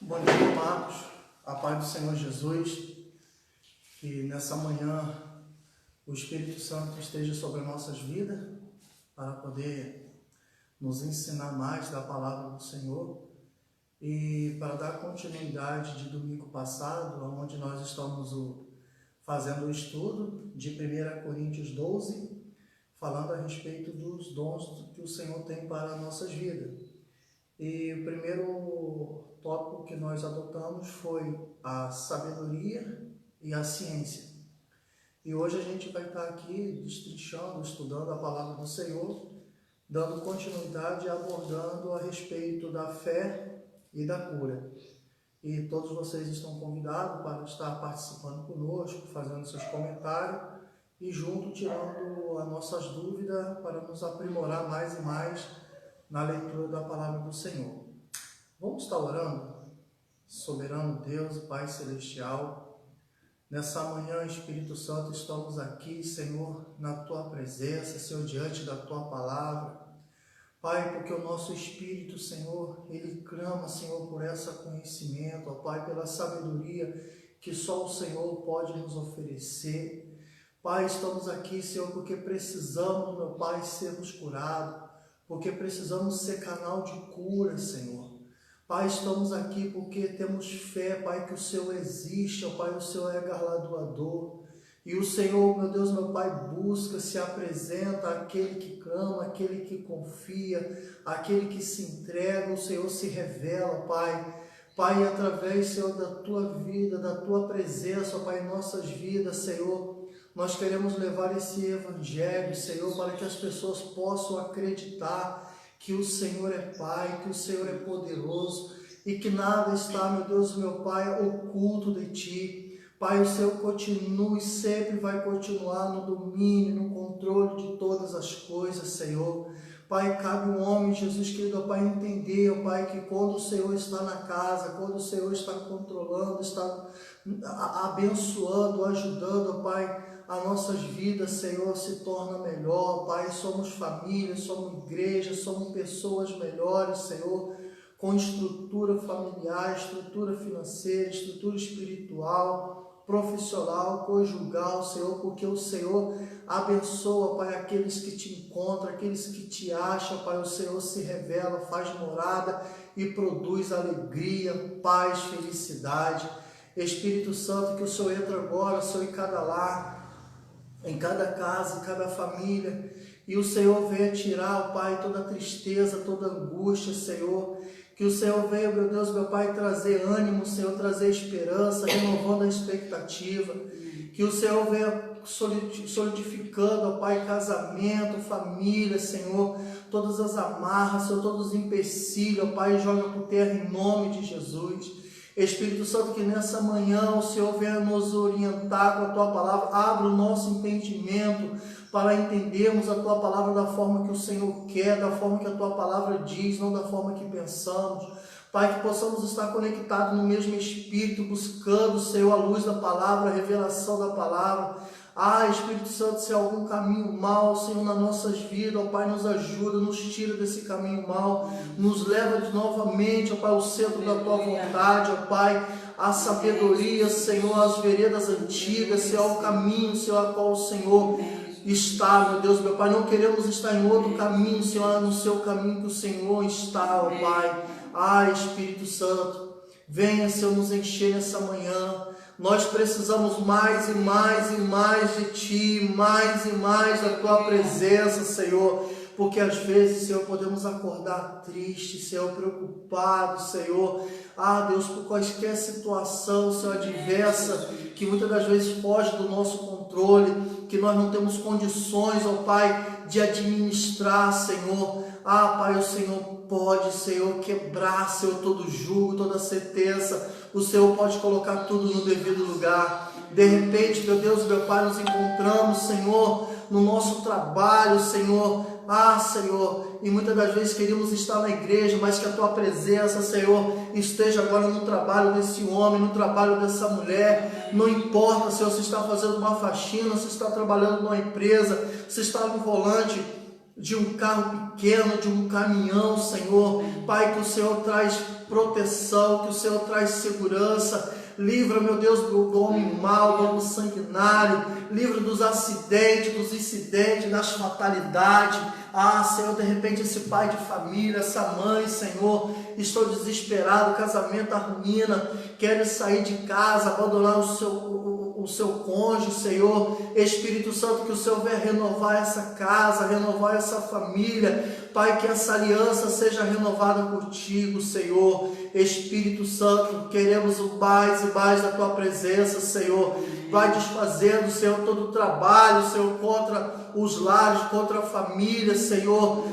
Bom dia, amados. A paz do Senhor Jesus. Que nessa manhã o Espírito Santo esteja sobre nossas vidas para poder nos ensinar mais da palavra do Senhor e para dar continuidade de domingo passado, onde nós estamos fazendo o estudo de 1 Coríntios 12, falando a respeito dos dons que o Senhor tem para nossas vidas. E o primeiro tópico que nós adotamos foi a sabedoria e a ciência. E hoje a gente vai estar aqui destrinchando, estudando a palavra do Senhor, dando continuidade e abordando a respeito da fé e da cura. E todos vocês estão convidados para estar participando conosco, fazendo seus comentários e junto tirando as nossas dúvidas para nos aprimorar mais e mais na leitura da palavra do Senhor. Vamos estar orando? Soberano Deus e Pai Celestial, nessa manhã, Espírito Santo, estamos aqui, Senhor, na Tua presença, Senhor, diante da Tua palavra. Pai, porque o nosso Espírito, Senhor, ele clama, Senhor, por esse conhecimento, ó Pai, pela sabedoria que só o Senhor pode nos oferecer. Pai, estamos aqui, Senhor, porque precisamos, meu Pai, sermos curados, porque precisamos ser canal de cura, Senhor. Pai, estamos aqui porque temos fé, Pai, que o Senhor existe, ó Pai, o Senhor é galardoador. E o Senhor, meu Deus, meu Pai, busca, se apresenta àquele que clama, àquele que confia, àquele que se entrega, o Senhor se revela, Pai. Pai, através, Senhor, da Tua vida, da Tua presença, ó Pai, em nossas vidas, Senhor, nós queremos levar esse Evangelho, Senhor, para que as pessoas possam acreditar que o Senhor é Pai, que o Senhor é poderoso e que nada está, meu Deus, meu Pai, oculto de Ti. Pai, o Senhor continua e sempre vai continuar no domínio, no controle de todas as coisas, Senhor. Pai, cabe o homem, Jesus querido, ó Pai, entender, ó Pai, que quando o Senhor está na casa, quando o Senhor está controlando, está abençoando, ajudando, ó Pai, as nossas vidas, Senhor, se torna melhor, Pai. Somos família, somos igreja, somos pessoas melhores, Senhor, com estrutura familiar, estrutura financeira, estrutura espiritual, profissional, conjugal, Senhor, porque o Senhor abençoa, Pai, aqueles que te encontram, aqueles que te acham, Pai. O Senhor se revela, faz morada e produz alegria, paz, felicidade. Espírito Santo, que o Senhor entra agora, Senhor, em cada lar, em cada casa, em cada família, e o Senhor venha tirar, Pai, toda tristeza, toda angústia, Senhor. Que o Senhor venha, meu Deus, meu Pai, trazer ânimo, Senhor, trazer esperança, renovando a expectativa. Que o Senhor venha solidificando, ó Pai, casamento, família, Senhor, todas as amarras, Senhor, todos os empecilhos, ó Pai, joga por terra em nome de Jesus. Espírito Santo, que nessa manhã o Senhor venha nos orientar com a Tua palavra, abra o nosso entendimento para entendermos a Tua palavra da forma que o Senhor quer, da forma que a Tua palavra diz, não da forma que pensamos. Pai, que possamos estar conectados no mesmo Espírito, buscando, Senhor, a luz da palavra, a revelação da palavra. Espírito Santo, se há algum caminho mau, Senhor, nas nossas vidas, ó Pai, nos ajuda, nos tira desse caminho mau, nos leva novamente, ó Pai, ao centro da Tua vontade, ó Pai, a sabedoria, Senhor, as veredas antigas, Senhor, o caminho, Senhor, a qual o Senhor está, meu Deus, meu Pai. Não queremos estar em outro caminho, Senhor, no Seu caminho que o Senhor está, ó Pai. Espírito Santo, venha, Senhor, nos encher nessa manhã. Nós precisamos mais e mais e mais de Ti, mais e mais da Tua presença, Senhor, porque às vezes, Senhor, podemos acordar tristes, Senhor, preocupados, Senhor, Deus, por qualquer situação, Senhor, adversa, que muitas das vezes foge do nosso controle, que nós não temos condições, ó Pai, de administrar, Senhor. Pai, o Senhor pode, Senhor, quebrar, Senhor, todo jugo, toda sentença. O Senhor pode colocar tudo no devido lugar. De repente, meu Deus, meu Pai, nos encontramos, Senhor, no nosso trabalho, Senhor. Senhor, e muitas das vezes queríamos estar na igreja, mas que a Tua presença, Senhor, esteja agora no trabalho desse homem, no trabalho dessa mulher. Não importa, Senhor, se está fazendo uma faxina, se está trabalhando numa empresa, se está no volante de um carro pequeno, de um caminhão, Senhor. Pai, que o Senhor traz proteção, que o Senhor traz segurança. Livra, meu Deus, do homem mau, do homem sanguinário. Livra dos acidentes, dos incidentes, das fatalidades. Senhor, de repente esse pai de família, essa mãe, Senhor, estou desesperado, o casamento arruína, quero sair de casa, abandonar o seu cônjuge, Senhor. Espírito Santo, que o Senhor venha renovar essa casa, renovar essa família. Pai, que essa aliança seja renovada contigo, Senhor. Espírito Santo, queremos mais e mais da tua presença, Senhor. Vai desfazendo, Senhor, todo o trabalho, Senhor, contra os lares, contra a família, Senhor.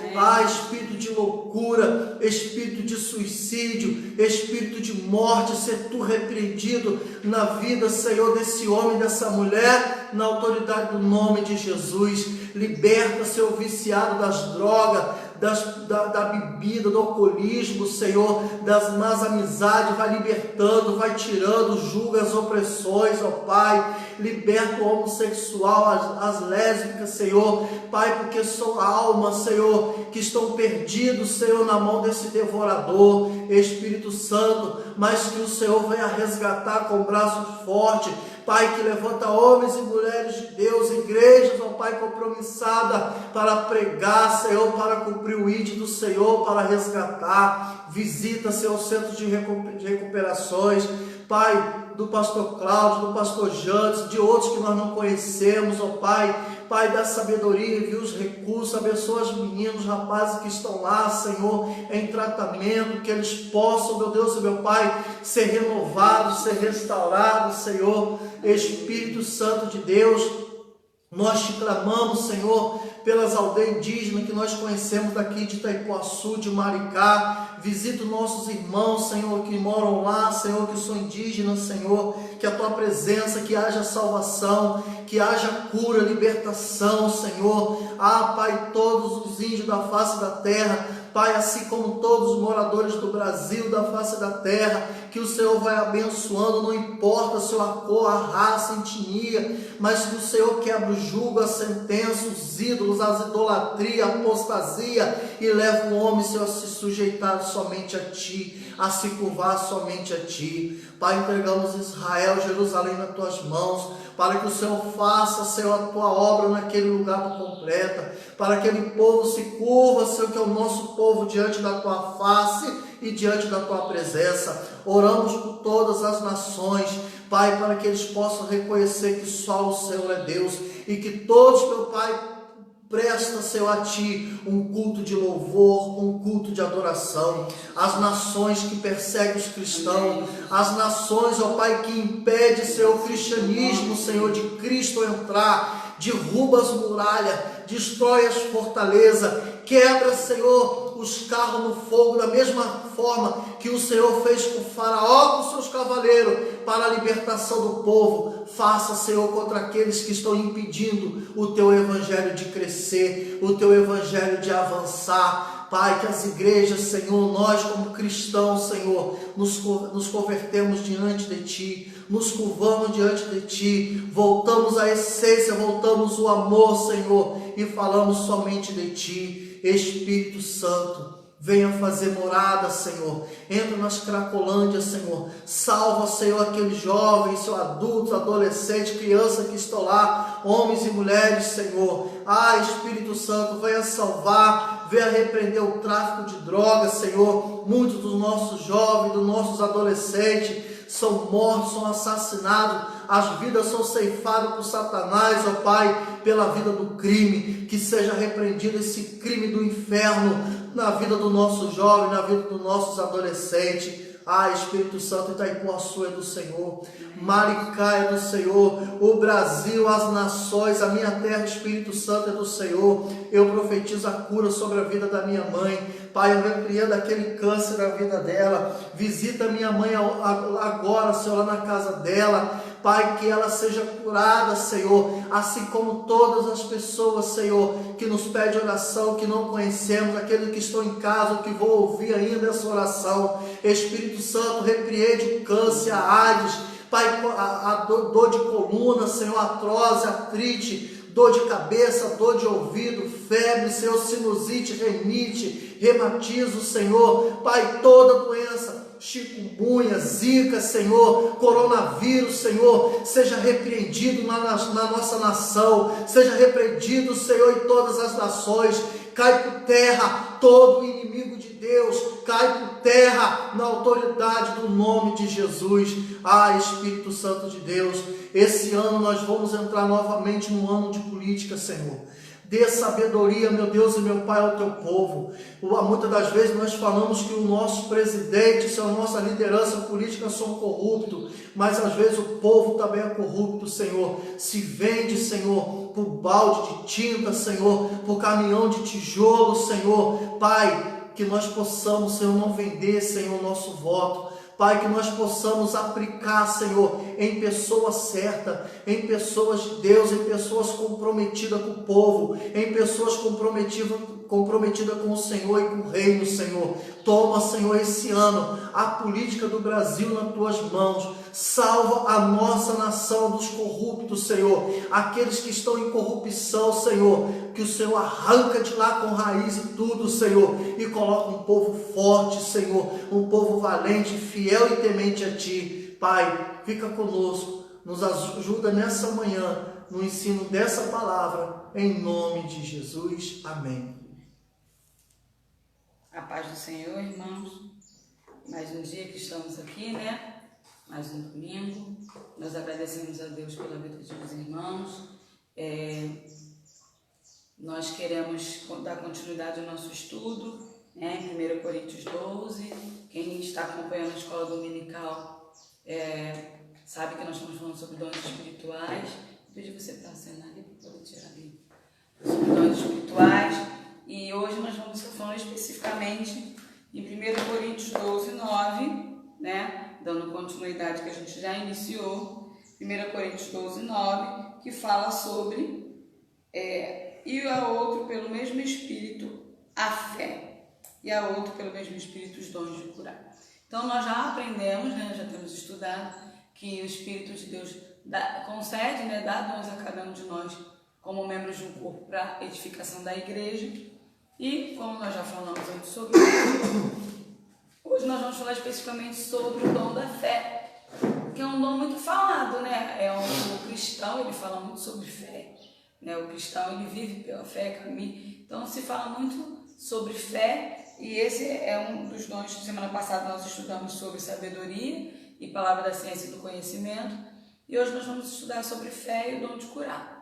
Espírito de loucura, espírito de suicídio, espírito de morte, ser tu repreendido na vida, Senhor, desse homem, dessa mulher, na autoridade do nome de Jesus. Liberta, Senhor, viciado das drogas, da bebida, do alcoolismo, Senhor, das más amizades, vai libertando, vai tirando, julga as opressões, ó Pai. Liberta o homossexual, as lésbicas, Senhor, Pai, porque são almas, Senhor, que estão perdidos, Senhor, na mão desse devorador. Espírito Santo, mas que o Senhor venha resgatar com braços fortes, Pai, que levanta homens e mulheres de Deus, igrejas, ó Pai, compromissada para pregar, Senhor, para cumprir o ID do Senhor, para resgatar. Visita, Senhor, centros de recuperações, Pai, do pastor Cláudio, do pastor Jantes, de outros que nós não conhecemos, ó Pai. Pai, dá sabedoria, envia os recursos, abençoa os meninos, rapazes que estão lá, Senhor, em tratamento, que eles possam, meu Deus e meu Pai, ser renovados, ser restaurados, Senhor. Espírito Santo de Deus, nós te clamamos, Senhor, pelas aldeias indígenas que nós conhecemos daqui de Itaipuaçu, de Maricá. Visita os nossos irmãos, Senhor, que moram lá, Senhor, que são indígenas, Senhor, que a tua presença, que haja salvação, que haja cura, libertação, Senhor. Pai, todos os índios da face da terra, Pai, assim como todos os moradores do Brasil, da face da terra, que o Senhor vai abençoando, não importa a sua cor, a raça, a etnia, mas que o Senhor quebra o jugo, a sentença, os ídolos, as idolatrias, a apostasia, e leva o homem, Senhor, a se sujeitar somente a Ti, a se curvar somente a Ti. Pai, entregamos Israel, Jerusalém nas Tuas mãos, para que o Senhor faça, Senhor, a Tua obra naquele lugar completa, para que aquele povo se curva, Senhor, que é o nosso povo, diante da Tua face e diante da Tua presença. Oramos por todas as nações, Pai, para que eles possam reconhecer que só o Senhor é Deus, e que todos, meu Pai, presta, Senhor, a Ti um culto de louvor, um culto de adoração. As nações que perseguem os cristãos, as nações, ó Pai, que impede, Senhor, o cristianismo, Senhor, de Cristo entrar, derruba as muralhas, destrói as fortalezas, quebra, Senhor, os carros no fogo, da mesma forma que o Senhor fez com o Faraó, com seus cavaleiros, para a libertação do povo. Faça, Senhor, contra aqueles que estão impedindo o Teu Evangelho de crescer, o Teu Evangelho de avançar. Pai, que as igrejas, Senhor, nós como cristãos, Senhor, nos convertemos diante de Ti, nos curvamos diante de Ti, voltamos à essência, voltamos o amor, Senhor, e falamos somente de Ti. Espírito Santo, venha fazer morada, Senhor. Entra nas Cracolândias, Senhor. Salva, Senhor, aqueles jovens, Senhor, adultos, adolescentes, crianças que estão lá, homens e mulheres, Senhor. Espírito Santo, venha salvar, venha repreender o tráfico de drogas, Senhor. Muitos dos nossos jovens, dos nossos adolescentes são mortos, são assassinados, as vidas são ceifadas por Satanás, ó Pai, pela vida do crime. Que seja repreendido esse crime do inferno na vida do nosso jovem, na vida dos nossos adolescentes. Espírito Santo, Itaipuaçu é do Senhor, Maricá é do Senhor, o Brasil, as nações, a minha terra, Espírito Santo, é do Senhor. Eu profetizo a cura sobre a vida da minha mãe. Pai, eu repreendo aquele câncer na vida dela. Visita minha mãe agora, Senhor, lá na casa dela. Pai, que ela seja curada, Senhor, assim como todas as pessoas, Senhor, que nos pedem oração, que não conhecemos, aqueles que estão em casa, que vão ouvir ainda essa oração. Espírito Santo, repreende o câncer, a AIDS, Pai, a dor de coluna, Senhor, artrose, artrite, dor de cabeça, dor de ouvido, febre, Senhor, sinusite, renite, reumatismo, Senhor, Pai, toda doença chikungunya, zika, Senhor, coronavírus, Senhor, seja repreendido na nossa nação, seja repreendido, Senhor, em todas as nações. Cai por terra todo inimigo de Deus, cai por terra na autoridade do nome de Jesus. Espírito Santo de Deus, esse ano nós vamos entrar novamente no ano de política, Senhor. Dê sabedoria, meu Deus e meu Pai, ao teu povo. Muitas das vezes nós falamos que o nosso presidente, a nossa liderança política são corruptos, mas às vezes o povo também é corrupto, Senhor. Se vende, Senhor, por balde de tinta, Senhor, por caminhão de tijolo, Senhor. Pai, que nós possamos, Senhor, não vender, Senhor, o nosso voto. Pai, que nós possamos aplicar, Senhor, em pessoas certas, em pessoas de Deus, em pessoas comprometidas com o povo, em pessoas comprometidas com o Senhor e com o reino, Senhor. Toma, Senhor, esse ano a política do Brasil nas tuas mãos. Salva a nossa nação dos corruptos, Senhor. Aqueles que estão em corrupção, Senhor, que o Senhor arranca de lá com raiz e tudo, Senhor, e coloca um povo forte, Senhor, um povo valente, fiel e temente a Ti. Pai, fica conosco, nos ajuda nessa manhã, no ensino dessa palavra, em nome de Jesus. Amém. A paz do Senhor, irmãos. Mais um dia que estamos aqui, né? Mais um domingo. Nós agradecemos a Deus pela vida dos irmãos. Nós queremos dar continuidade ao nosso estudo, né? Em 1 Coríntios 12. Quem está acompanhando a escola dominical sabe que nós estamos falando sobre dons espirituais. Eu pedi você para acenar ali para poder tirar ali. Sobre dons espirituais. E hoje nós vamos estar falando especificamente em 1 Coríntios 12, 9, né? Dando continuidade que a gente já iniciou. 1 Coríntios 12, 9, que fala sobre e a outro pelo mesmo Espírito a fé, e a outro pelo mesmo Espírito os dons de curar. Então nós já aprendemos, né? Já temos estudado que o Espírito de Deus concede, né? Dá dons a cada um de nós como membros de um corpo para a edificação da igreja. E como nós já falamos antes sobre isso, hoje nós vamos falar especificamente sobre o dom da fé, que é um dom muito falado, né? O cristão, ele fala muito sobre fé, né? O cristão, ele vive pela fé, caminha. Então se fala muito sobre fé, e esse é um dos dons. Semana passada nós estudamos sobre sabedoria e palavra da ciência e do conhecimento, e hoje nós vamos estudar sobre fé e o dom de curar.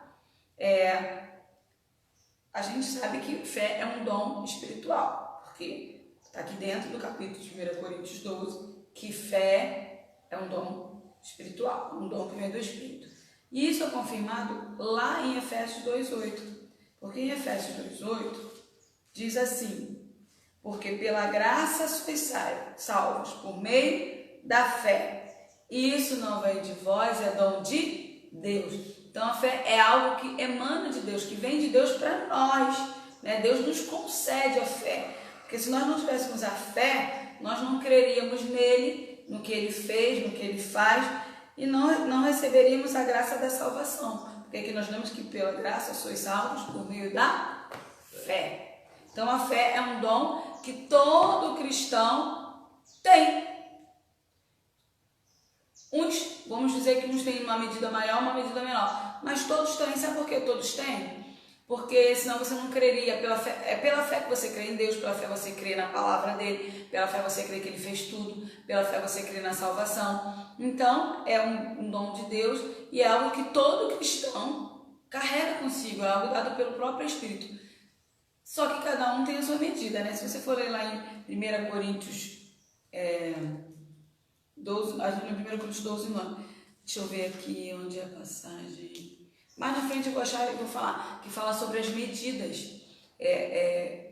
A gente sabe que fé é um dom espiritual, porque está aqui dentro do capítulo de 1 Coríntios 12, que fé é um dom espiritual, um dom que vem do Espírito. E isso é confirmado lá em Efésios 2,8, porque em Efésios 2,8 diz assim: porque pela graça sois salvos por meio da fé, e isso não vem de vós, é dom de Deus. Então a fé é algo que emana de Deus, que vem de Deus para nós, né? Deus nos concede a fé, porque se nós não tivéssemos a fé, nós não creríamos nele, no que ele fez, no que ele faz, e não receberíamos a graça da salvação, porque aqui nós lemos que pela graça sois salvos por meio da fé. Então a fé é um dom que todo cristão tem. Vamos dizer que uns têm uma medida maior, uma medida menor, mas todos têm. Sabe por que todos têm? Porque senão você não creria pela fé. É pela fé que você crê em Deus, pela fé você crê na palavra dele, pela fé você crê que ele fez tudo, pela fé você crê na salvação. Então é um dom de Deus, e é algo que todo cristão carrega consigo, é algo dado pelo próprio Espírito. Só que cada um tem a sua medida, né? Se você for ler lá em 1 Coríntios 12, 1 Coríntios 12, 9. Deixa eu ver aqui onde é a passagem. Mais na frente eu vou falar, que fala sobre as medidas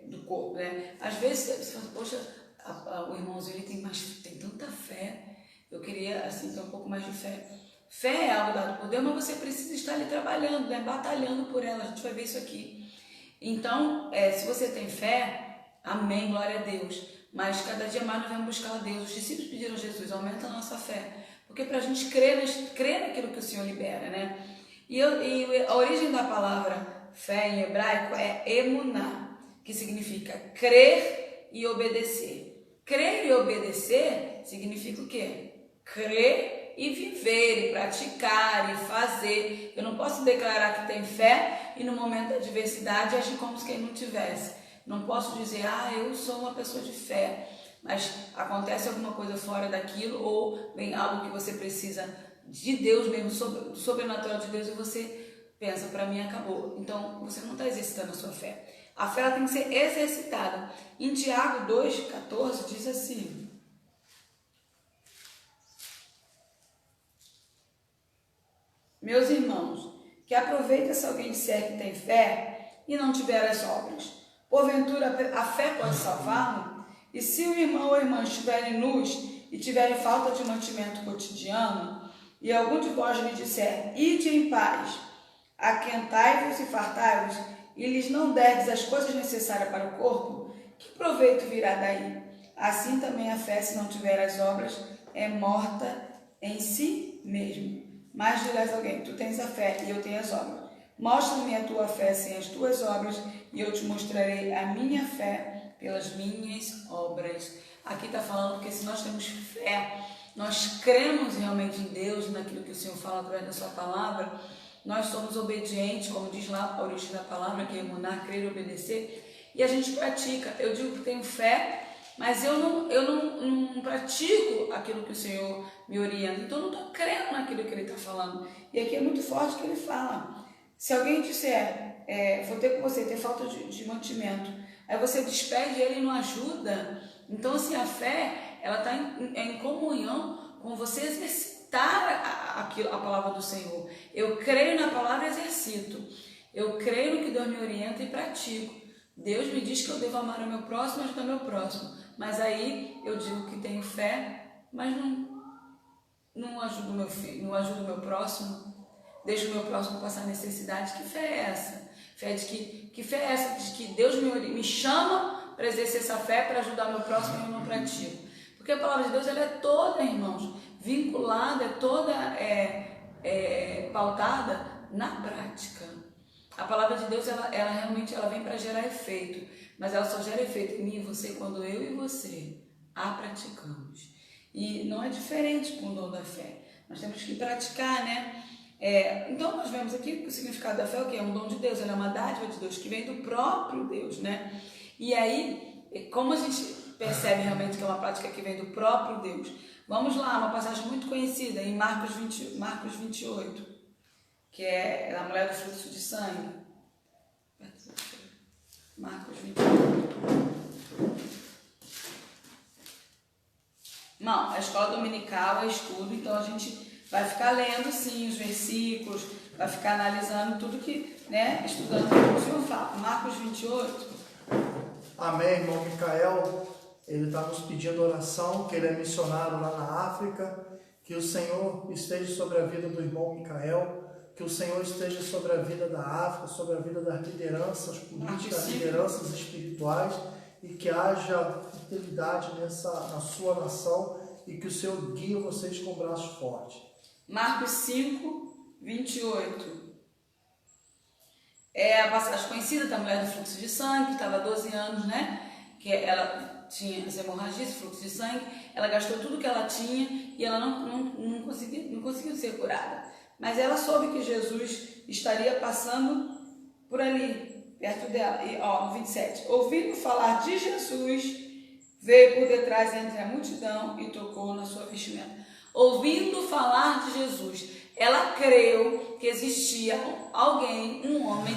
do corpo, né? Às vezes você fala, poxa, o irmãozinho ele tem tanta fé, eu queria assim ter um pouco mais de fé. Fé é algo dado por Deus, mas você precisa estar ali trabalhando, né? Batalhando por ela. A gente vai ver isso aqui. Então, se você tem fé, amém, glória a Deus. Mas cada dia mais nós vamos buscar a Deus. Os discípulos pediram a Jesus: aumenta a nossa fé, porque para a gente crer naquilo que o Senhor libera, né? E a origem da palavra fé em hebraico é emuná, que significa crer e obedecer. Crer e obedecer significa o quê? Crer e viver, e praticar, e fazer. Eu não posso declarar que tenho fé e no momento da adversidade agir como se quem não tivesse. Não posso dizer, eu sou uma pessoa de fé, mas acontece alguma coisa fora daquilo ou vem algo que você precisa de Deus mesmo, do sobrenatural de Deus, e você pensa, para mim acabou. Então, você não está exercitando a sua fé. A fé ela tem que ser exercitada. Em Tiago 2,14 diz assim: meus irmãos, que aproveita se alguém disser que tem fé e não tiver as obras. Porventura a fé pode salvá-lo? E se o irmão ou a irmã estiverem nus e tiverem falta de mantimento cotidiano, e algum de vós lhe disser, ide em paz, aquentai-vos e fartai-vos, e lhes não derdes as coisas necessárias para o corpo, que proveito virá daí? Assim também a fé, se não tiver as obras, é morta em si mesmo. Mas dirás a alguém, tu tens a fé e eu tenho as obras. Mostra-me a tua fé sem as tuas obras, e eu te mostrarei a minha fé pelas minhas obras. Aqui está falando que se nós temos fé, nós cremos realmente em Deus, naquilo que o Senhor fala através da sua palavra, nós somos obedientes, como diz lá a origem da palavra, que é emunar, crer e obedecer, e a gente pratica. Eu digo que tenho fé, mas eu não pratico aquilo que o Senhor me orienta, então eu não estou crendo naquilo que Ele está falando. E aqui é muito forte que Ele fala. Se alguém disser, vou ter com você, ter falta de mantimento, aí você despede ele e não ajuda. Então, assim, a fé, ela está em comunhão com você exercitar a palavra do Senhor. Eu creio na palavra e exercito. Eu creio no que Deus me orienta e pratico. Deus me diz que eu devo amar o meu próximo e ajudar o meu próximo. Mas aí eu digo que tenho fé, mas não ajudo o meu filho, não ajudo o meu próximo. Deixo o meu próximo passar necessidade. Que fé é essa? Fé de que fé é essa de que Deus me chama para exercer essa fé, para ajudar o meu próximo e eu não pratico? Porque a palavra de Deus ela é toda, irmãos, vinculada, é toda pautada na prática. A palavra de Deus ela realmente vem para gerar efeito, mas ela só gera efeito em mim e você quando eu e você a praticamos. E não é diferente com o dom da fé. Nós temos que praticar, né? Então nós vemos aqui que o significado da fé é o quê? É um dom de Deus, ela é uma dádiva de Deus que vem do próprio Deus, né? E aí, como a gente percebe realmente que é uma prática que vem do próprio Deus? Vamos lá, uma passagem muito conhecida em Marcos 28, que é a mulher do fluxo de sangue. Marcos 28. Não, a escola dominical é estudo, então a gente vai ficar lendo sim os versículos, vai ficar analisando tudo que, né, estudando o que o Senhor fala. Marcos 28. Amém, irmão Micael. Ele está nos pedindo oração, que ele é missionário lá na África. Que o Senhor esteja sobre a vida do irmão Micael, que o Senhor esteja sobre a vida da África, sobre a vida das lideranças políticas, lideranças espirituais, e que haja fidelidade na sua nação, e que o Senhor guie vocês com o braço forte. Marcos 5, 28. É a passagem conhecida da mulher do fluxo de sangue, que estava há 12 anos, né? Que ela tinha as hemorragias, fluxo de sangue, ela gastou tudo que ela tinha e ela não conseguiu ser curada. Mas ela soube que Jesus estaria passando por ali, perto dela. E, no 27, ouvindo falar de Jesus, veio por detrás entre a multidão e tocou na sua vestimenta. Ouvindo falar de Jesus, ela creu que existia alguém, um homem,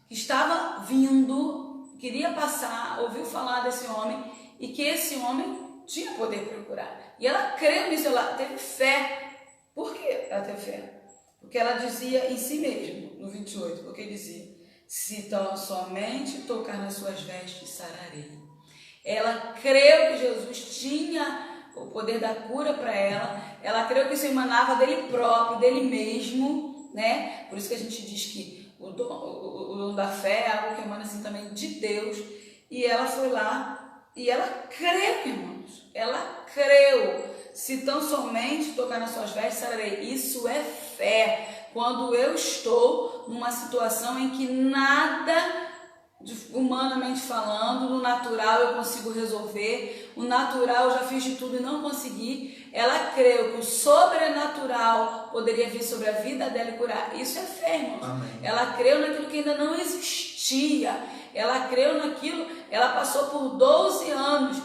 que estava vindo, queria passar, ouviu falar desse homem e que esse homem tinha poder para curar. E ela creu nisso, ela teve fé. Por que ela teve fé? Porque ela dizia em si mesma, no 28, porque dizia, se tão somente tocar nas suas vestes, sararei. Ela creu que Jesus tinha o poder da cura para ela creu que isso emanava dele próprio, dele mesmo, né? Por isso que a gente diz que o dom da fé é algo que emana assim também de Deus. E ela foi lá e ela creu, irmãos. Ela creu. Se tão somente tocar nas suas vestes, sararei. Isso é fé. Quando eu estou numa situação em que nada humanamente falando, no natural eu consigo resolver, o natural eu já fiz de tudo e não consegui. Ela creu que o sobrenatural poderia vir sobre a vida dela e curar. Isso é fé, irmãos. Amém. Ela creu naquilo que ainda não existia. Ela creu naquilo, ela passou por 12 anos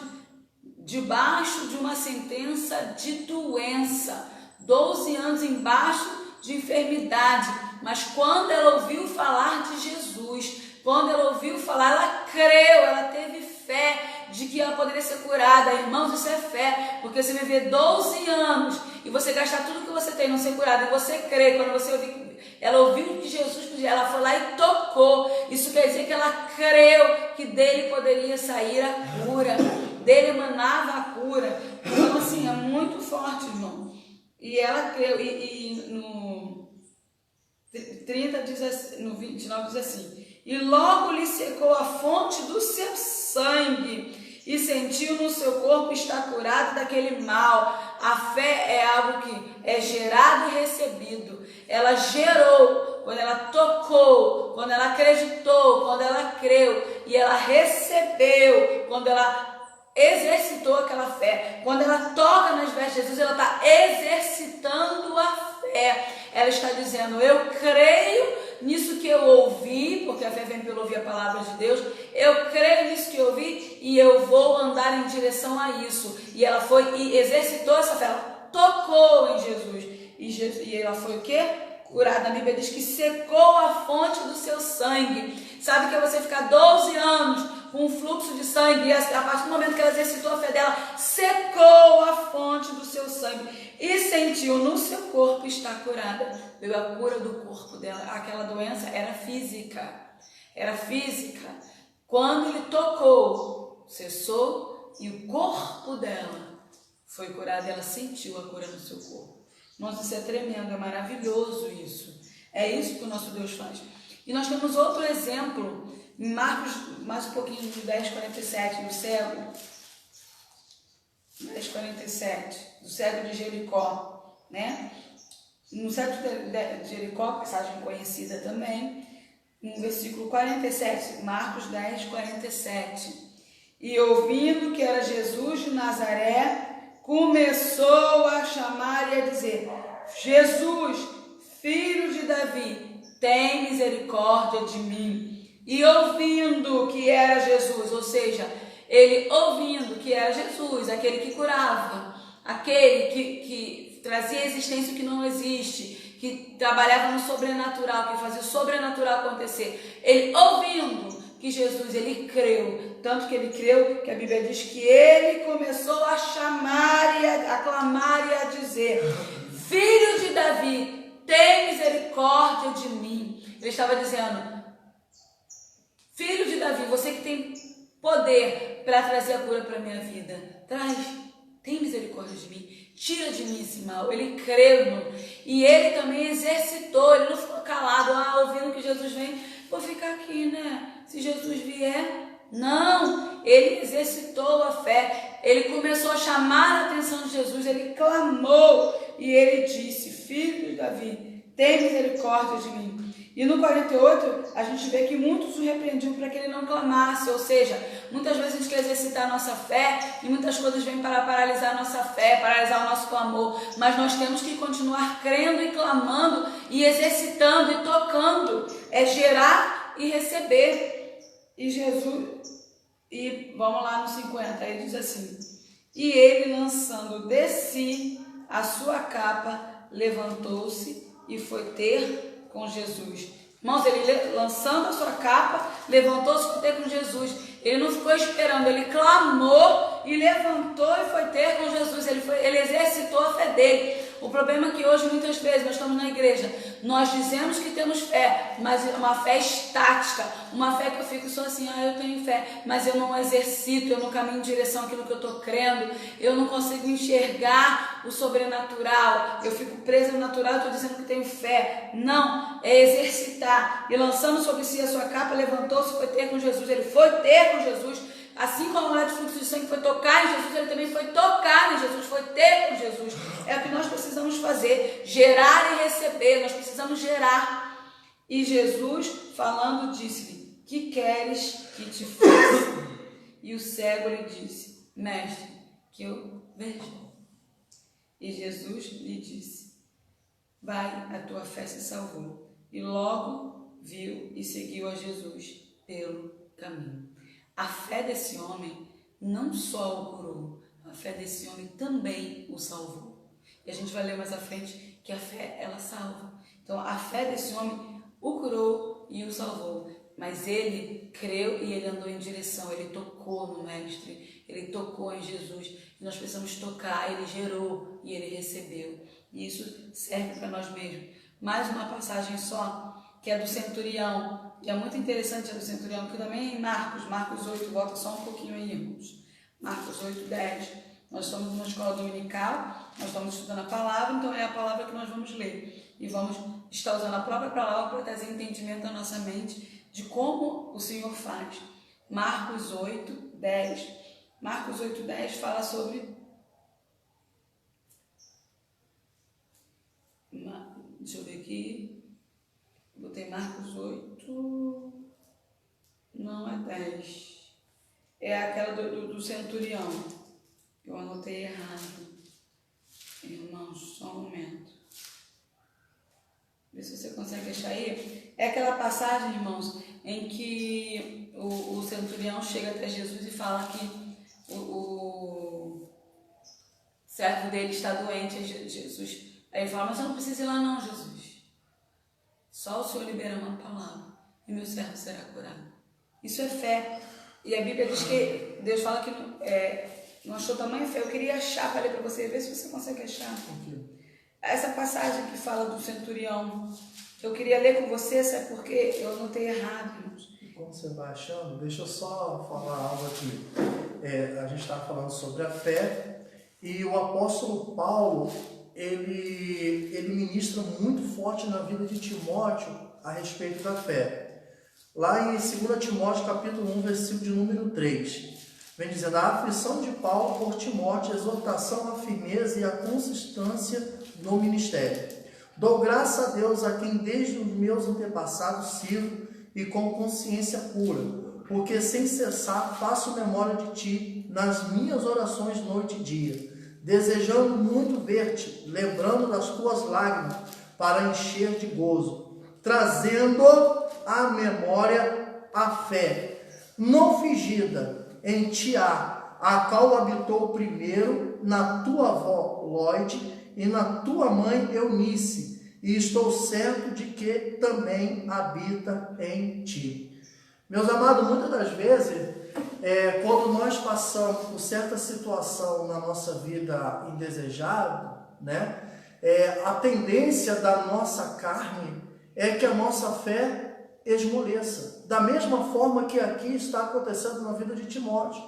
debaixo de uma sentença de doença, 12 anos embaixo de enfermidade, mas quando ela ouviu falar de Jesus, quando ela ouviu falar, ela creu, ela teve fé de que ela poderia ser curada. Irmãos, isso é fé, porque você viver 12 anos e você gastar tudo que você tem não ser curado, e você crê, quando você ela ouviu que Jesus podia, ela foi lá e tocou. Isso quer dizer que ela creu que dele poderia sair a cura, dele emanava a cura. Então, assim, é muito forte, irmão. E ela creu, e no 30 diz assim, no 29 diz assim: e logo lhe secou a fonte do seu sangue, e sentiu no seu corpo estar curado daquele mal. A fé é algo que é gerado e recebido. Ela gerou quando ela tocou, quando ela acreditou, quando ela creu, e ela recebeu quando ela exercitou aquela fé. Quando ela toca nas vestes de Jesus, ela está exercitando a fé. Ela está dizendo: eu creio nisso que eu ouvi, porque a fé vem pelo ouvir a palavra de Deus. Eu creio nisso que eu ouvi e eu vou andar em direção a isso. E ela foi e exercitou essa fé. Ela tocou em Jesus. E ela foi o quê? Curada. A Bíblia diz que secou a fonte do seu sangue. Sabe que é você ficar 12 anos com um fluxo de sangue, e a partir do momento que ela exercitou a fé dela, secou a fonte do seu sangue e sentiu no seu corpo estar curada. Veio a cura do corpo dela. Aquela doença era física. Era física. Quando ele tocou, cessou e o corpo dela foi curado. Ela sentiu a cura no seu corpo. Nossa, isso é tremendo, é maravilhoso isso. É isso que o nosso Deus faz. E nós temos outro exemplo, em Marcos, mais um pouquinho, de 10:47, do cego. 10:47, do cego de Jericó, né? No cego de Jericó, passagem conhecida também, no versículo 47, Marcos 10:47. E ouvindo que era Jesus de Nazaré, começou a chamar e a dizer: Jesus, filho de Davi, tem misericórdia de mim. E ouvindo que era Jesus, ou seja, ele ouvindo que era Jesus, aquele que curava, aquele que trazia à existência o que não existe, que trabalhava no sobrenatural, que fazia o sobrenatural acontecer. Ele ouvindo que Jesus, ele creu, tanto que ele creu que a Bíblia diz que ele começou a chamar e a clamar e a dizer: filho de Davi, tem misericórdia de mim. Ele estava dizendo: filho de Davi, você que tem poder para trazer a cura para a minha vida, tem misericórdia de mim, tira de mim esse mal. Ele creu, e ele também exercitou, ele não ficou calado, ouvindo que Jesus vem, vou ficar aqui, né? Se Jesus vier. Não, ele exercitou a fé, ele começou a chamar a atenção de Jesus, ele clamou e ele disse: filho de Davi, tem misericórdia de mim. E no 48, a gente vê que muitos o repreendiam para que ele não clamasse, ou seja, muitas vezes a gente quer exercitar a nossa fé e muitas coisas vêm para paralisar a nossa fé, paralisar o nosso clamor, mas nós temos que continuar crendo e clamando e exercitando e tocando, é gerar e receber. E Jesus, e vamos lá no 50, ele diz assim: e ele, lançando de si a sua capa, levantou-se e foi ter com Jesus. Irmãos, ele lançando a sua capa, levantou-se e foi ter com Jesus. Ele não ficou esperando, ele clamou e levantou e foi ter com Jesus. Ele exercitou a fé dele. O problema é que hoje, muitas vezes, nós estamos na igreja, nós dizemos que temos fé, mas é uma fé estática, uma fé que eu fico só assim: eu tenho fé, mas eu não exercito, eu não caminho em direção àquilo que eu estou crendo, eu não consigo enxergar o sobrenatural, eu fico presa no natural e estou dizendo que tenho fé. Não, é exercitar. E lançando sobre si a sua capa, levantou-se e foi ter com Jesus. Ele foi ter com Jesus. Assim como a mulher de fluxo de sangue foi tocar em Jesus, ele também foi tocar em Jesus, foi ter com Jesus. É o que nós precisamos fazer, gerar e receber, nós precisamos gerar. E Jesus, falando, disse-lhe: que queres que te faça? E o cego lhe disse: Mestre, que eu veja. E Jesus lhe disse: Vai, a tua fé se salvou. E logo viu e seguiu a Jesus pelo caminho. A fé desse homem não só o curou, a fé desse homem também o salvou. E a gente vai ler mais à frente que a fé, ela salva. Então, a fé desse homem o curou e o salvou. Mas ele creu e ele andou em direção, ele tocou no Mestre, ele tocou em Jesus. E nós precisamos tocar, ele gerou e ele recebeu. E isso serve para nós mesmos. Mais uma passagem só, que é do centurião. E é muito interessante a do centurião, que também é em Marcos 8, volta só um pouquinho aí, irmãos. Marcos 8, 10. Nós estamos numa escola dominical, nós estamos estudando a palavra, então é a palavra que nós vamos ler. E vamos estar usando a própria palavra para trazer entendimento à nossa mente de como o Senhor faz. Marcos 8, 10. Marcos 8, 10 fala sobre... Deixa eu ver aqui. Botei Marcos 8... Não é 10. É aquela do centurião. Eu anotei errado. Irmãos, só um momento. Vê se você consegue achar aí. É aquela passagem, irmãos, em que o centurião chega até Jesus e fala que o servo dele está doente. Jesus, aí ele fala: mas eu não preciso ir lá não, Jesus. Só o Senhor libera uma palavra e meu servo será curado. Isso é fé. E a Bíblia diz que Deus fala que não achou tamanha fé. Eu queria achar para ler para você, ver se você consegue achar. Essa passagem que fala do centurião, eu queria ler com você, sabe por quê? Eu anotei errado, irmãos. Como você vai achando, deixa eu só falar algo aqui. A gente estava falando sobre a fé e o apóstolo Paulo, ele ministra muito forte na vida de Timóteo a respeito da fé. Lá em 2 Timóteo capítulo 1, versículo de número 3, vem dizendo: a aflição de Paulo por Timóteo, exortação à firmeza e à consistência no ministério. Dou graça a Deus, a quem desde os meus antepassados sirvo e com consciência pura, porque sem cessar faço memória de ti nas minhas orações noite e dia, desejando muito ver-te, lembrando das tuas lágrimas, para encher de gozo, trazendo à memória a fé não fingida em ti, a qual habitou primeiro na tua avó Lóide e na tua mãe Eunice, e estou certo de que também habita em ti. Meus amados, muitas das vezes, quando nós passamos por certa situação na nossa vida indesejada, né, a tendência da nossa carne é que a nossa fé esmoreça, da mesma forma que aqui está acontecendo na vida de Timóteo.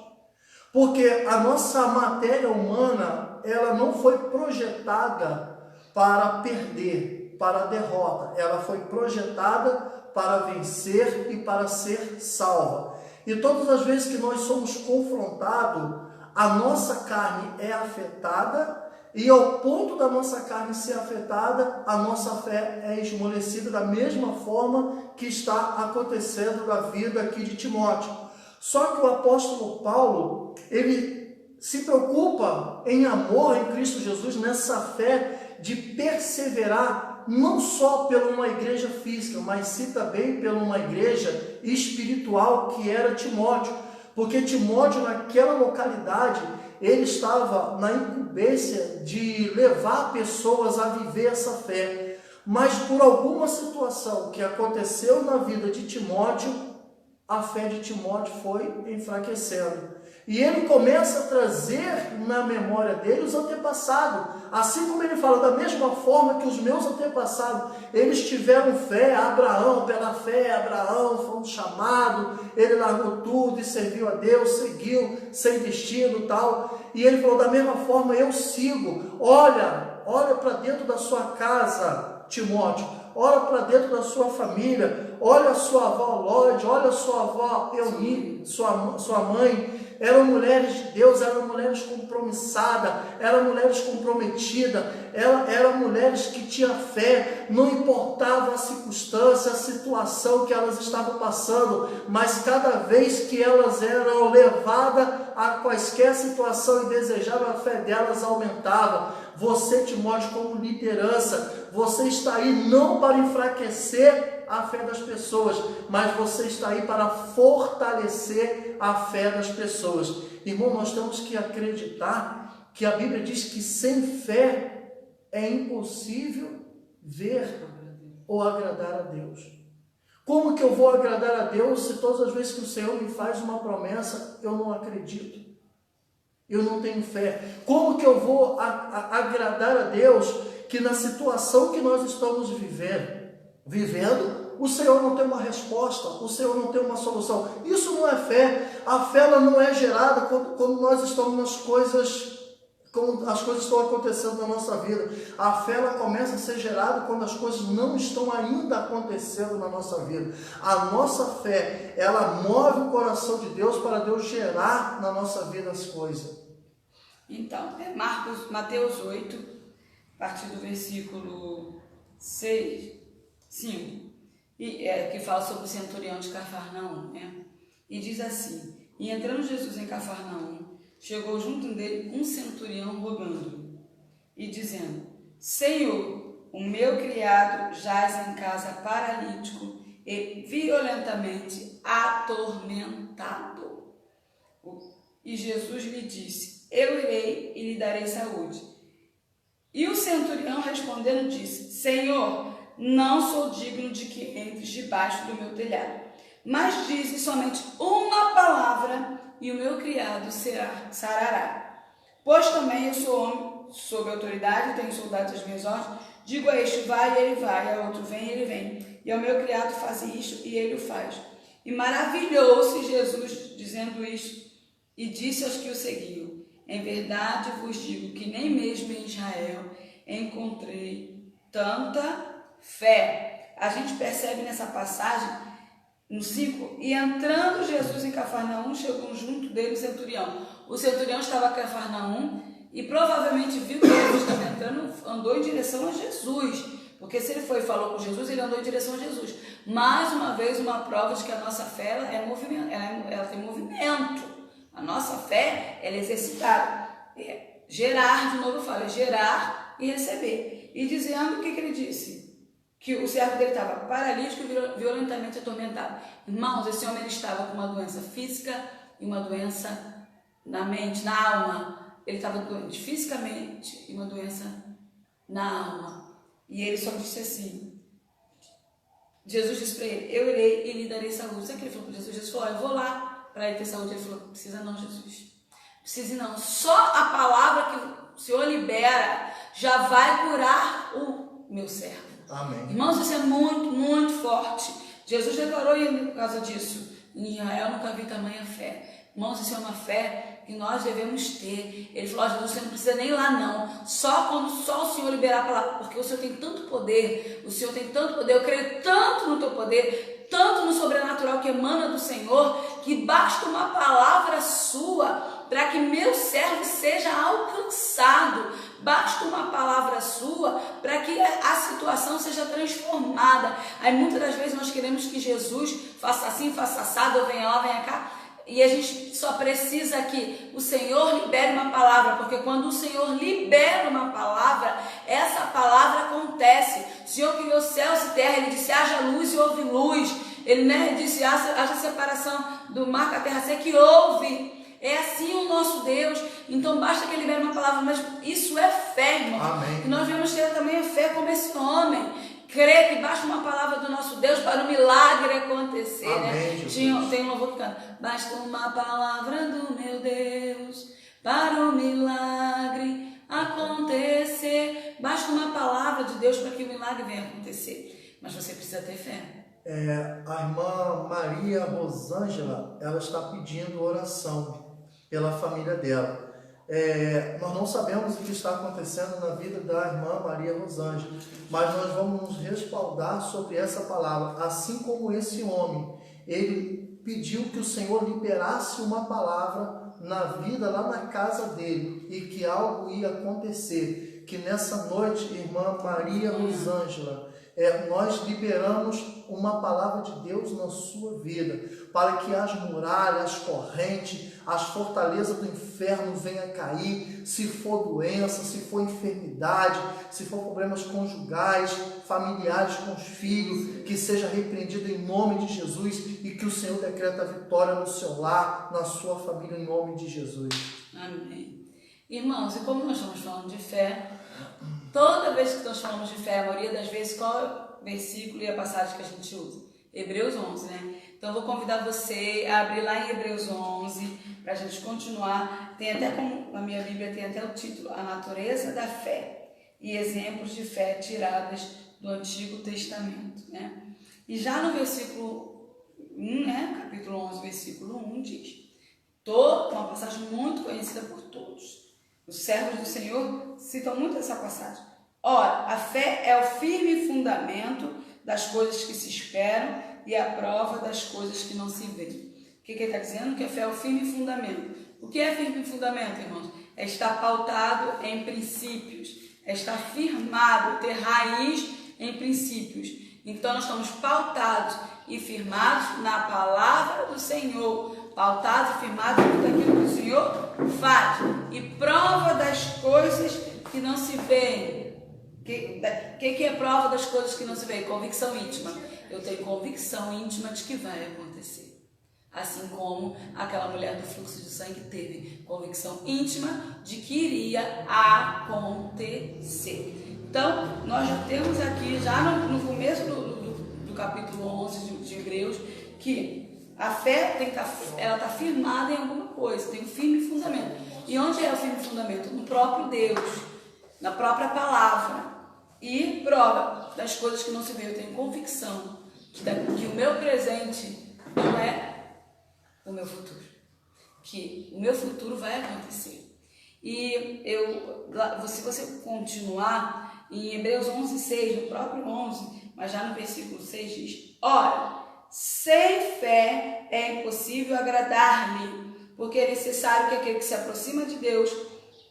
Porque a nossa matéria humana, ela não foi projetada para perder, para a derrota. Ela foi projetada para vencer e para ser salva. E todas as vezes que nós somos confrontados, a nossa carne é afetada, e ao ponto da nossa carne ser afetada, a nossa fé é esmorecida da mesma forma que está acontecendo na vida aqui de Timóteo. Só que o apóstolo Paulo, ele se preocupa em amor em Cristo Jesus, nessa fé de perseverar não só pela uma igreja física, mas sim também pela uma igreja espiritual que era Timóteo. Porque Timóteo, naquela localidade, ele estava na incumbência de levar pessoas a viver essa fé. Mas por alguma situação que aconteceu na vida de Timóteo, a fé de Timóteo foi enfraquecendo. E ele começa a trazer na memória dele os antepassados. Assim como ele fala, da mesma forma que os meus antepassados, eles tiveram fé. Abraão, pela fé, Abraão foi um chamado, ele largou tudo e serviu a Deus, seguiu sem destino e tal. E ele falou, da mesma forma eu sigo. Olha para dentro da sua casa, Timóteo. Olha para dentro da sua família. Olha a sua avó Lóide, olha a sua avó Eunice, sua mãe eram mulheres de Deus, eram mulheres compromissadas, eram mulheres comprometidas, eram mulheres que tinham fé, não importava a circunstância, a situação que elas estavam passando, mas cada vez que elas eram levadas a quaisquer situação e desejavam, a fé delas aumentava. Você, Timóteo, como liderança, você está aí não para enfraquecer a fé das pessoas, mas você está aí para fortalecer a fé das pessoas. Irmão, nós temos que acreditar que a Bíblia diz que sem fé é impossível ver ou agradar a Deus. Como que eu vou agradar a Deus se todas as vezes que o Senhor me faz uma promessa, eu não acredito? Eu não tenho fé. Como que eu vou agradar a Deus que na situação que nós estamos vivendo, o Senhor não tem uma resposta, o Senhor não tem uma solução? Isso não é fé. A fé ela não é gerada quando nós estamos nas coisas, quando as coisas estão acontecendo na nossa vida. A fé ela começa a ser gerada quando as coisas não estão ainda acontecendo na nossa vida. A nossa fé, ela move o coração de Deus para Deus gerar na nossa vida as coisas. Então, é Mateus 8, a partir do versículo 5, que fala sobre o centurião de Cafarnaum, né? E diz assim: e entrando Jesus em Cafarnaum, chegou junto dele um centurião rogando e dizendo: Senhor, o meu criado jaz em casa paralítico e violentamente atormentado. E Jesus lhe disse: eu irei e lhe darei saúde. E o centurião respondendo disse: Senhor, não sou digno de que entres debaixo do meu telhado, mas dize somente uma palavra e o meu criado sarará. Pois também eu sou homem sob autoridade, tenho soldados às minhas ordens, digo a este vai e ele vai, a outro vem e ele vem, e ao meu criado faz isto e ele o faz. E maravilhou-se Jesus dizendo isto e disse aos que o seguiam: em verdade vos digo que nem mesmo em Israel encontrei tanta fé. A gente percebe nessa passagem, no 5, e entrando Jesus em Cafarnaum, chegou junto dele o centurião. O centurião estava em Cafarnaum e provavelmente viu que Jesus estava entrando, andou em direção a Jesus, porque se ele foi e falou com Jesus, ele andou em direção a Jesus. Mais uma vez, uma prova de que a nossa fé ela tem movimento. A nossa fé, ela é exercitada. Gerar, de novo eu falo, é gerar e receber. E dizendo o que ele disse? Que o servo dele estava paralítico e violentamente atormentado. Irmãos, esse homem ele estava com uma doença física e uma doença na mente, na alma. Ele estava doente fisicamente e uma doença na alma. E ele só disse assim: Jesus disse para ele: eu irei e lhe darei saúde. Sabe o que ele falou para Jesus? Jesus falou: eu vou lá para ele ter saúde. Ele falou: precisa não, Jesus, precisa não, só a palavra que o Senhor libera já vai curar o meu servo. Amém. Irmãos, isso é muito, muito forte. Jesus declarou por causa disso: em Israel nunca vi tamanha fé. Irmãos, isso é uma fé que nós devemos ter. Ele falou: Jesus, você não precisa nem ir lá não, só quando só o Senhor liberar a palavra, porque o Senhor tem tanto poder, o Senhor tem tanto poder, eu creio tanto no teu poder, tanto no sobrenatural que emana do Senhor, que basta uma palavra sua para que meu servo seja alcançado. Basta uma palavra sua para que a situação seja transformada. Aí muitas das vezes nós queremos que Jesus faça assim, faça assado, ou venha lá, venha cá. E a gente só precisa que o Senhor libere uma palavra, porque quando o Senhor libera uma palavra, essa palavra acontece. O Senhor criou céus e terra, Ele disse: haja luz e houve luz. Ele disse: haja separação do mar com a terra seca e houve. É assim o nosso Deus. Então basta que Ele libere uma palavra, mas isso é fé, irmão. Amém. E nós devemos ter também a fé como esse homem. Crer que basta uma palavra do nosso Deus para o milagre acontecer. Amém, né? Tem um louvor que canta: basta uma palavra do meu Deus para o milagre acontecer. Basta uma palavra de Deus para que o milagre venha acontecer. Mas você precisa ter fé. A irmã Maria Rosângela, ela está pedindo oração pela família dela. Nós não sabemos o que está acontecendo na vida da irmã Maria Rosângela, mas nós vamos nos respaldar sobre essa palavra, assim como esse homem, ele pediu que o Senhor liberasse uma palavra na vida lá na casa dele e que algo ia acontecer, que nessa noite, irmã Maria Rosângela, nós liberamos uma palavra de Deus na sua vida, para que as muralhas, as correntes, as fortalezas do inferno venham a cair, se for doença, se for enfermidade, se for problemas conjugais, familiares com os filhos, que seja repreendido em nome de Jesus e que o Senhor decreta a vitória no seu lar, na sua família, em nome de Jesus. Amém. Irmãos, e como nós estamos falando de fé, toda vez que nós falamos de fé, a maioria das vezes, qual é o versículo e a passagem que a gente usa? Hebreus 11, né? Então, eu vou convidar você a abrir lá em Hebreus 11, para a gente continuar. Tem até, como na minha Bíblia, tem até o título, A Natureza da Fé e Exemplos de Fé Tiradas do Antigo Testamento, né? E já no versículo 1, né? Capítulo 11, versículo 1, diz, uma passagem muito conhecida por todos. Os servos do Senhor citam muito essa passagem. Ora, a fé é o firme fundamento das coisas que se esperam e a prova das coisas que não se veem. O que ele está dizendo? Que a fé é o firme fundamento. O que é firme fundamento, irmãos? É estar pautado em princípios, é estar firmado, ter raiz em princípios. Então, nós estamos pautados e firmados na palavra do Senhor, pautados e firmados naquilo que o Senhor faz, e prova das coisas que não se veem. O que é prova das coisas que não se veem? Convicção íntima. Eu tenho convicção íntima de que vai acontecer. Assim como aquela mulher do fluxo de sangue teve convicção íntima de que iria acontecer. Então, nós já temos aqui, já no começo do capítulo 11 de Hebreus, que a fé ela está firmada em alguma coisa, tem um firme fundamento. E onde é o firme fundamento? No próprio Deus, na própria palavra. E prova das coisas que não se vê. Eu tenho convicção que o meu presente não é o meu futuro, que o meu futuro vai acontecer. E se você continuar em Hebreus 11:6, no próprio 11, mas já no versículo 6 diz, ora, sem fé é impossível agradar-lhe, porque é necessário que aquele que se aproxima de Deus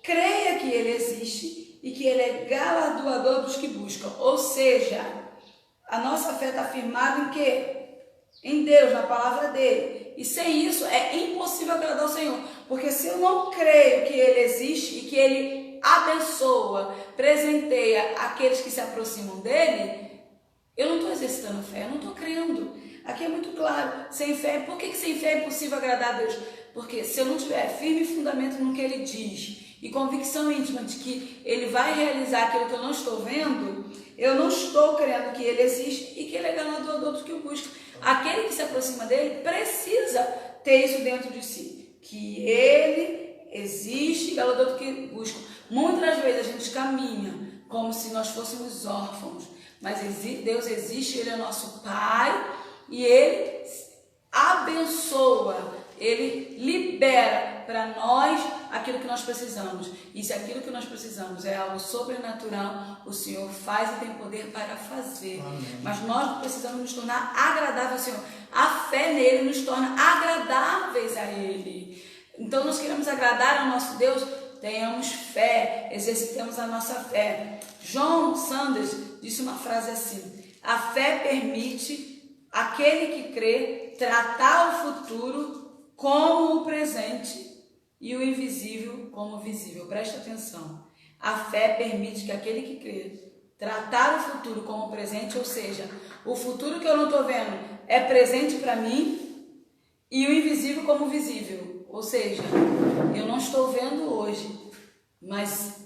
creia que Ele existe e que Ele é galardoador dos que buscam. Ou seja, a nossa fé está firmada em quê? Em Deus, na palavra dEle. E sem isso é impossível agradar o Senhor. Porque se eu não creio que Ele existe e que Ele abençoa, presenteia aqueles que se aproximam dEle, eu não estou exercitando a fé, eu não estou crendo. Aqui é muito claro, sem fé. Por que sem fé é impossível agradar a Deus? Porque se eu não tiver firme fundamento no que Ele diz e convicção íntima de que Ele vai realizar aquilo que eu não estou vendo, eu não estou crendo que Ele existe e que Ele é galardoador dos que o buscam. Aquele que se aproxima dEle precisa ter isso dentro de si, que Ele existe, galardoador do que buscam. Muitas vezes a gente caminha como se nós fôssemos órfãos, mas Deus existe, Ele é nosso Pai e Ele abençoa, Ele libera para nós aquilo que nós precisamos. E se aquilo que nós precisamos é algo sobrenatural, o Senhor faz e tem poder para fazer. Amém. Mas nós precisamos nos tornar agradáveis ao Senhor. A fé nele nos torna agradáveis a Ele. Então nós queremos agradar ao nosso Deus, tenhamos fé, exercitemos a nossa fé. John Sanders disse uma frase assim: a fé permite aquele que crê tratar o futuro como o presente e o invisível como o visível. Presta atenção. A fé permite que aquele que crê tratar o futuro como presente, ou seja, o futuro que eu não estou vendo é presente para mim, e o invisível como visível. Ou seja, eu não estou vendo hoje, mas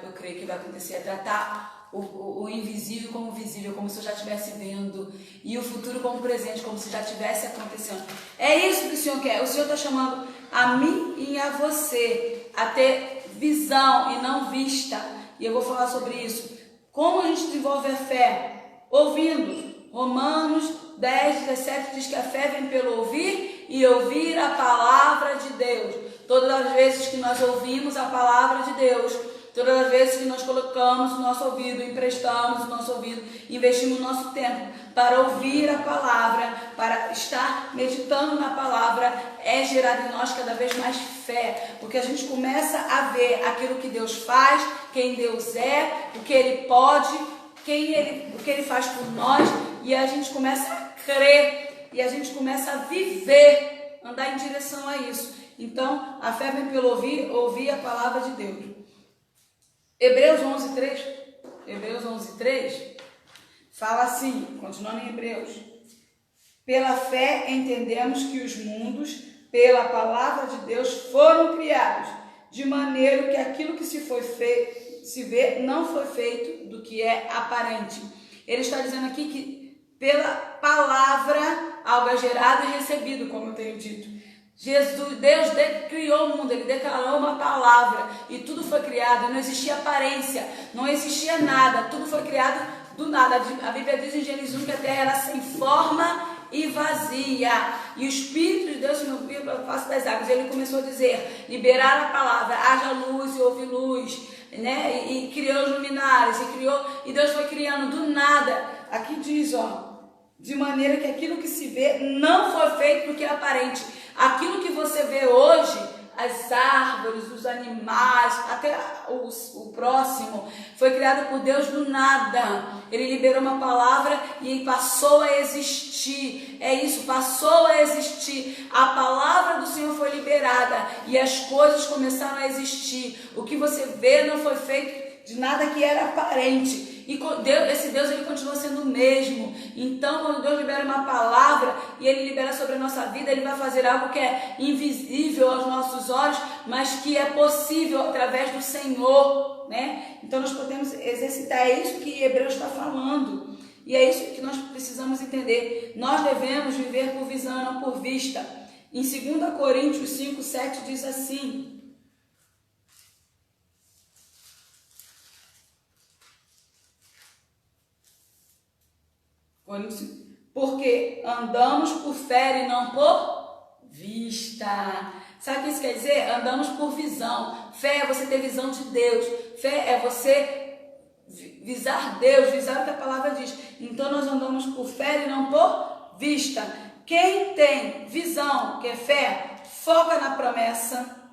eu creio que vai acontecer, é tratar o invisível como visível, como se eu já estivesse vendo, e o futuro como presente, como se já estivesse acontecendo. É isso que o Senhor quer. O Senhor está chamando a mim e a você a ter visão e não vista. E eu vou falar sobre isso. Como a gente desenvolve a fé? Ouvindo. Romanos 10:17 diz que a fé vem pelo ouvir e ouvir a palavra de Deus. Todas as vezes que nós ouvimos a palavra de Deus, todas as vezes que nós colocamos o nosso ouvido, emprestamos o nosso ouvido, investimos o nosso tempo para ouvir a palavra, para estar meditando na palavra, é gerado em nós cada vez mais fé, porque a gente começa a ver aquilo que Deus faz, quem Deus é, o que Ele pode, o que Ele faz por nós, e a gente começa a crer, e a gente começa a viver, andar em direção a isso. Então, a fé vem pelo ouvir a palavra de Deus. Hebreus 11:3 fala assim, continuando em Hebreus: pela fé entendemos que os mundos, pela palavra de Deus, foram criados, de maneira que aquilo que se vê não foi feito do que é aparente. Ele está dizendo aqui que pela palavra algo é gerado e recebido, como eu tenho dito. Deus criou o mundo, Ele declarou uma palavra e tudo foi criado, não existia aparência, não existia nada, tudo foi criado do nada. A Bíblia diz em Gênesis 1 que a terra era sem forma e vazia, e o Espírito de Deus se movia pela face das águas. Ele começou a dizer, liberar a palavra, haja luz e houve luz, né? E criou os luminares, e Deus foi criando do nada. Aqui diz, de maneira que aquilo que se vê não foi feito do que é aparente. Aquilo que você vê hoje, as árvores, os animais, até o próximo, foi criado por Deus do nada. Ele liberou uma palavra e passou a existir. É isso, passou a existir. A palavra do Senhor foi liberada e as coisas começaram a existir. O que você vê não foi feito de nada que era aparente. E esse Deus, ele continua sendo o mesmo. Então, quando Deus libera uma palavra e Ele libera sobre a nossa vida, Ele vai fazer algo que é invisível aos nossos olhos, mas que é possível através do Senhor, né? Então, nós podemos exercitar, é isso que Hebreus está falando. E é isso que nós precisamos entender. Nós devemos viver por visão e não por vista. Em 2 Coríntios 5:7 diz assim: porque andamos por fé e não por vista. Sabe o que isso quer dizer? Andamos por visão. Fé é você ter visão de Deus. Fé é você visar Deus, visar o que a palavra diz. Então nós andamos por fé e não por vista. Quem tem visão, que é fé, foca na promessa,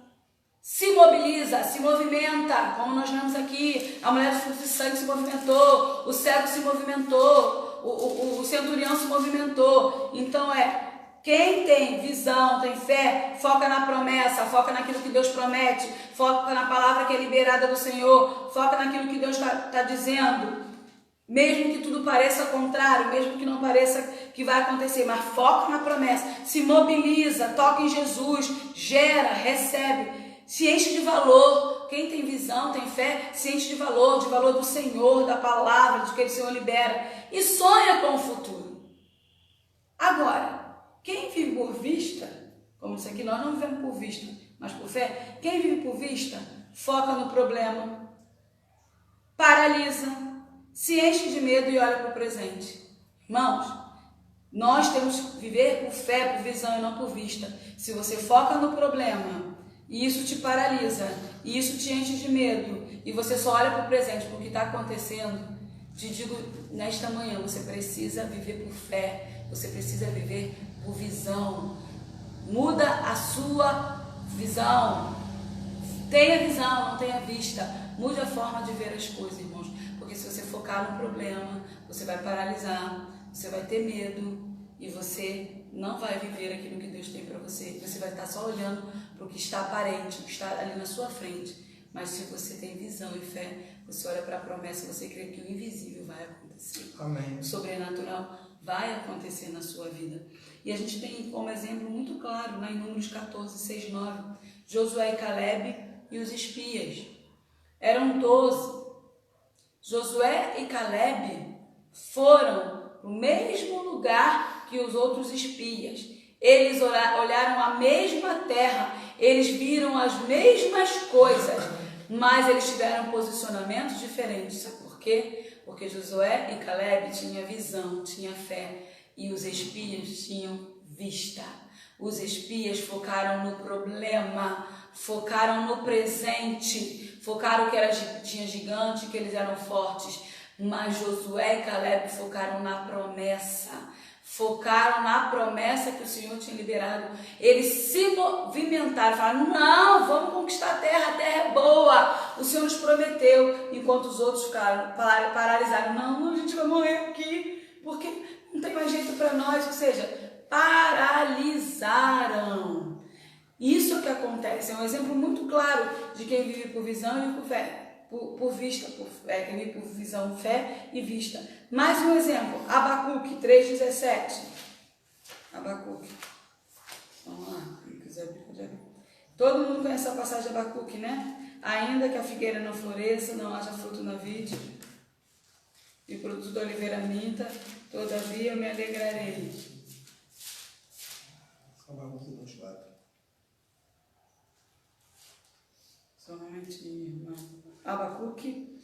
se mobiliza, se movimenta, como nós vemos aqui. A mulher do fluxo de sangue se movimentou, o cego se movimentou, o centurião se movimentou. Então quem tem visão, tem fé, foca na promessa, foca naquilo que Deus promete, foca na palavra que é liberada do Senhor, foca naquilo que Deus está dizendo. Mesmo que tudo pareça contrário, mesmo que não pareça que vai acontecer, mas foca na promessa, se mobiliza, toca em Jesus, gera, recebe, se enche de valor. Quem tem visão, tem fé, se enche de valor do Senhor, da palavra, do que o Senhor libera, e sonha com o futuro. Agora, quem vive por vista, como disse aqui, nós não vivemos por vista, mas por fé. Quem vive por vista, foca no problema, paralisa, se enche de medo e olha para o presente. Irmãos, nós temos que viver por fé, por visão e não por vista. Se você foca no problema e isso te paralisa, e isso te enche de medo, e você só olha para o presente, para o que está acontecendo, te digo nesta manhã, você precisa viver por fé, você precisa viver por visão. Muda a sua visão. Tenha visão, não tenha vista. Mude a forma de ver as coisas, irmãos. Porque se você focar no problema, você vai paralisar, você vai ter medo e você não vai viver aquilo que Deus tem para você. Você vai estar só olhando para o que está aparente, o que está ali na sua frente. Mas se você tem visão e fé, você olha para a promessa, você crê que o invisível vai acontecer. Amém. O sobrenatural vai acontecer na sua vida. E a gente tem como exemplo muito claro, em Números 14, 6, 9, Josué e Caleb e os espias. Eram 12. Josué e Caleb foram para o mesmo lugar que os outros espias. Eles olharam a mesma terra, eles viram as mesmas coisas, mas eles tiveram posicionamentos diferentes. Sabe por quê? Porque Josué e Caleb tinham visão, tinham fé, e os espias tinham vista. Os espias focaram no problema, focaram no presente, focaram que tinha gigante, que eles eram fortes, mas Josué e Caleb focaram na promessa. Focaram na promessa que o Senhor tinha liberado. Eles se movimentaram, falaram, não, vamos conquistar a terra é boa, o Senhor nos prometeu, enquanto os outros ficaram paralisados, não, a gente vai morrer aqui, porque não tem mais jeito para nós, ou seja, paralisaram. Isso é o que acontece, é um exemplo muito claro de quem vive por visão e por fé. Por vista, quem vive por visão, fé e vista. Mais um exemplo, Abacuque 3,17. Abacuque. Vamos lá, quem quiser abrir. Todo mundo conhece a passagem de Abacuque, né? Ainda que a figueira não floresça, não haja fruto na vide, e o produto da oliveira minta, todavia eu me alegrarei. Abacuque 2,4. Só um momentinho, irmão. Abacuque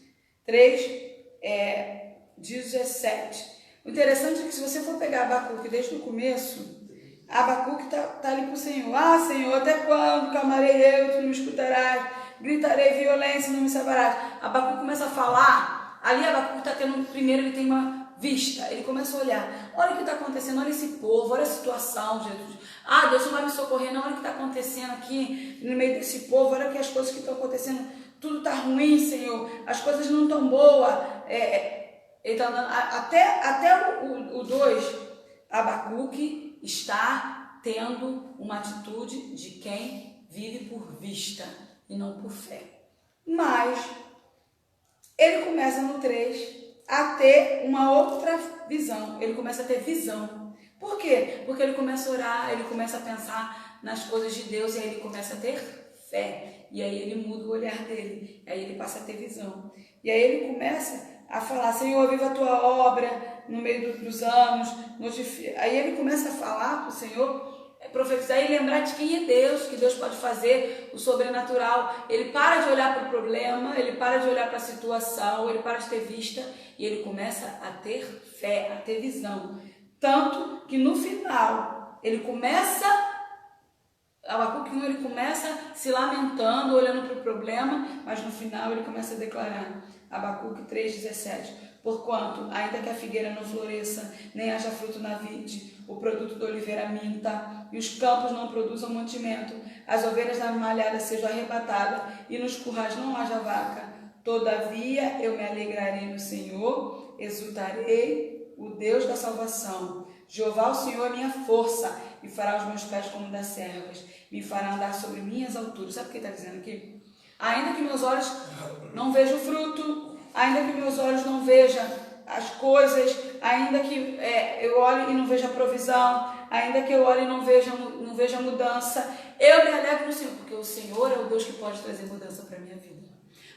3:17. O interessante é que se você for pegar Abacuque desde o começo, Abacuque tá ali pro Senhor. Ah, Senhor, até quando clamarei eu, tu não me escutarás? Gritarei violência, não me salvarás. Abacuque começa a falar. Ali Abacuque está tendo, primeiro ele tem uma vista. Ele começa a olhar. Olha o que está acontecendo, olha esse povo, olha a situação, Jesus. Ah, Deus não vai me socorrer, não. Olha o que está acontecendo aqui no meio desse povo. Olha que as coisas que estão acontecendo. Tudo está ruim, Senhor. As coisas não estão boas. Ele tá andando, até o 2, Abacuque está tendo uma atitude de quem vive por vista e não por fé. Mas ele começa no 3 a ter uma outra visão. Ele começa a ter visão. Por quê? Porque ele começa a orar, ele começa a pensar nas coisas de Deus e aí ele começa a ter fé. E aí ele muda o olhar dele. Aí ele passa a ter visão. E aí ele começa a falar, Senhor, viva a tua obra no meio dos anos. Aí ele começa a falar para o Senhor, profetizar e lembrar de quem é Deus, que Deus pode fazer o sobrenatural. Ele para de olhar para o problema, ele para de olhar para a situação, ele para de ter vista e ele começa a ter fé, a ter visão. Tanto que no final, ele começa, Abacuque 1, ele começa se lamentando, olhando para o problema, mas no final ele começa a declarar, Abacuque 3,17, porquanto, ainda que a figueira não floresça, nem haja fruto na vide, o produto da oliveira minta, e os campos não produzam mantimento, as ovelhas da malhada sejam arrebatadas, e nos currais não haja vaca, todavia eu me alegrarei no Senhor, exultarei o Deus da salvação. Jeová, o Senhor, é minha força, e fará os meus pés como das servas, me fará andar sobre minhas alturas. Sabe o que ele está dizendo aqui? Ainda que meus olhos não vejam fruto, ainda que meus olhos não vejam as coisas, ainda que eu olhe e não veja provisão, ainda que eu olhe e não veja mudança, eu me alegro no Senhor, porque o Senhor é o Deus que pode trazer mudança para a minha vida.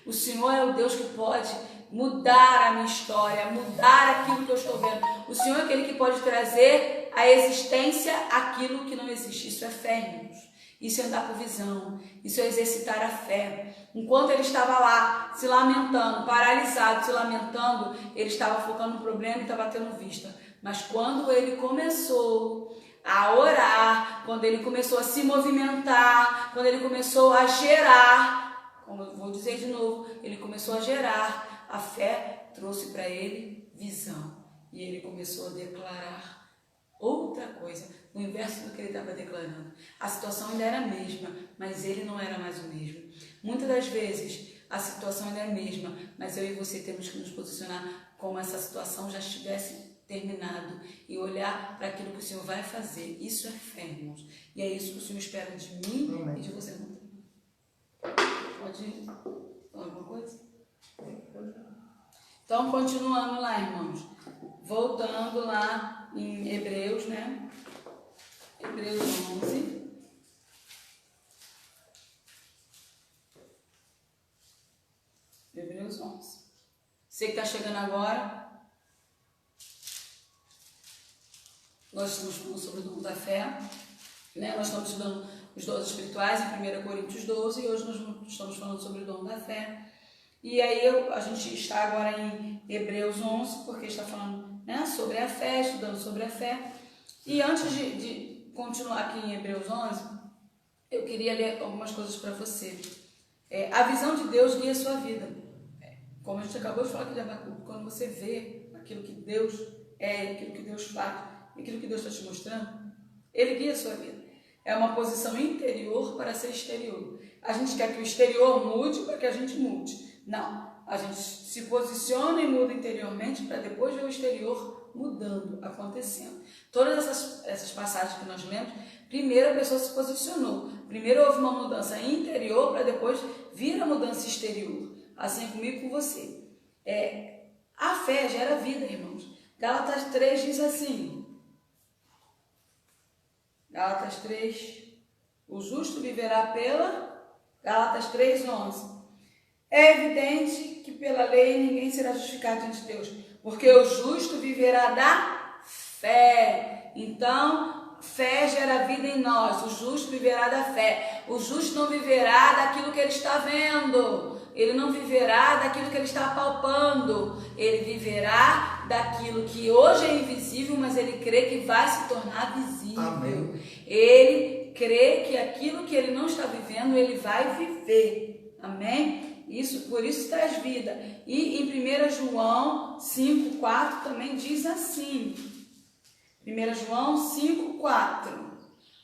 O Senhor é o Deus que pode mudar a minha história, mudar aquilo que eu estou vendo. O Senhor é aquele que pode trazer à existência aquilo que não existe. Isso é fé, irmãos. Isso é andar por visão. Isso é exercitar a fé. Enquanto ele estava lá, se lamentando, paralisado, se lamentando, ele estava focando no problema e estava tendo vista. Mas quando ele começou a orar, quando ele começou a se movimentar, quando ele começou a gerar, como eu vou dizer de novo, ele começou a gerar, a fé trouxe para ele visão. E ele começou a declarar outra coisa, o inverso do que ele estava declarando. A situação ainda era a mesma, mas ele não era mais o mesmo. Muitas das vezes, a situação ainda é a mesma, mas eu e você temos que nos posicionar como essa situação já estivesse terminado e olhar para aquilo que o Senhor vai fazer. Isso é fé, irmãos. E é isso que o Senhor espera de mim e de você. Pode falar alguma coisa? Então, continuando lá, irmãos. Voltando lá em Hebreus, né? Hebreus 11. Hebreus 11. Você que está chegando agora, nós estamos falando sobre o dom da fé, né? Nós estamos estudando os dons espirituais em 1 Coríntios 12 e hoje nós estamos falando sobre o dom da fé. E aí a gente está agora em Hebreus 11, porque está falando, né, sobre a fé, estudando sobre a fé. E antes de continuar aqui em Hebreus 11, eu queria ler algumas coisas para você. A visão de Deus guia a sua vida. Como a gente acabou de falar aqui de Abacuque, quando você vê aquilo que Deus é, aquilo que Deus faz, aquilo que Deus está te mostrando, Ele guia a sua vida. É uma posição interior para ser exterior. A gente quer que o exterior mude para que a gente mude. Não. A gente se posiciona e muda interiormente para depois ver o exterior mudando, acontecendo. Todas essas passagens que nós lemos, primeiro a pessoa se posicionou. Primeiro houve uma mudança interior para depois vir a mudança exterior. Assim é comigo e com você. A fé gera vida, irmãos. Gálatas 3 diz assim. Gálatas 3. O justo viverá pela... Gálatas 3:11. É evidente que pela lei ninguém será justificado diante de Deus, porque o justo viverá da fé. Então, fé gera vida em nós. O justo viverá da fé. O justo não viverá daquilo que ele está vendo. Ele não viverá daquilo que ele está palpando. Ele viverá daquilo que hoje é invisível, mas ele crê que vai se tornar visível. Amém. Ele crê que aquilo que ele não está vivendo, ele vai viver. Amém? Por isso traz vida. E em 1 João 5:4 também diz assim. 1 João 5:4.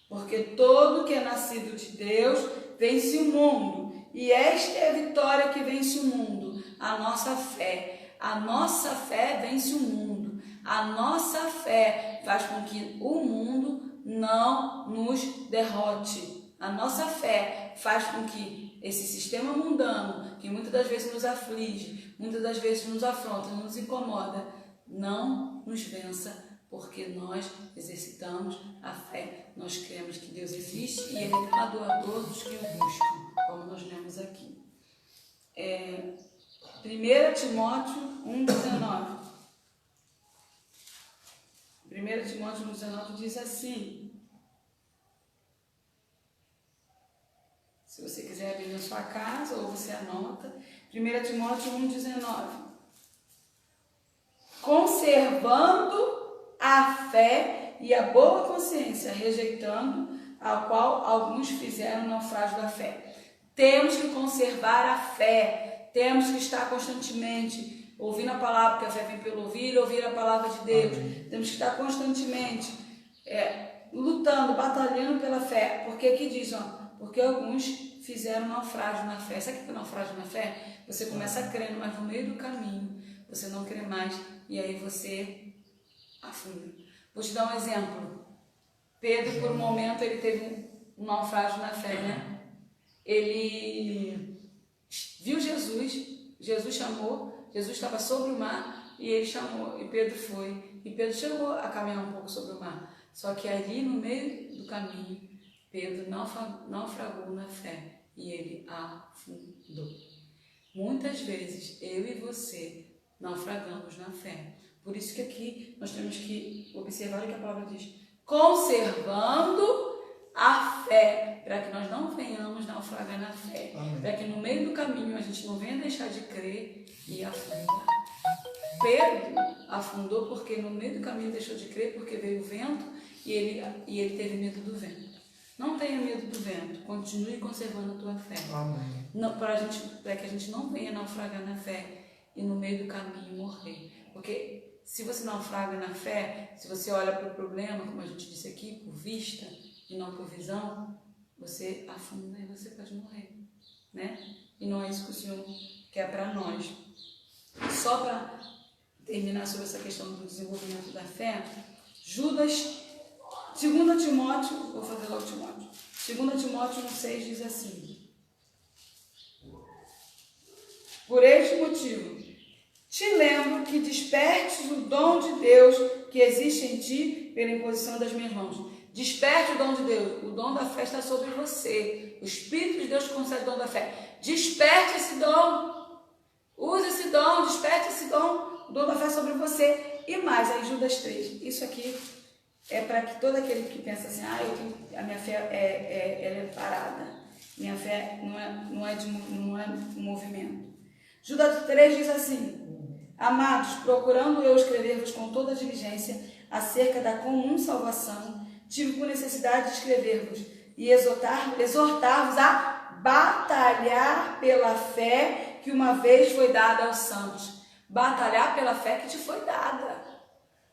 Porque todo que é nascido de Deus vence o mundo. E esta é a vitória que vence o mundo, a nossa fé. A nossa fé vence o mundo. A nossa fé faz com que o mundo não nos derrote. A nossa fé faz com que esse sistema mundano, que muitas das vezes nos aflige, muitas das vezes nos afronta, nos incomoda, não nos vença, porque nós exercitamos a fé. Nós cremos que Deus existe e Ele é galardoador dos que o buscam, como nós lemos aqui. 1 Timóteo 1:19. 1 Timóteo 1:19 diz assim. Se você quiser abrir na sua casa ou você anota. 1 Timóteo 1:19. Conservando a fé e a boa consciência, rejeitando a qual alguns fizeram naufrágio da fé. Temos que conservar a fé. Temos que estar constantemente ouvindo a palavra, porque a fé vem pelo ouvir a palavra de Deus. Amém. Temos que estar constantemente lutando, batalhando pela fé. Porque aqui diz, porque alguns fizeram naufrágio na fé. Sabe o que é naufrágio na fé? Você começa a crer, mas no meio do caminho você não crê mais e aí você afunda. Vou te dar um exemplo. Pedro, por um momento, ele teve um naufrágio na fé, né? Ele viu Jesus chamou, Jesus estava sobre o mar e ele chamou, e Pedro foi. E Pedro chegou a caminhar um pouco sobre o mar. Só que ali no meio do caminho, Pedro naufragou na fé e ele afundou. Muitas vezes eu e você naufragamos na fé. Por isso que aqui nós temos que observar o que a palavra diz. Conservando a fé, para que nós não venhamos naufragar na fé. Para que no meio do caminho a gente não venha deixar de crer e afundar. Pedro afundou porque no meio do caminho deixou de crer porque veio o vento e ele teve medo do vento. Não tenha medo do vento, continue conservando a tua fé. Amém. Para que a gente não venha naufragar na fé e no meio do caminho morrer. Porque se você naufraga na fé, se você olha para o problema, como a gente disse aqui, por vista e não por visão, você afunda e você pode morrer, né? E não é isso que o Senhor quer para nós. Só para terminar sobre essa questão do desenvolvimento da fé, Judas, 2 Timóteo, vou fazer logo Timóteo, 2 Timóteo 1,6 diz assim: por este motivo, te lembro que despertes o dom de Deus que existe em ti pela imposição das minhas mãos. Desperte o dom de Deus. O dom da fé está sobre você. O Espírito de Deus concede o dom da fé. Desperte esse dom. Use esse dom. Desperte esse dom. O dom da fé sobre você. E mais, aí Judas 3. Isso aqui é para que todo aquele que pensa assim, a minha fé ela é parada. Minha fé não é movimento. Judas 3 diz assim: amados, procurando eu escrever-vos com toda a diligência acerca da comum salvação, tive por necessidade de escrever-vos e exortar-vos a batalhar pela fé que uma vez foi dada aos santos. Batalhar pela fé que te foi dada.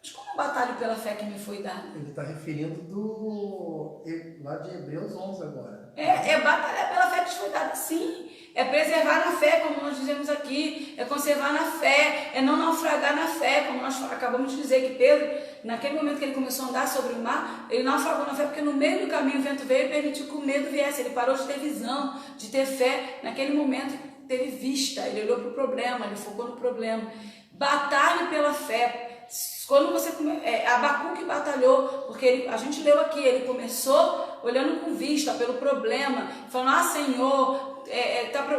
Mas como eu batalho pela fé que me foi dada? Ele está referindo lá de Hebreus 11 agora. É batalhar pela fé que te foi dada, sim. É preservar na fé, como nós dizemos aqui. É conservar na fé. É não naufragar na fé, como nós acabamos de dizer que Pedro, naquele momento que ele começou a andar sobre o mar, ele naufragou na fé porque no meio do caminho o vento veio e permitiu que o medo viesse. Ele parou de ter visão, de ter fé. Naquele momento teve vista, ele olhou para o problema, ele focou no problema. Batalhe pela fé. Quando você Abacuque batalhou, porque a gente leu aqui, ele começou olhando com vista pelo problema, falando, Senhor,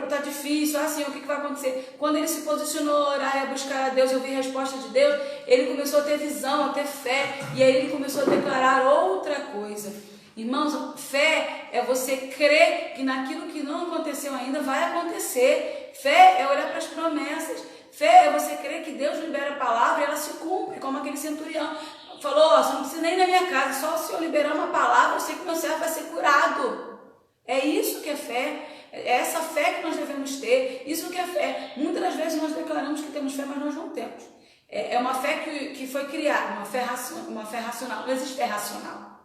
tá difícil, Senhor, o que vai acontecer? Quando ele se posicionou a orar e a buscar a Deus e ouvir a resposta de Deus, ele começou a ter visão, a ter fé, e aí ele começou a declarar outra coisa. Irmãos, fé é você crer que naquilo que não aconteceu ainda vai acontecer. Fé é olhar para as promessas. Fé é você crer que Deus libera a palavra e ela se cumpre, como aquele centurião falou, você não precisa nem ir na minha casa, só se eu liberar uma palavra, eu sei que meu servo vai ser curado. É isso que é fé, é essa fé que nós devemos ter, isso que é fé. Muitas das vezes nós declaramos que temos fé, mas nós não temos. É uma fé que foi criada, uma fé racional, não existe fé racional.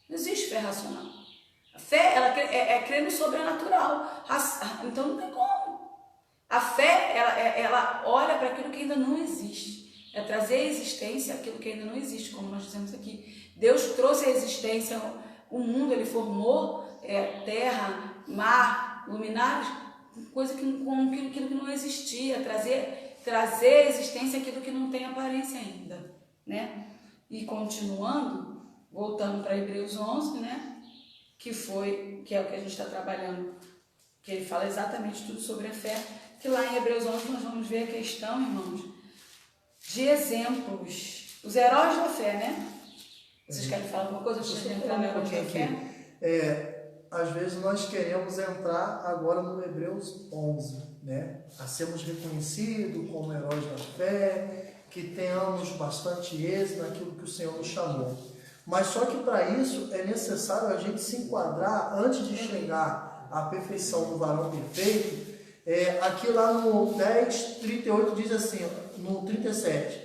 Não existe fé racional. A fé, ela é crer no sobrenatural, então não tem como. A fé, ela olha para aquilo que ainda não existe. É trazer à existência aquilo que ainda não existe, como nós dizemos aqui. Deus trouxe à existência o mundo, ele formou terra, mar, luminares, coisa com aquilo que não existia. Trazer à existência aquilo que não tem aparência ainda, né? E continuando, voltando para Hebreus 11, né? Que é o que a gente está trabalhando, que ele fala exatamente tudo sobre a fé. Que lá em Hebreus 11 nós vamos ver a questão, irmãos, de exemplos. Os heróis da fé, né? Vocês querem falar alguma coisa antes de entrar no heróis da fé? Às vezes nós queremos entrar agora no Hebreus 11, né? A sermos reconhecidos como heróis da fé, que tenhamos bastante êxito naquilo que o Senhor nos chamou. Mas só que para isso é necessário a gente se enquadrar antes de chegar à perfeição do varão perfeito. Aqui lá no 10:38 diz assim, no 37,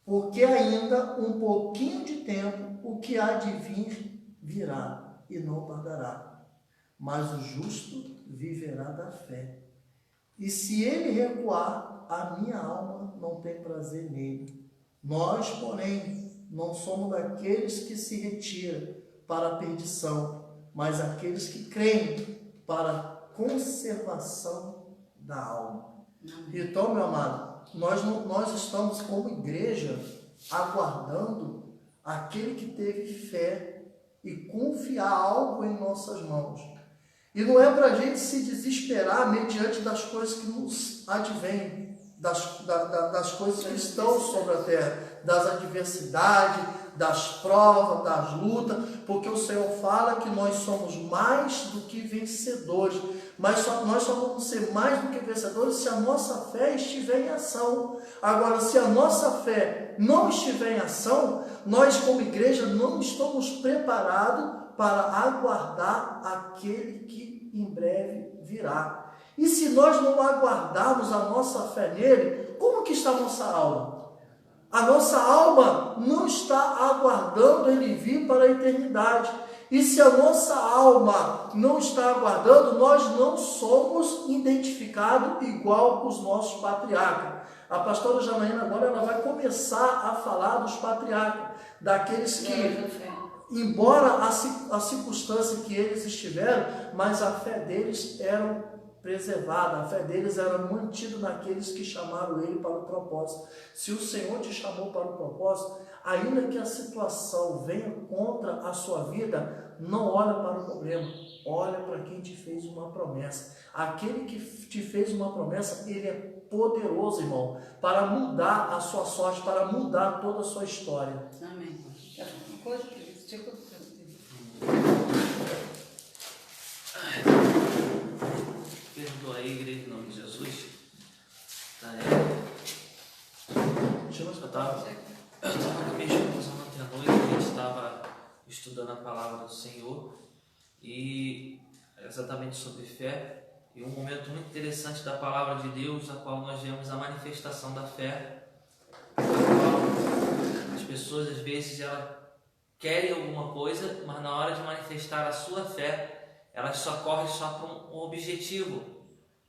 porque ainda um pouquinho de tempo o que há de vir virá e não tardará, mas o justo viverá da fé. E se ele recuar, a minha alma não tem prazer nele. Nós, porém, não somos daqueles que se retiram para a perdição, mas aqueles que creem para a conservação da alma. Então, meu amado, nós estamos como igreja aguardando aquele que teve fé e confiar algo em nossas mãos. E não é para a gente se desesperar mediante das coisas que nos advêm, das coisas que estão sobre a terra, das adversidades, das provas, das lutas, porque o Senhor fala que nós somos mais do que vencedores, mas nós só vamos ser mais do que vencedores se a nossa fé estiver em ação. Agora, se a nossa fé não estiver em ação, nós como igreja não estamos preparados para aguardar aquele que em breve virá. E se nós não aguardarmos a nossa fé nele, como que está a nossa alma? A nossa alma não está aguardando ele vir para a eternidade. E se a nossa alma não está aguardando, nós não somos identificados igual os nossos patriarcas. A pastora Janaína agora ela vai começar a falar dos patriarcas, daqueles que, embora a circunstância que eles estiveram, mas a fé deles era preservada, a fé deles era mantida naqueles que chamaram ele para o propósito. Se o Senhor te chamou para o propósito, ainda que a situação venha contra a sua vida, não olha para o problema, olha para quem te fez uma promessa. Aquele que te fez uma promessa, ele é poderoso, irmão, para mudar a sua sorte, para mudar toda a sua história. Amém. Uma coisa que perdoa aí, igreja, em nome de Jesus. Eu estava com a minha esposa ontem à noite, a gente estava estudando a palavra do Senhor e exatamente sobre fé, e um momento muito interessante da palavra de Deus, a qual nós vemos a manifestação da fé, a qual as pessoas às vezes elas querem alguma coisa, mas na hora de manifestar a sua fé, elas só correm só para um objetivo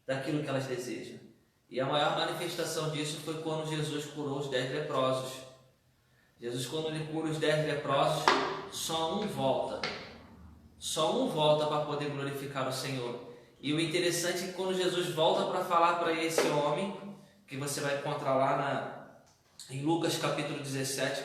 daquilo que elas desejam. E a maior manifestação disso foi quando Jesus curou os 10 leprosos. Jesus, quando ele cura os 10 leprosos, só um volta para poder glorificar o Senhor. E o interessante é que quando Jesus volta para falar para esse homem, que você vai encontrar lá em Lucas capítulo 17,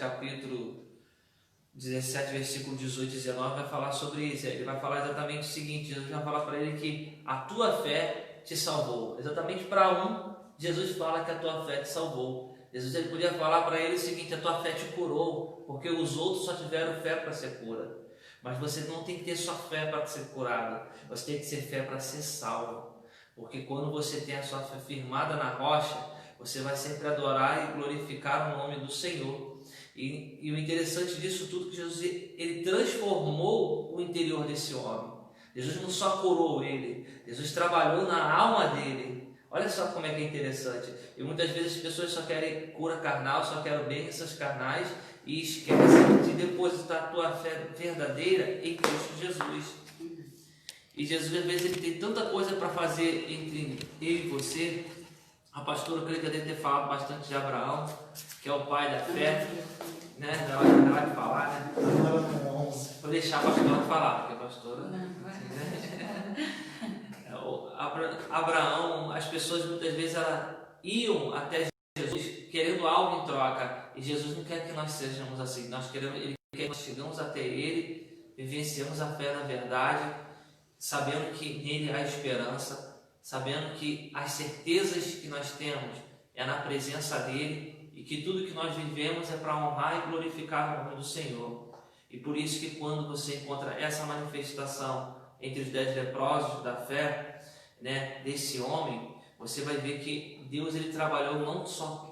versículo 18 e 19, vai falar sobre isso. Ele vai falar exatamente o seguinte: Jesus vai falar para ele que a tua fé te salvou. Exatamente para um, Jesus fala que a tua fé te salvou. Jesus ele podia falar para ele o seguinte: a tua fé te curou, porque os outros só tiveram fé para ser cura. Mas você não tem que ter só fé para ser curado, você tem que ter fé para ser salvo. Porque quando você tem a sua fé firmada na rocha, você vai sempre adorar e glorificar o nome do Senhor. E o interessante disso tudo é que Jesus ele transformou o interior desse homem. Jesus não só curou ele, Jesus trabalhou na alma dele. Olha só como é que é interessante. E muitas vezes as pessoas só querem cura carnal, só querem bênçãos carnais e esquecem de depositar a tua fé verdadeira em Cristo Jesus. E Jesus às vezes ele tem tanta coisa para fazer entre eu e você. A pastora creio que deve ter falado bastante de Abraão, que é o pai da fé, né? Ela vai falar, né? Vou deixar a pastora falar, porque a pastora... Abraão, as pessoas muitas vezes iam até Jesus querendo algo em troca, e Jesus não quer que nós sejamos assim. Ele quer que nós chegamos até Ele, vivenciamos a fé na verdade, sabendo que nele há esperança, sabendo que as certezas que nós temos é na presença dele, e que tudo que nós vivemos é para honrar e glorificar o nome do Senhor. E por isso que quando você encontra essa manifestação entre os 10 leprosos da fé, né, desse homem, você vai ver que Deus ele trabalhou não só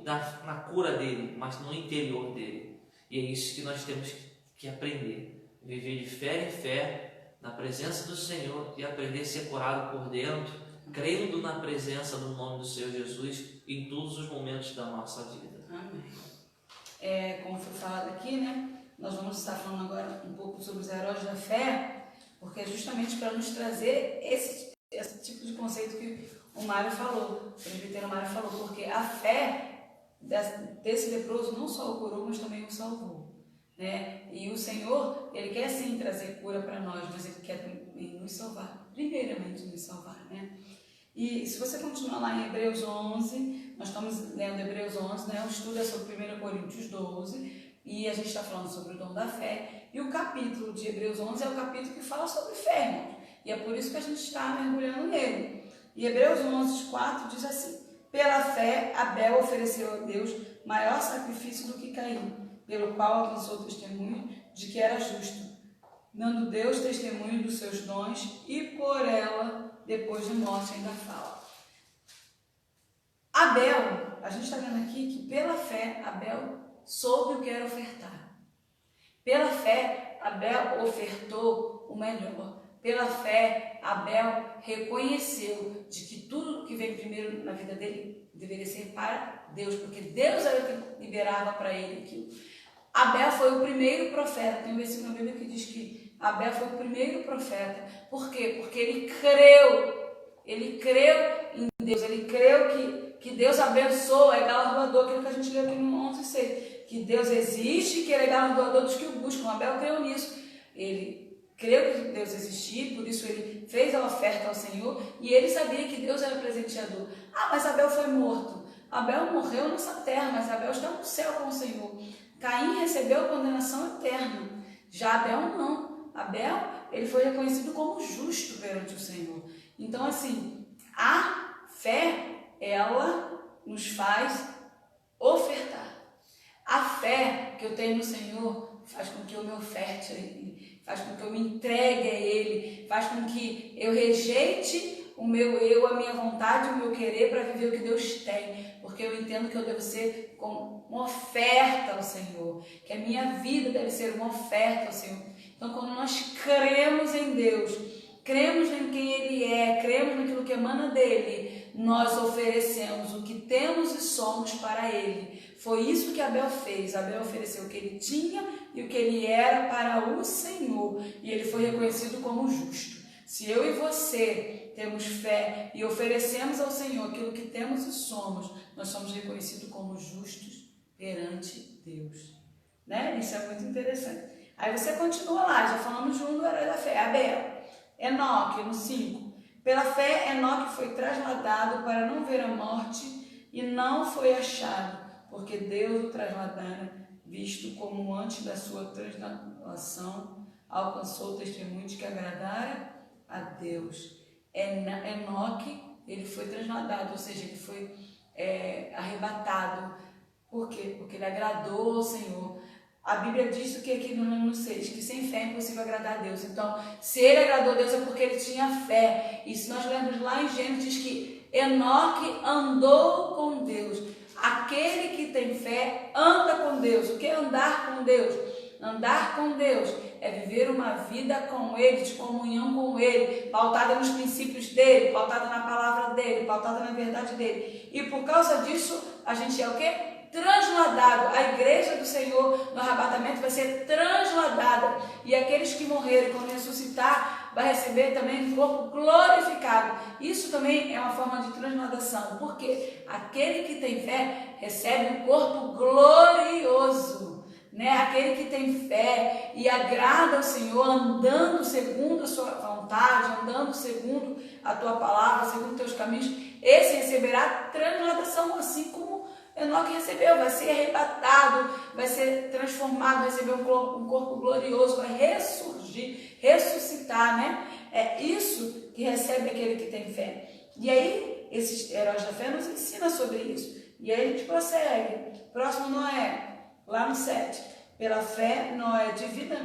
na cura dele, mas no interior dele. E é isso que nós temos que aprender: viver de fé em fé, na presença do Senhor, e aprender a ser curado por dentro, crendo na presença do nome do Senhor Jesus em todos os momentos da nossa vida. Amém. Como foi falado aqui, né? Nós vamos estar falando agora um pouco sobre os heróis da fé, porque é justamente para nos trazer esse tipo de conceito que o Mário falou, o presbítero Mário falou, porque a fé desse leproso não só o curou, mas também o salvou, né? E o Senhor, Ele quer sim trazer cura para nós, mas Ele quer também nos salvar, primeiramente nos salvar, né? E se você continuar lá em Hebreus 11, nós estamos lendo Hebreus 11, né? O estudo é sobre 1 Coríntios 12, e a gente está falando sobre o dom da fé, e o capítulo de Hebreus 11 é o capítulo que fala sobre fé, irmãos, e é por isso que a gente está mergulhando nele. E Hebreus 11, 4 diz assim: pela fé Abel ofereceu a Deus maior sacrifício do que Caim, pelo qual alcançou testemunho de que era justo, dando Deus testemunho dos seus dons, e por ela, depois de morte, ainda fala. Abel, a gente está vendo aqui que pela fé Abel soube o que era ofertar. Pela fé, Abel ofertou o melhor. Pela fé, Abel reconheceu de que tudo que veio primeiro na vida dele deveria ser para Deus, porque Deus era que liberava para ele aquilo. Abel foi o primeiro profeta. Tem um versículo na Bíblia que diz que Abel foi o primeiro profeta. Por quê? Porque ele creu em Deus, ele creu que Deus abençoa, é galardoador, aquilo que a gente leu aqui no 11:6, que Deus existe, que Ele é galardoador dos que o buscam. Abel creu nisso, ele creu que Deus existia, por isso ele fez a oferta ao Senhor, e ele sabia que Deus era presenteador. Mas Abel foi morto. Abel morreu nessa terra, mas Abel está no céu com o Senhor. Caim recebeu a condenação eterna, já Abel não. Abel, ele foi reconhecido como justo perante o Senhor. Então, assim, a fé, ela nos faz ofertar. A fé que eu tenho no Senhor faz com que eu me oferte a Ele, faz com que eu me entregue a Ele, faz com que eu rejeite o meu eu, a minha vontade, o meu querer para viver o que Deus tem, porque eu entendo que eu devo ser como uma oferta ao Senhor, que a minha vida deve ser uma oferta ao Senhor. Então, quando nós cremos em Deus, cremos em quem Ele é, cremos naquilo que emana dEle, nós oferecemos o que temos e somos para Ele. Foi isso que Abel fez. Abel ofereceu o que ele tinha e o que ele era para o Senhor. E ele foi reconhecido como justo. Se eu e você temos fé e oferecemos ao Senhor aquilo que temos e somos, nós somos reconhecidos como justos perante Deus. Né? Isso é muito interessante. Aí você continua lá, já falamos de um do herói da fé, Abel. Enoque, no 5. Pela fé, Enoque foi trasladado para não ver a morte e não foi achado, porque Deus o trasladara, visto como antes da sua translação alcançou o testemunho de que agradara a Deus. Enoque, ele foi trasladado, ou seja, ele foi arrebatado. Por quê? Porque ele agradou ao Senhor. A Bíblia diz o que aqui no número 6, que sem fé é impossível agradar a Deus. Então, se ele agradou a Deus é porque ele tinha fé. E se nós lermos lá em Gênesis, diz que Enoque andou com Deus. Aquele que tem fé anda com Deus. O que é andar com Deus? Andar com Deus é viver uma vida com Ele, de comunhão com Ele, pautada nos princípios dEle, pautada na palavra dEle, pautada na verdade dEle. E por causa disso, a gente é o quê? Transladado. A igreja do Senhor no arrebatamento vai ser transladada. E aqueles que morreram, quando ressuscitar, vai receber também um corpo glorificado. Isso também é uma forma de transladação. Porque aquele que tem fé recebe um corpo glorioso. Né? Aquele que tem fé e agrada ao Senhor, andando segundo a sua vontade, andando segundo a tua palavra, segundo os teus caminhos, esse receberá transladação, assim como Enoque recebeu, vai ser arrebatado, vai ser transformado, vai receber um corpo glorioso, vai ressurgir, ressuscitar, né? É isso que recebe aquele que tem fé. E aí, esses heróis da fé nos ensinam sobre isso. E aí a gente prossegue. Próximo, Noé, lá no 7. Pela fé, Noé,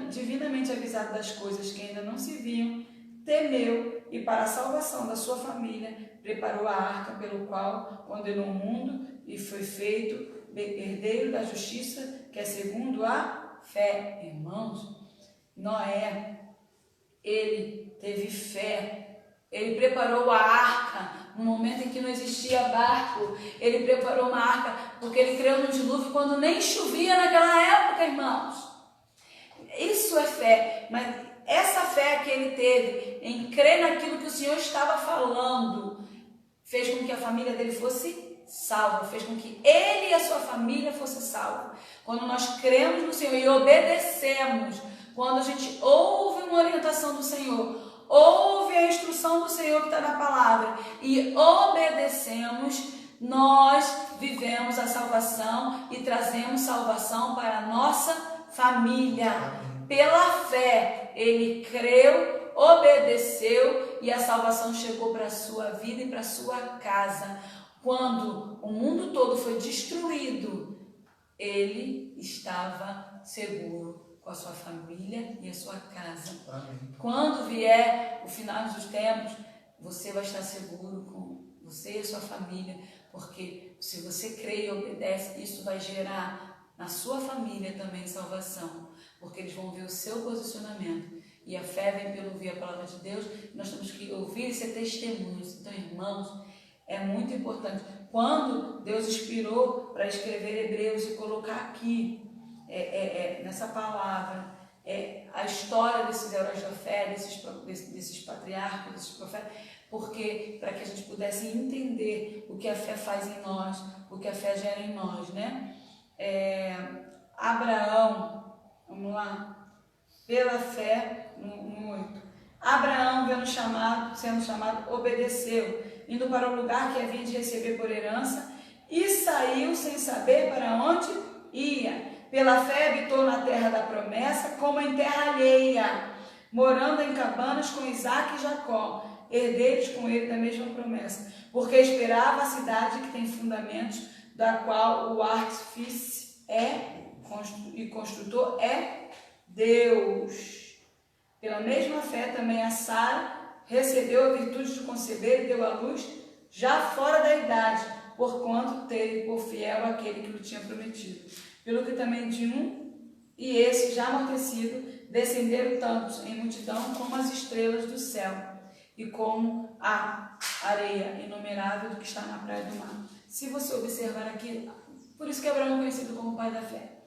divinamente avisado das coisas que ainda não se viam, temeu e para a salvação da sua família, preparou a arca pelo qual condenou o mundo e foi feito herdeiro da justiça, que é segundo a fé. Irmãos, Noé, ele teve fé, ele preparou a arca no momento em que não existia barco, ele preparou uma arca porque ele creu no dilúvio quando nem chovia naquela época, irmãos. Isso é fé, mas essa fé que ele teve em crer naquilo que o Senhor estava falando fez com que a família dele fosse salva, fez com que ele e a sua família fossem salvos. Quando nós cremos no Senhor e obedecemos, quando a gente ouve uma orientação do Senhor, ouve a instrução do Senhor que está na palavra e obedecemos, nós vivemos a salvação e trazemos salvação para a nossa família. Pela fé, ele creu, obedeceu e a salvação chegou para a sua vida e para a sua casa. Quando o mundo todo foi destruído, ele estava seguro com a sua família e a sua casa. Amém. Quando vier o final dos tempos, você vai estar seguro com você e a sua família, porque se você crê e obedece, isso vai gerar na sua família também salvação, porque eles vão ver o seu posicionamento. E a fé vem pelo ouvir a palavra de Deus, nós temos que ouvir e ser testemunhos. Então, irmãos, é muito importante. Quando Deus inspirou para escrever Hebreus e colocar aqui, nessa palavra, a história desses heróis da fé, desses patriarcas, desses profetas, porque para que a gente pudesse entender o que a fé faz em nós, o que a fé gera em nós, né? Abraão, vamos lá, pela fé, no 8. Abraão, sendo chamado, obedeceu, indo para o lugar que havia de receber por herança, e saiu sem saber para onde ia. Pela fé habitou na terra da promessa, como em terra alheia, morando em cabanas com Isaque e Jacó, herdeiros com ele da mesma promessa, porque esperava a cidade que tem fundamentos, da qual o artífice e construtor é Deus. Pela mesma fé também a Sara recebeu a virtude de conceber e deu à luz já fora da idade, porquanto teve por fiel aquele que lhe tinha prometido. Pelo que também de um, e esse já amortecido, descenderam tantos em multidão como as estrelas do céu e como a areia inumerável do que está na praia do mar. Se você observar aqui, por isso que Abraão é conhecido como pai da fé.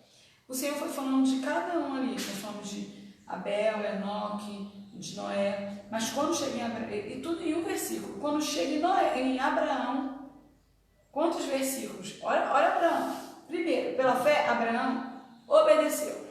O Senhor foi falando de cada um ali. Nós falamos de Abel, Enoque, de Noé. Mas quando chega em Abraão, e tudo em um versículo, quando chega em Abraão, quantos versículos? Olha Abraão. Primeiro, pela fé, Abraão obedeceu.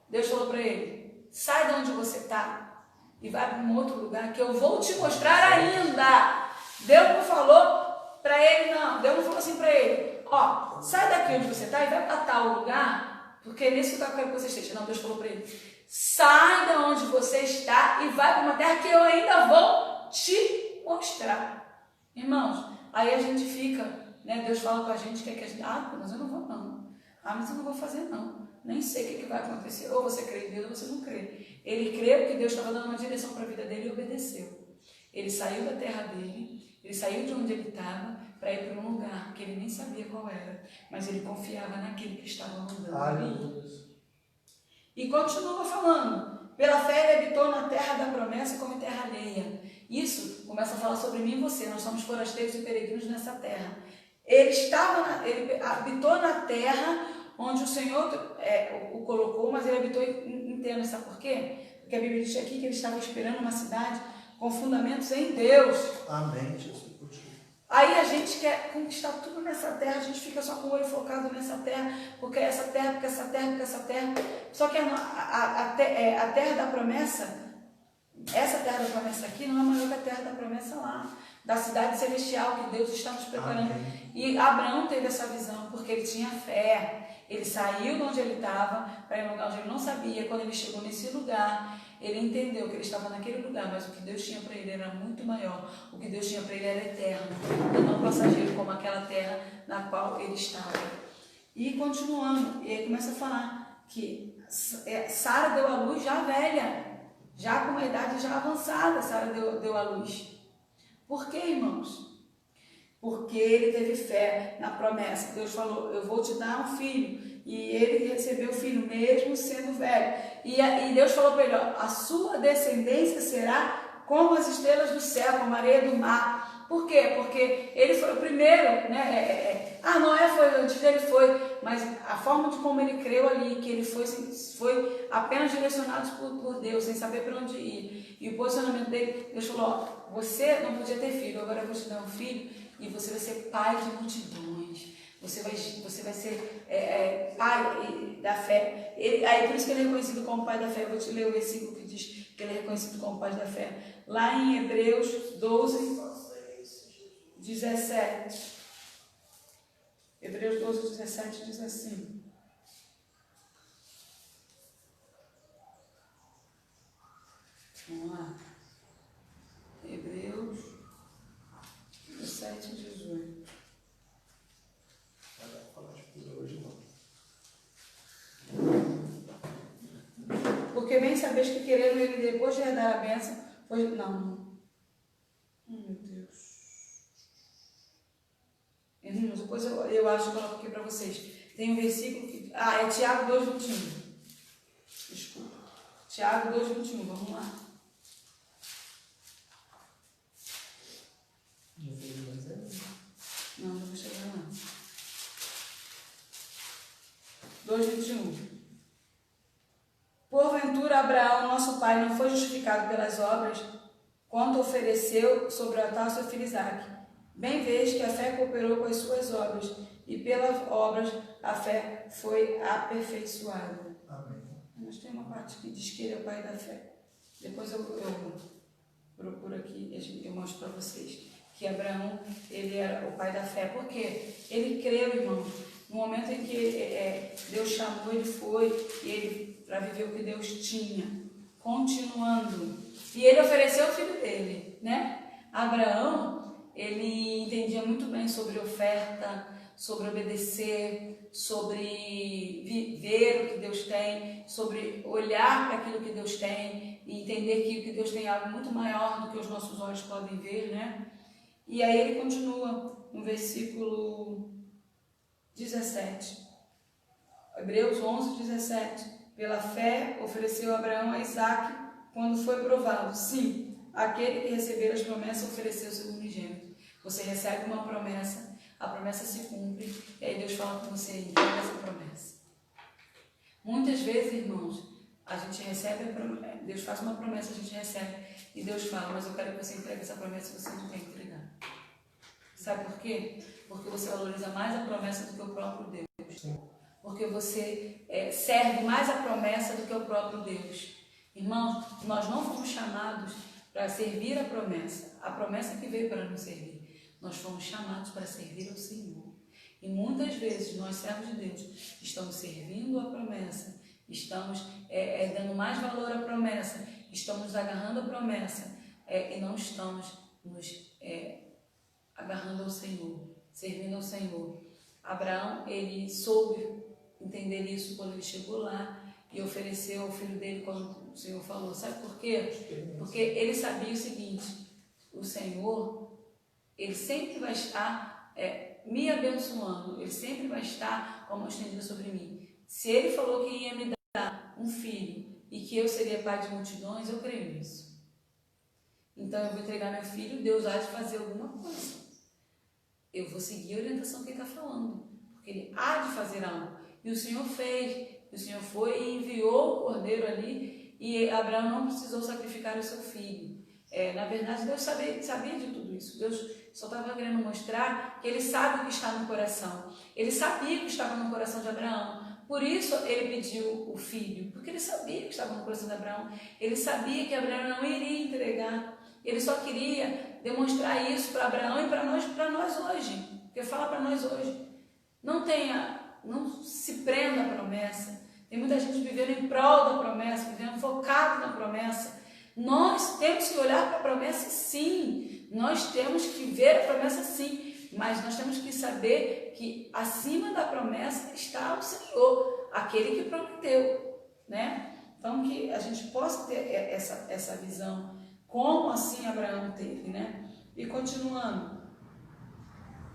Deus falou para ele: sai de onde você está e vai para um outro lugar que eu vou te mostrar ainda. Deus não falou para ele, não. Deus não falou assim para ele: ó, sai daqui onde você está e vai para tal lugar, porque nesse lugar eu quero que você esteja. Não, Deus falou para ele: sai de onde você está e vai para uma terra que eu ainda vou te mostrar. Irmãos, aí a gente fica, né? Deus fala com a gente que a gente, mas eu não vou não. Mas eu não vou fazer não. Nem sei o que vai acontecer. Ou você crê em Deus ou você não crê. Ele creu que Deus estava dando uma direção para a vida dele e obedeceu. Ele saiu da terra dele, ele saiu de onde ele estava para ir para um lugar que ele nem sabia qual era, mas ele confiava naquele que estava mandando ali. E continua falando: pela fé ele habitou na terra da promessa como em terra alheia. Isso começa a falar sobre mim e você. Nós somos forasteiros e peregrinos nessa terra. Ele habitou na terra onde o Senhor o colocou, mas ele habitou inteiro. Sabe por quê? Porque a Bíblia diz aqui que ele estava esperando uma cidade com fundamentos em Deus. Amém, Jesus. Aí a gente quer conquistar tudo nessa terra, a gente fica só com o olho focado nessa terra, porque essa terra, porque essa terra, porque essa terra. Só que a terra da promessa, essa terra da promessa aqui não é maior que a terra da promessa lá, da cidade celestial que Deus está nos preparando. Amém. E Abraão teve essa visão, porque ele tinha fé. Ele saiu de onde ele estava para ir em um lugar onde ele não sabia. Quando ele chegou nesse lugar, ele entendeu que ele estava naquele lugar, mas o que Deus tinha para ele era muito maior. O que Deus tinha para ele era eterno, e não passageiro como aquela terra na qual ele estava. E continuando, ele começa a falar que Sara deu à luz já velha, já com uma idade já avançada. Sara deu à luz. Por quê, irmãos? Porque ele teve fé na promessa. Deus falou: eu vou te dar um filho. E ele recebeu o filho mesmo sendo velho. E Deus falou para ele: ó, a sua descendência será como as estrelas do céu, como a areia do mar. Por quê? Porque ele foi o primeiro, né? Noé foi, antes dele foi, mas a forma de como ele creu ali, que ele foi apenas direcionado por Deus, sem saber para onde ir. E o posicionamento dele, Deus falou: ó, você não podia ter filho, agora eu vou te dar um filho e você vai ser pai de multidões. Você vai ser pai da fé. Aí por isso que ele é reconhecido como pai da fé. Eu vou te ler o versículo que diz que ele é reconhecido como pai da fé. Lá em Hebreus 12, 17. Hebreus 12, 17 diz assim: vamos lá. Hebreus 17, 18. Porque bem sabeis que querendo ele depois de herdar a bênção, pois não. Meu Deus. Irmãos, depois eu acho que eu coloco aqui para vocês. Tem um versículo que. É Tiago 2,21. Desculpa. Tiago 2,21, vamos lá. Não, não vou chegar lá. 2,21. Porventura Abraão, nosso pai, não foi justificado pelas obras, quando ofereceu sobre o altar seu filho Isaque. Bem vês que a fé cooperou com as suas obras, e pelas obras a fé foi aperfeiçoada. Amém. Mas tem uma parte que diz que ele é o pai da fé. Depois eu procuro aqui, eu mostro para vocês que Abraão, ele era o pai da fé. Por quê? Ele creu, irmão. No momento em que Deus chamou, ele foi, e ele para viver o que Deus tinha. Continuando. E ele ofereceu o filho dele, né? Abraão, ele entendia muito bem sobre oferta, sobre obedecer, sobre viver o que Deus tem, sobre olhar para aquilo que Deus tem e entender que o que Deus tem é algo muito maior do que os nossos olhos podem ver, né? E aí ele continua no versículo 17. Hebreus 11, 17. Pela fé, ofereceu Abraão a Isaque quando foi provado. Sim, aquele que recebeu as promessas ofereceu seu unigênito. Você recebe uma promessa, a promessa se cumpre, e aí Deus fala com você, entrega essa promessa. Muitas vezes, irmãos, a gente recebe a promessa, Deus faz uma promessa, a gente recebe, e Deus fala, mas eu quero que você entregue essa promessa e você não quer entregar. Sabe por quê? Porque você valoriza mais a promessa do que o próprio Deus. Porque você serve mais a promessa do que o próprio Deus. Irmãos, nós não fomos chamados para servir a promessa que veio para nos servir. Nós fomos chamados para servir ao Senhor. E muitas vezes nós, servos de Deus, estamos servindo a promessa, estamos dando mais valor à promessa, estamos agarrando a promessa e não estamos nos agarrando ao Senhor, servindo ao Senhor. Abraão, ele soube entender isso quando ele chegou lá e ofereceu ao filho dele quando o Senhor falou. Sabe por quê? Porque ele sabia o seguinte: o Senhor, ele sempre vai estar me abençoando, ele sempre vai estar com a mão estendida sobre mim. Se ele falou que ia me dar um filho e que eu seria pai de multidões, eu creio nisso. Então eu vou entregar meu filho, Deus há de fazer alguma coisa. Eu vou seguir a orientação que ele está falando, porque ele há de fazer algo. E o Senhor fez, o Senhor foi e enviou o cordeiro ali, e Abraão não precisou sacrificar o seu filho. Na verdade, Deus sabia de tudo isso. Deus só estava querendo mostrar que ele sabe o que está no coração. Ele sabia o que estava no coração de Abraão. Por isso ele pediu o filho, porque ele sabia o que estava no coração de Abraão. Ele sabia que Abraão não iria entregar. Ele só queria demonstrar isso para Abraão e para nós hoje. Porque fala para nós hoje. Não se prenda à promessa. Tem muita gente vivendo em prol da promessa, vivendo focado na promessa. Nós temos que olhar para a promessa, sim. Nós temos que ver a promessa, sim. Mas nós temos que saber que acima da promessa está o Senhor, aquele que prometeu, né? Então que a gente possa ter essa visão, como assim Abraão teve, né? E continuando,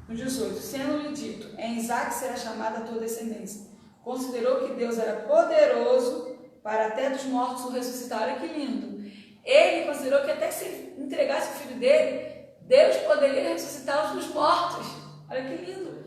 no 18, sendo-lhe dito, em Isaque será chamada a tua descendência. Considerou que Deus era poderoso para até dos mortos o ressuscitar. Olha que lindo. Ele considerou que até se entregasse o filho dele, Deus poderia ressuscitar os dos mortos. Olha que lindo.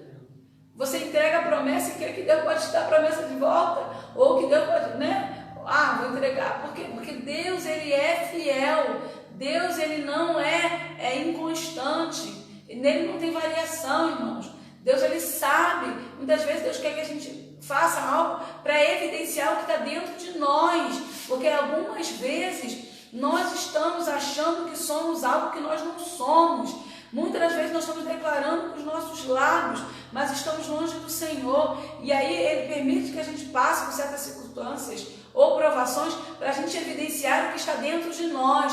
Você entrega a promessa e crê que Deus pode te dar a promessa de volta, ou que Deus pode, né? Vou entregar. Por quê? Porque Deus, ele é fiel. Deus, ele não é inconstante. Nele não tem variação, irmãos. Deus, ele sabe. Muitas vezes Deus quer que a gente faça algo para evidenciar o que está dentro de nós. Porque algumas vezes nós estamos achando que somos algo que nós não somos. Muitas das vezes nós estamos declarando com os nossos lábios, mas estamos longe do Senhor. E aí ele permite que a gente passe por certas circunstâncias ou provações para a gente evidenciar o que está dentro de nós.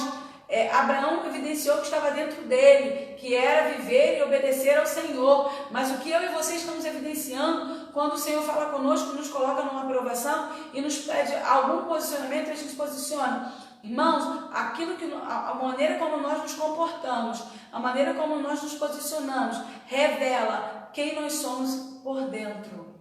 Abraão evidenciou o que estava dentro dele, que era viver e obedecer ao Senhor. Mas o que eu e você estamos evidenciando quando o Senhor fala conosco, nos coloca numa aprovação e nos pede algum posicionamento, a gente se posiciona. Irmãos, a maneira como nós nos comportamos, a maneira como nós nos posicionamos, revela quem nós somos por dentro.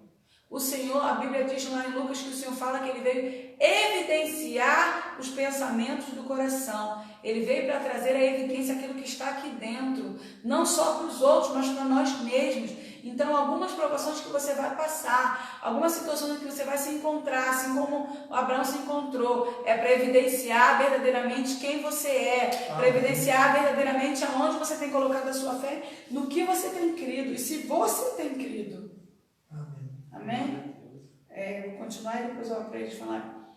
O Senhor, a Bíblia diz lá em Lucas que o Senhor fala que ele veio evidenciar os pensamentos do coração. Ele veio para trazer a evidência aquilo que está aqui dentro, não só para os outros, mas para nós mesmos. Então, algumas provações que você vai passar, algumas situações que você vai se encontrar, assim como Abraão se encontrou, é para evidenciar verdadeiramente quem você é, para evidenciar verdadeiramente aonde você tem colocado a sua fé, no que você tem crido e se você tem crido. Amém? Vou continuar e depois eu aprendo a falar.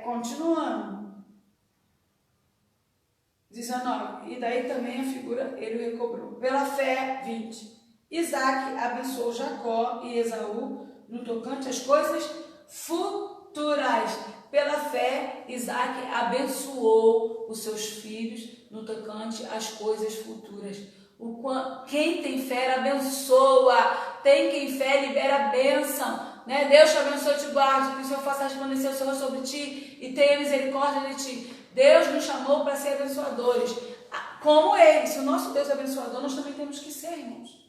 Continuando. 19. E daí também a figura ele recobrou. Pela fé, 20. Isaque abençoou Jacó e Esaú no tocante às coisas futuras. Pela fé, Isaque abençoou os seus filhos no tocante às coisas futuras. Quem tem fé abençoa. Quem fé libera a bênção, né? Deus te abençoe e te guarde, que o Senhor faça resplandecer o Senhor sobre ti e tenha misericórdia de ti. Deus nos chamou para ser abençoadores, como Ele. Se o nosso Deus é abençoador, nós também temos que ser, irmãos.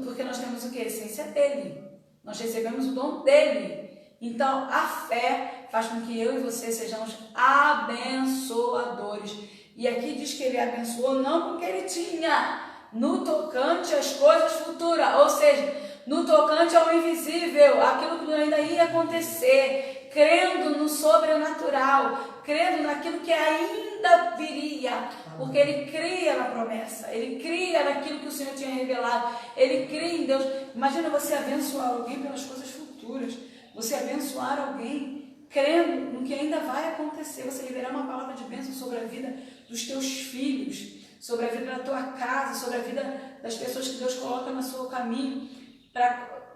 Porque nós temos o que? A essência dEle. Nós recebemos o dom dEle. Então, a fé faz com que eu e você sejamos abençoadores. E aqui diz que ele abençoou não porque ele tinha, no tocante às coisas futuras, ou seja, no tocante ao invisível, aquilo que ainda ia acontecer, crendo no sobrenatural, crendo naquilo que ainda viria, porque ele cria na promessa, ele cria naquilo que o Senhor tinha revelado, ele cria em Deus. Imagina você abençoar alguém pelas coisas futuras, você abençoar alguém crendo no que ainda vai acontecer, você liberar uma palavra de bênção sobre a vida dos teus filhos, sobre a vida da tua casa, sobre a vida das pessoas que Deus coloca no seu caminho,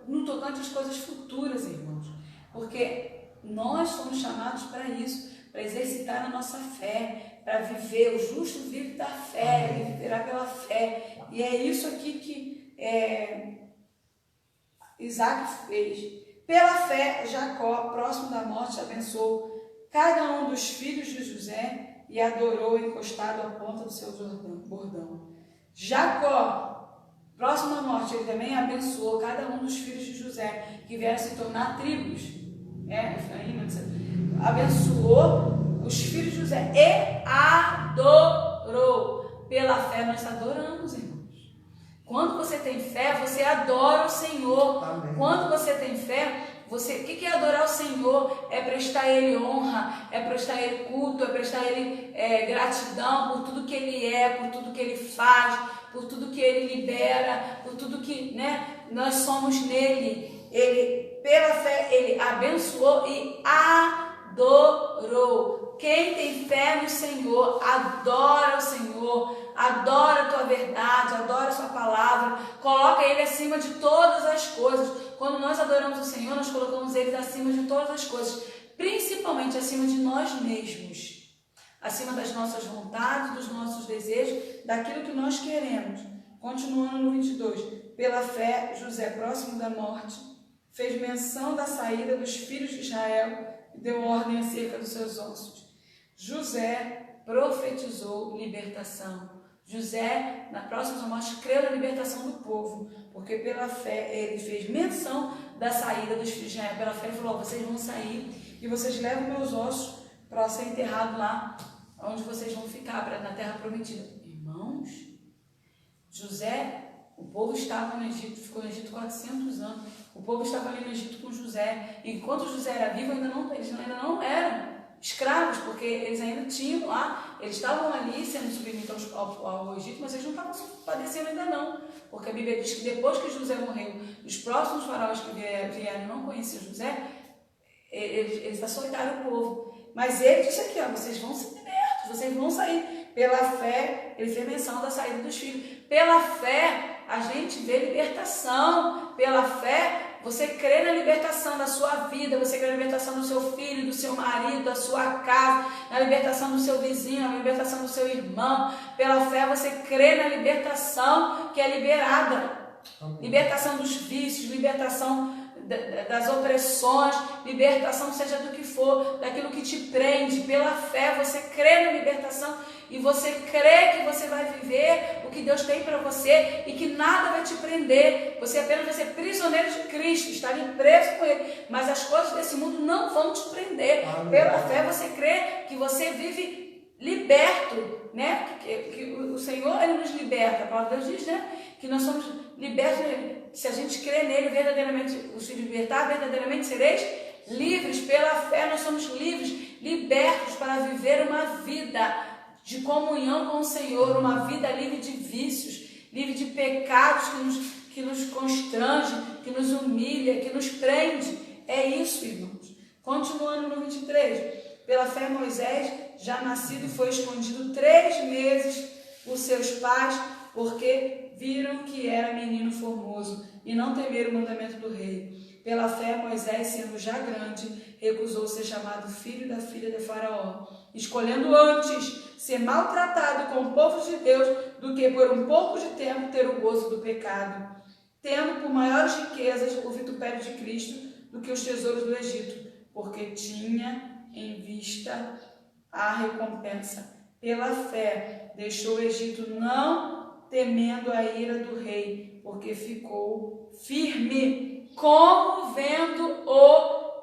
no tocante às coisas futuras, irmãos, porque nós somos chamados para isso, para exercitar a nossa fé, para viver. O justo vive da fé, ele viverá pela fé. E é isso aqui que Isaac fez. Pela fé, Jacó, próximo da morte, abençoou cada um dos filhos de José e adorou encostado à ponta do seu bordão. Jacó, próximo da morte, ele também abençoou cada um dos filhos de José, que vieram se tornar tribos. Abençoou os filhos de José e adorou. Pela fé nós adoramos, irmãos. Quando você tem fé, você adora o Senhor. Amém. Quando você tem fé, o que é adorar o Senhor? É prestar a Ele honra, é prestar a Ele culto, é prestar a Ele gratidão por tudo que Ele é, por tudo que Ele faz, por tudo que Ele libera, por tudo que nós somos nele. Ele, pela fé, Ele abençoou e adorou. Quem tem fé no Senhor, adora o Senhor, adora a tua verdade, adora a sua palavra, coloca Ele acima de todas as coisas. Quando nós adoramos o Senhor, nós colocamos Ele acima de todas as coisas, principalmente acima de nós mesmos, acima das nossas vontades, dos nossos desejos, daquilo que nós queremos. Continuando no 22, pela fé, José, próximo da morte, fez menção da saída dos filhos de Israel e deu ordem acerca dos seus ossos. José profetizou libertação. José, na próxima morte, creu na libertação do povo, porque pela fé ele fez menção da saída dos filhos de Israel. Pela fé ele falou: vocês vão sair e vocês levam meus ossos para ser enterrado lá onde vocês vão ficar, na terra prometida. Irmãos, José, o povo estava no Egito, ficou no Egito 400 anos. O povo estava ali no Egito com José. Enquanto José era vivo, eles ainda não eram escravos, porque eles ainda tinham lá, eles estavam ali sendo submetidos ao Egito, mas eles não estavam padecendo ainda não, porque a Bíblia diz que depois que José morreu, os próximos faraós que vieram não conheciam José, eles açoitaram o povo, mas ele disse aqui, vocês vão ser libertos, vocês vão sair. Pela fé, ele fez menção da saída dos filhos. Pela fé, a gente vê libertação. Pela fé, você crê na libertação da sua vida, você crê na libertação do seu filho, do seu marido, da sua casa, na libertação do seu vizinho, na libertação do seu irmão. Pela fé, você crê na libertação que é liberada. Libertação dos vícios, libertação das opressões, libertação seja do que for, daquilo que te prende. Pela fé, você crê na libertação e você crê que você vai viver o que Deus tem para você e que nada vai te prender. Você apenas vai ser prisioneiro de Cristo, estar preso com Ele, mas as coisas desse mundo não vão te prender. Amém. Pela fé você crê que você vive liberto, né? Que o Senhor, Ele nos liberta. A palavra de Deus diz, né? Que nós somos libertos. Se a gente crê nele, verdadeiramente, os filhos libertar, verdadeiramente sereis livres. Pela fé nós somos livres, libertos para viver uma vida de comunhão com o Senhor, uma vida livre de vícios, livre de pecados que nos constrange, que nos humilha, que nos prende. É isso, irmãos. Continuando no 23. Pela fé Moisés, já nascido, foi escondido 3 meses por seus pais, porque viram que era menino formoso e não temeram o mandamento do rei. Pela fé, Moisés, sendo já grande, recusou ser chamado filho da filha de Faraó, escolhendo antes ser maltratado com o povo de Deus do que por um pouco de tempo ter o gozo do pecado, tendo por maiores riquezas o vitupério de Cristo do que os tesouros do Egito, porque tinha em vista a recompensa. Pela fé, deixou o Egito não temendo a ira do rei, porque ficou firme, como vendo o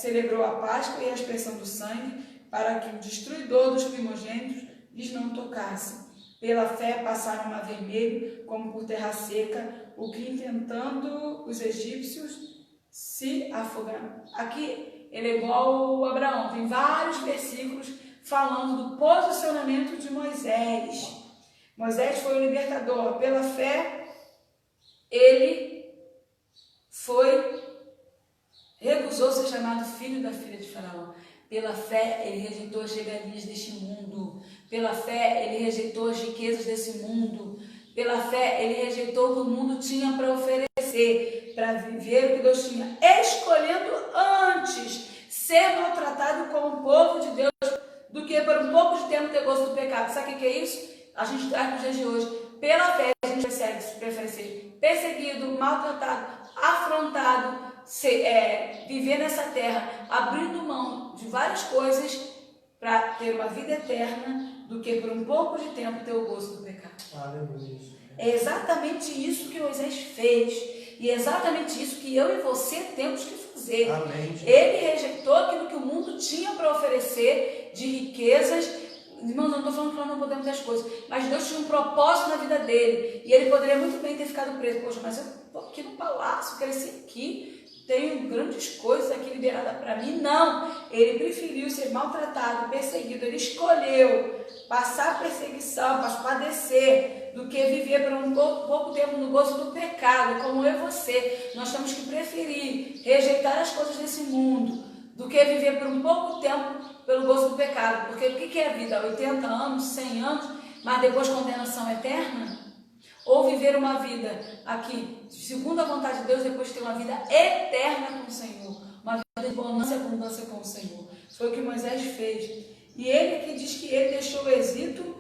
celebrou a Páscoa e a aspersão do sangue, para que o destruidor dos primogênitos lhes não tocasse. Pela fé passaram o mar vermelho, como por terra seca, o que intentando os egípcios se afogaram. Aqui ele é igual a Abraão, tem vários versículos falando do posicionamento de Moisés. Moisés foi o libertador. Pela fé, ele recusou ser chamado filho da filha de Faraó. Pela fé, ele rejeitou as regalias deste mundo. Pela fé, ele rejeitou as riquezas desse mundo. Pela fé, ele rejeitou o que o mundo tinha para oferecer, para viver o que Deus tinha, escolhendo antes ser maltratado como povo de Deus do que por um pouco de tempo ter gosto do pecado. Sabe o que é isso? A gente traz nos dias de hoje. Pela fé, a gente prefere ser perseguido, maltratado, afrontado, viver nessa terra, abrindo mão de várias coisas para ter uma vida eterna, do que por um pouco de tempo ter o gosto do pecado. Aleluia. É exatamente isso que Moisés fez, e é exatamente isso que eu e você temos que fazer. Amém. Ele rejeitou aquilo que o mundo tinha para oferecer de riquezas. Irmãos, eu não estou falando que nós não podemos ter as coisas, mas Deus tinha um propósito na vida dele, e ele poderia muito bem ter ficado preso. Poxa, mas eu estou aqui no palácio, cresci aqui, tenho grandes coisas aqui liberadas para mim. Não, ele preferiu ser maltratado, perseguido, ele escolheu passar perseguição, padecer, do que viver por um pouco tempo no gozo do pecado, como eu e você. Nós temos que preferir rejeitar as coisas desse mundo, do que viver por um pouco tempo pelo gozo do pecado. Porque o que é a vida? 80 anos, 100 anos, mas depois condenação eterna? Ou viver uma vida aqui, segundo a vontade de Deus, depois ter uma vida eterna com o Senhor. Uma vida de bonança e abundância com o Senhor. Foi o que Moisés fez. E ele aqui diz que ele deixou o Egito,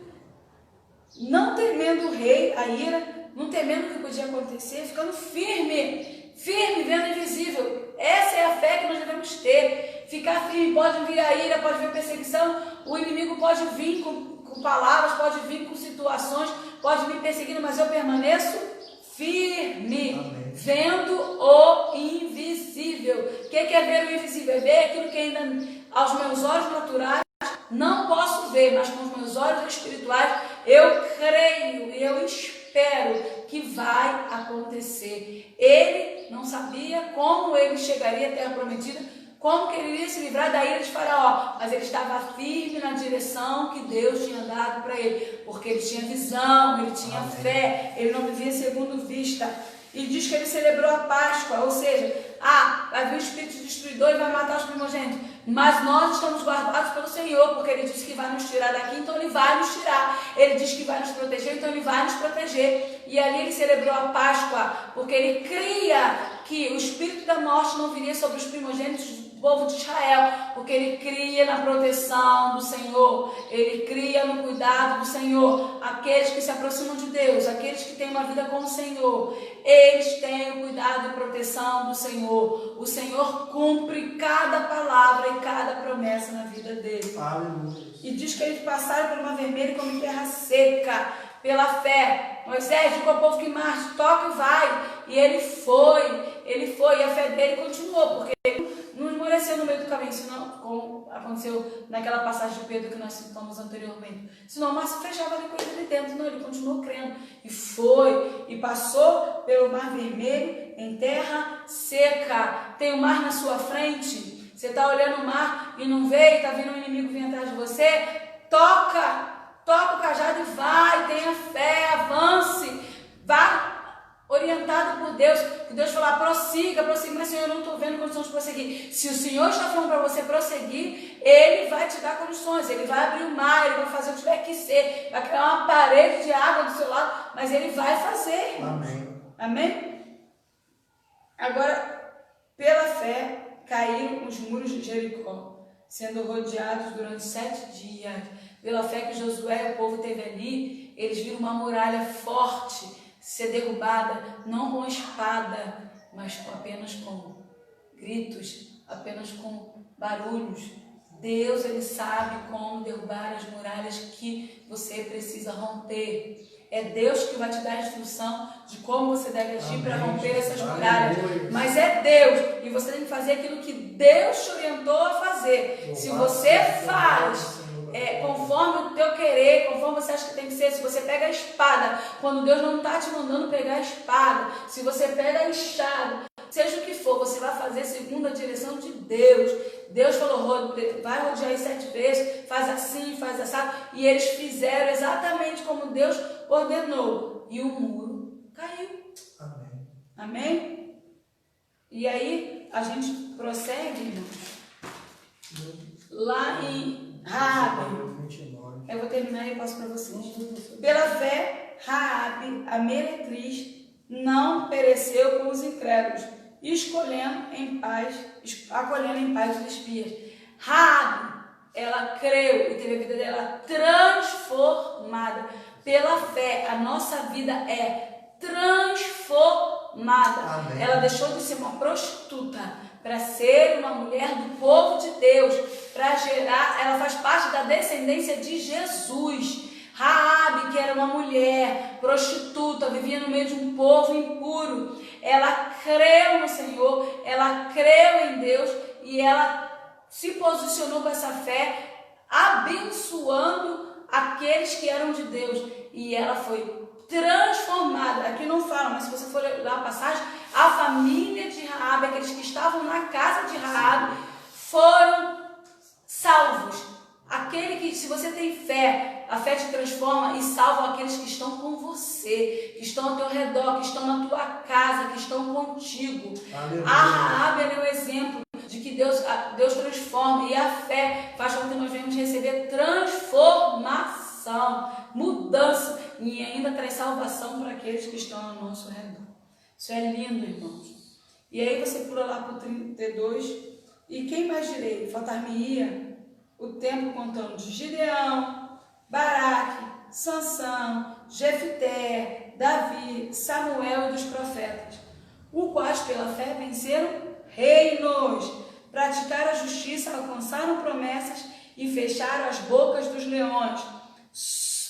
não temendo o rei, a ira, não temendo o que podia acontecer, ficando firme, vendo o invisível. Essa é a fé que nós devemos ter. Ficar firme, pode vir a ira, pode vir perseguição, o inimigo pode vir com palavras, pode vir com situações, pode vir perseguindo, mas eu permaneço firme. Amém. Vendo o invisível. O que é ver o invisível? É ver aquilo que ainda aos meus olhos naturais não posso ver, mas com os meus olhos espirituais eu creio e eu espero que vai acontecer. Ele não sabia como ele chegaria à terra prometida, como que ele iria se livrar da ira de Faraó, mas ele estava firme na direção que Deus tinha dado para ele, porque ele tinha visão, ele tinha fé, ele não vivia segundo vista. E diz que ele celebrou a Páscoa, ou seja, vai vir o espírito destruidor e vai matar os primogênitos, mas nós estamos guardados pelo Senhor, porque ele disse que vai nos tirar daqui, então ele vai nos tirar. Ele disse que vai nos proteger, então ele vai nos proteger. E ali ele celebrou a Páscoa, porque ele cria que o espírito da morte não viria sobre os primogênitos do povo de Israel, porque ele cria na proteção do Senhor, ele cria no cuidado do Senhor. Aqueles que se aproximam de Deus, aqueles que têm uma vida com o Senhor, eles têm o cuidado e proteção do Senhor. O Senhor cumpre cada palavra e cada promessa na vida dele. Aleluia. E diz que eles passaram por uma vermelha como em terra seca, pela fé. Moisés, diga ao povo que marche, toca e vai. E ele foi, e a fé dele continuou, porque ele não esmoreceu no meio do caminho, senão, como aconteceu naquela passagem de Pedro que nós citamos anteriormente. Senão o mar se fechava ali com ele dentro. Não, ele continuou crendo. E foi, e passou pelo mar vermelho em terra seca. Tem o mar na sua frente. Você está olhando o mar e não vê, e está vindo um inimigo vir atrás de você. Toca o cajado e vai, tenha fé, avance, vá orientado por Deus, que Deus falar, prossiga, mas Senhor, eu não estou vendo condições de prosseguir. Se o Senhor está falando para você prosseguir, Ele vai te dar condições, Ele vai abrir o mar, Ele vai fazer o que tiver que ser, vai criar uma parede de água do seu lado, mas Ele vai fazer. Amém. Amém? Agora, pela fé, caíram os muros de Jericó, sendo rodeados durante 7 dias. Pela fé que Josué e o povo teve ali, eles viram uma muralha forte ser derrubada, não com espada, mas apenas com gritos, apenas com barulhos. Deus, Ele sabe como derrubar as muralhas que você precisa romper. É Deus que vai te dar a instrução de como você deve agir para romper essas Amém. muralhas. Mas é Deus, e você tem que fazer aquilo que Deus te orientou a fazer. Se você faz conforme o teu querer, conforme você acha que tem que ser, se você pega a espada, quando Deus não está te mandando pegar a espada, se você pega a enxada, seja o que for, você vai fazer segundo a direção de Deus. Deus falou, vai rodear 7 vezes, faz assim, faz assado, e eles fizeram exatamente como Deus ordenou, e o muro caiu. Amém. Amém? E aí a gente prossegue, irmãos, lá em Raabe. Eu vou terminar e passo para vocês. Pela fé, Raabe, a meretriz, não pereceu com os incrédulos, acolhendo em paz os espias. Raabe, ela creu e teve a vida dela transformada. Pela fé, a nossa vida é transformada. Amém. Ela deixou de ser uma prostituta para ser uma mulher do povo de Deus, para gerar, ela faz parte da descendência de Jesus. Raabe, que era uma mulher prostituta, vivia no meio de um povo impuro, ela creu no Senhor, ela creu em Deus e ela se posicionou com essa fé, abençoando aqueles que eram de Deus, e ela foi transformada. Aqui não fala, mas se você for ler a passagem, a família de Raabe, aqueles que estavam na casa de Raabe, foram salvos. Aquele que, se você tem fé, a fé te transforma e salva aqueles que estão com você, que estão ao teu redor, que estão na tua casa, que estão contigo. Aleluia. A Raabe é o exemplo de que Deus transforma, e a fé faz com que nós venhamos receber transformação, mudança, e ainda traz salvação para aqueles que estão ao nosso redor. Isso é lindo, irmãos. E aí você pula lá para o 32, e quem mais direi? Faltar-me-ia o tempo contando de Gideão, Baraque, Sansão, Jefté, Davi, Samuel e dos profetas, os quais pela fé venceram reinos, praticaram a justiça, alcançaram promessas e fecharam as bocas dos leões,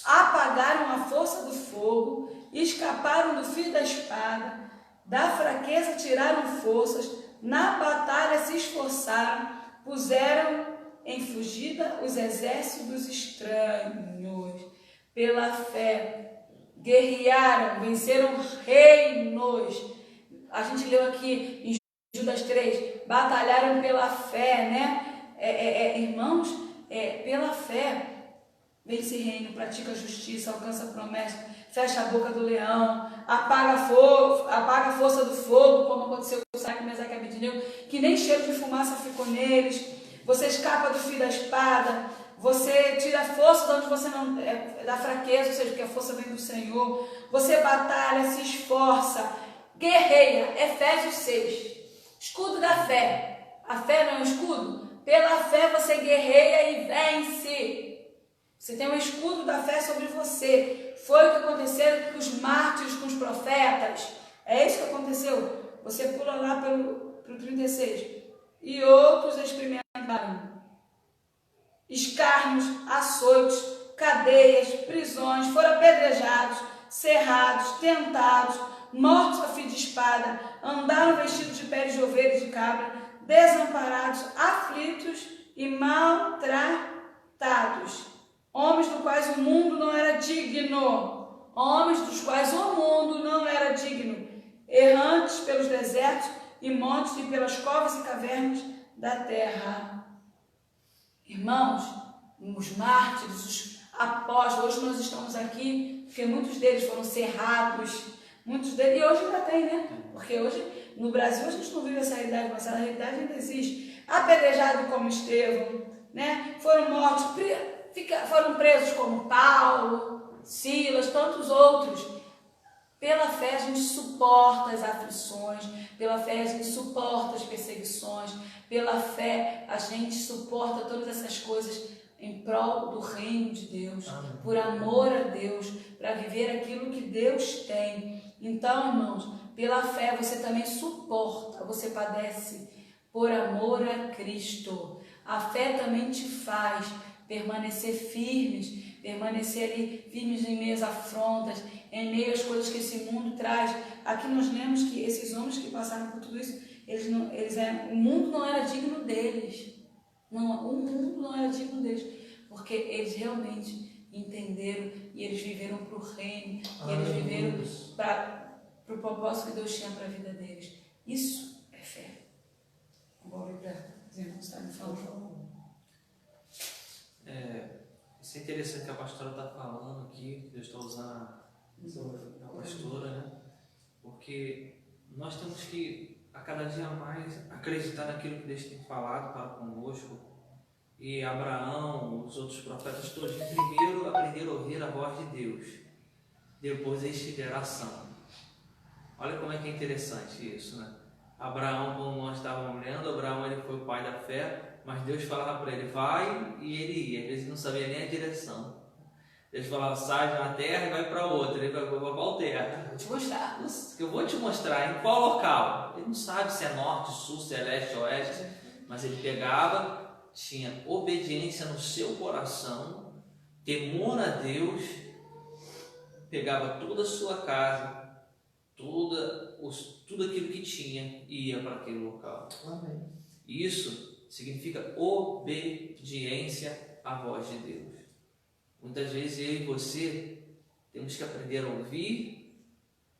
apagaram a força do fogo, escaparam do fio da espada, da fraqueza tiraram forças, na batalha se esforçaram, puseram em fugida os exércitos dos estranhos. Pela fé guerrearam, venceram reinos. A gente leu aqui em Judas 3, batalharam pela fé, né? Irmãos, pela fé vence reino, pratica a justiça, alcança a promessa, fecha a boca do leão, apaga a força do fogo, como aconteceu com Sadraque, Mesaque e Abednego, que nem cheiro de fumaça ficou neles. Você escapa do fio da espada, você tira a força de onde você não da fraqueza, ou seja, porque a força vem do Senhor. Você batalha, se esforça, guerreia. Efésios 6, escudo da fé. A fé não é um escudo? Pela fé você guerreia e vence. Você tem um escudo da fé sobre você. Foi o que aconteceu com os mártires, com os profetas. É isso que aconteceu. Você pula lá pro 36. E outros experimentaram escárnios, açoites, cadeias, prisões, foram apedrejados, cerrados, tentados, mortos a fio de espada, andaram vestidos de pele de ovelha e de cabra, desamparados, aflitos e maltratados, homens dos quais o mundo não era digno, errantes pelos desertos e montes e pelas covas e cavernas da terra. Irmãos, os mártires, os apóstolos, hoje nós estamos aqui porque muitos deles foram cerrados, e hoje ainda tem, né? Porque hoje, no Brasil, a gente não vive essa realidade, mas essa realidade ainda existe. Apedrejado como Estevão, né? Foram mortos, foram presos como Paulo, Silas, tantos outros. Pela fé a gente suporta as aflições, pela fé a gente suporta as perseguições, pela fé a gente suporta todas essas coisas em prol do reino de Deus, amém, por amor a Deus, para viver aquilo que Deus tem. Então, irmãos, pela fé você também suporta, você padece por amor a Cristo. A fé também te faz permanecer firmes, permanecer ali firmes em meio às afrontas, em meio às coisas que esse mundo traz. Aqui nós lemos que esses homens que passaram por tudo isso, o mundo não era digno deles. Não, o mundo não era digno deles, porque eles realmente entenderam e eles viveram para o reino, e eles viveram para o propósito que Deus tinha para a vida deles. Isso é fé. Vou abrir para os irmãos estarem falando. Isso é interessante que a pastora está falando aqui, que Deus está usando a pastora, né? Porque nós temos que a cada dia mais acreditar naquilo que Deus tem falado para conosco. E Abraão, os outros profetas todos, primeiro aprenderam a ouvir a voz de Deus, depois eles tiveram ação. Olha como é que é interessante isso, né? Abraão, como nós estávamos lendo, Abraão ele foi o pai da fé, mas Deus falava para ele, vai, e ele ia, às vezes não sabia nem a direção. Deus falava, sai de uma terra e vai para outra, ele vai para qual terra? Vou te mostrar. Eu vou te mostrar em qual local. Ele não sabe se é norte, sul, se é leste, oeste, mas ele pegava, tinha obediência no seu coração, temor a Deus, pegava toda a sua casa, tudo aquilo que tinha e ia para aquele local. Amém. Isso significa obediência à voz de Deus. Muitas vezes eu e você temos que aprender a ouvir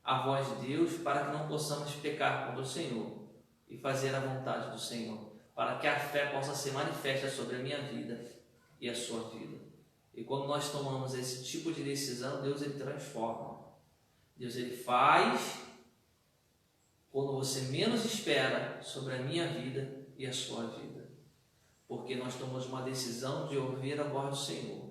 a voz de Deus para que não possamos pecar contra o Senhor e fazer a vontade do Senhor, para que a fé possa ser manifesta sobre a minha vida e a sua vida. E quando nós tomamos esse tipo de decisão, Deus ele transforma. Deus ele faz quando você menos espera sobre a minha vida e a sua vida. Porque nós tomamos uma decisão de ouvir a voz do Senhor.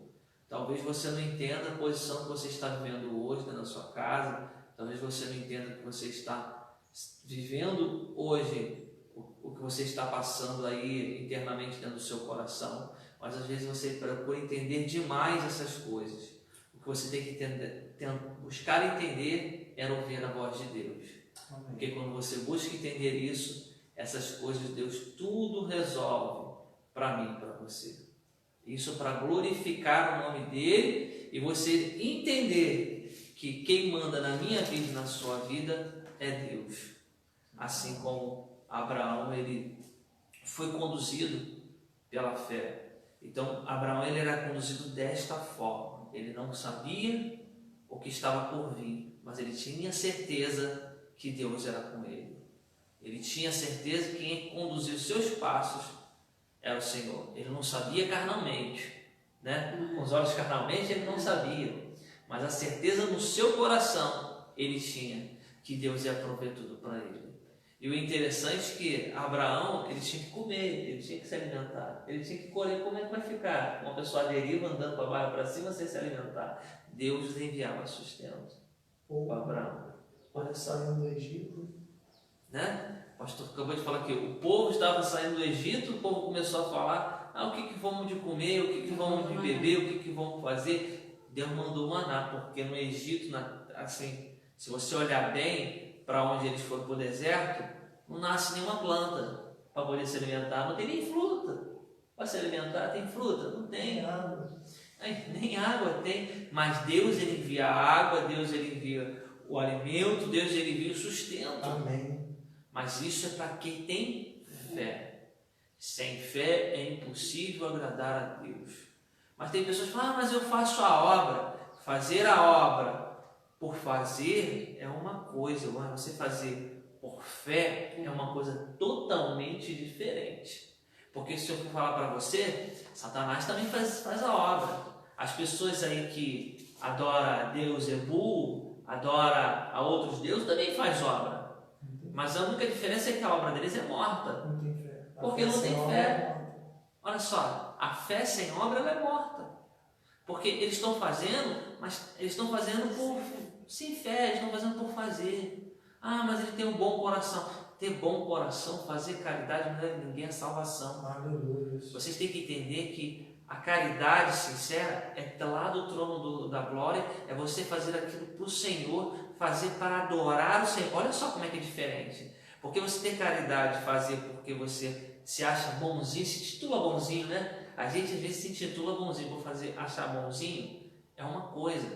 Talvez você não entenda a posição que você está vivendo hoje dentro da sua casa. Talvez você não entenda que você está vivendo hoje, o que você está passando aí internamente dentro do seu coração. Mas às vezes você procura entender demais essas coisas. O que você tem que buscar entender é ouvir a voz de Deus. Amém. Porque quando você busca entender isso, essas coisas Deus tudo resolve para mim e para você. Isso para glorificar o nome dele e você entender que quem manda na minha vida e na sua vida é Deus. Assim como Abraão ele foi conduzido pela fé. Então Abraão ele era conduzido desta forma. Ele não sabia o que estava por vir, mas ele tinha certeza que Deus era com ele. Ele tinha certeza que quem conduzia os seus passos era o Senhor. Ele não sabia carnalmente, né? Com os olhos carnalmente ele não sabia, mas a certeza no seu coração ele tinha que Deus ia prover tudo para ele. E o interessante é que Abraão ele tinha que comer, ele tinha que se alimentar, ele tinha que colher. Como é que vai ficar uma pessoa à deriva andando para baixo para cima sem se alimentar? Deus lhe enviava sustento para Abraão. Olha, saindo do Egito, né? O pastor acabou de falar que o povo estava saindo do Egito, o povo começou a falar, o que vamos de comer, o que vamos de beber, o que vamos fazer. Deus mandou maná, porque no Egito, assim, se você olhar bem para onde eles foram para o deserto, não nasce nenhuma planta para poder se alimentar, não tem nem fruta para se alimentar. Tem fruta? Não tem. Nem água tem, mas Deus ele envia a água, Deus ele envia o alimento, Deus ele envia o sustento. Amém. Mas isso é para quem tem fé. Sem fé é impossível agradar a Deus. Mas tem pessoas que falam, mas eu faço a obra. Fazer a obra por fazer é uma coisa, mas você fazer por fé é uma coisa totalmente diferente. Porque se eu for falar para você, Satanás também faz a obra. As pessoas aí que adoram a Deus Ebu, adoram a outros deuses, também faz obra. Mas a única diferença é que a obra deles é morta. Não tem fé. Porque não tem fé. Olha só, a fé sem obra ela é morta. Porque eles estão fazendo, mas eles estão fazendo sem fé, eles estão fazendo por fazer. Mas ele tem um bom coração. Ter bom coração, fazer caridade não leva ninguém à salvação. Aleluia. Vocês têm que entender que a caridade sincera é lá do trono da glória, é você fazer aquilo para o Senhor, fazer para adorar o Senhor. Olha só como é que é diferente. Porque você tem caridade, fazer porque você se acha bonzinho, se titula bonzinho, né? A gente às vezes se titula bonzinho por achar bonzinho, é uma coisa,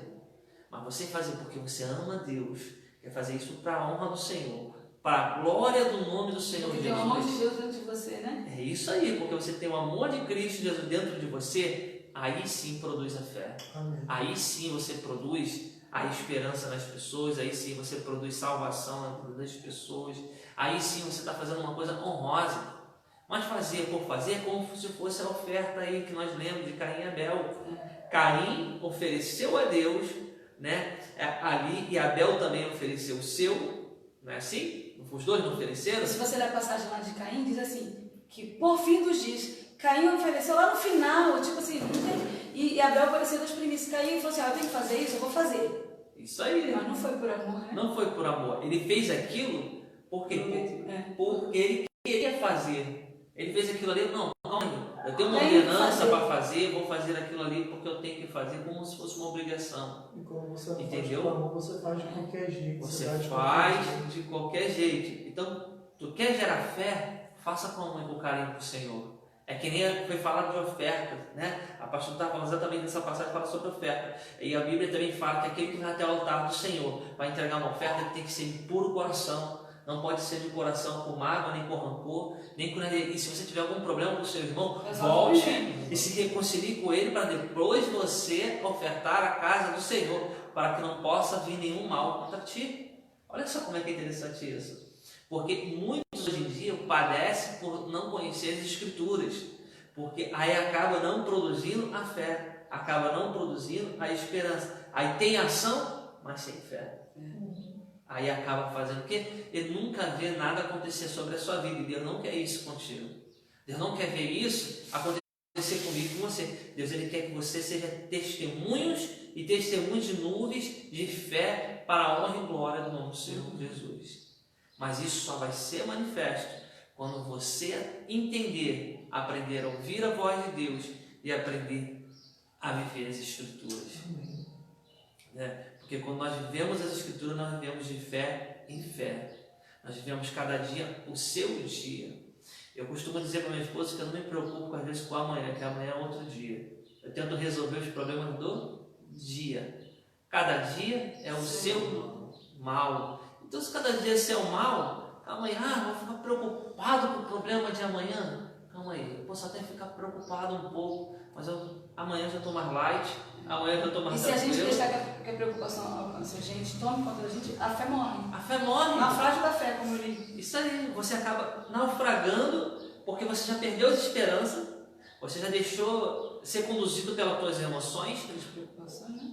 mas você fazer porque você ama Deus, quer fazer isso para a honra do Senhor, para a glória do nome do Senhor Porque Jesus. tem o amor de Deus dentro de você, né? É isso aí, porque você tem o amor de Cristo Jesus dentro de você, aí sim produz a fé. Amém. Aí sim você produz a esperança nas pessoas, aí sim você produz salvação na vida das pessoas, aí sim você está fazendo uma coisa honrosa. Mas fazer por fazer é como se fosse a oferta aí que nós lemos de Caim e Abel. Caim ofereceu a Deus, né, ali, e Abel também ofereceu o seu, não é assim? Os dois não ofereceram? Se você ler a passagem lá de Caim, diz assim, que por fim dos dias, Caim ofereceu lá no final, tipo assim, e Abel ofereceu das primícias. Caim falou assim, eu tenho que fazer isso, eu vou fazer. Isso aí. Mas não foi por amor, né? Não foi por amor. Ele fez aquilo porque ele queria fazer. Ele fez aquilo ali, não, eu tenho uma ordenança para fazer, vou fazer aquilo ali porque eu tenho que fazer, como se fosse uma obrigação. E como você não entendeu? faz por amor, você faz de qualquer jeito. Você dá de faz qualquer jeito. de qualquer jeito. Então, tu quer gerar fé? Faça com amor e com carinho para o Senhor. É que nem foi falado de oferta, né? A pastora estava falando exatamente nessa passagem, fala sobre oferta. E a Bíblia também fala que aquele que vai até o altar do Senhor vai entregar uma oferta que tem que ser de puro coração. Não pode ser de coração com mágoa, nem com rancor, nem com... E se você tiver algum problema com o seu irmão, volte e se reconcilie com ele para depois você ofertar a casa do Senhor, para que não possa vir nenhum mal contra ti. Olha só como é que é interessante isso. Porque muitos hoje em dia padecem por não conhecer as Escrituras, porque aí acaba não produzindo a fé, acaba não produzindo a esperança. Aí tem ação, mas sem fé. Aí acaba fazendo o quê? Ele nunca vê nada acontecer sobre a sua vida. E Deus não quer isso contigo. Deus não quer ver isso acontecer comigo e com você. Deus ele quer que você seja testemunhos e testemunhos de nuvens de fé para a honra e glória do nome do Senhor Jesus. Mas isso só vai ser manifesto quando você entender, aprender a ouvir a voz de Deus e aprender a viver as Escrituras. Porque quando nós vivemos as Escrituras, nós vivemos de fé em fé. Nós vivemos cada dia o seu dia. Eu costumo dizer para minha esposa que eu não me preocupo às vezes com amanhã, que amanhã é outro dia. Eu tento resolver os problemas do dia. Cada dia é o seu mal. Então, se cada dia é seu mal, amanhã vou ficar preocupado com o problema de amanhã. Calma aí, eu posso até ficar preocupado um pouco, mas amanhã eu já estou mais light, amanhã eu já estou mais tranquilo. E se a gente deixar que a preocupação alcance a gente, tome conta da gente, a fé morre. A fé morre. Naufrágio da fé, como eu li. Isso aí, você acaba naufragando porque você já perdeu as esperanças, você já deixou ser conduzido pelas tuas emoções,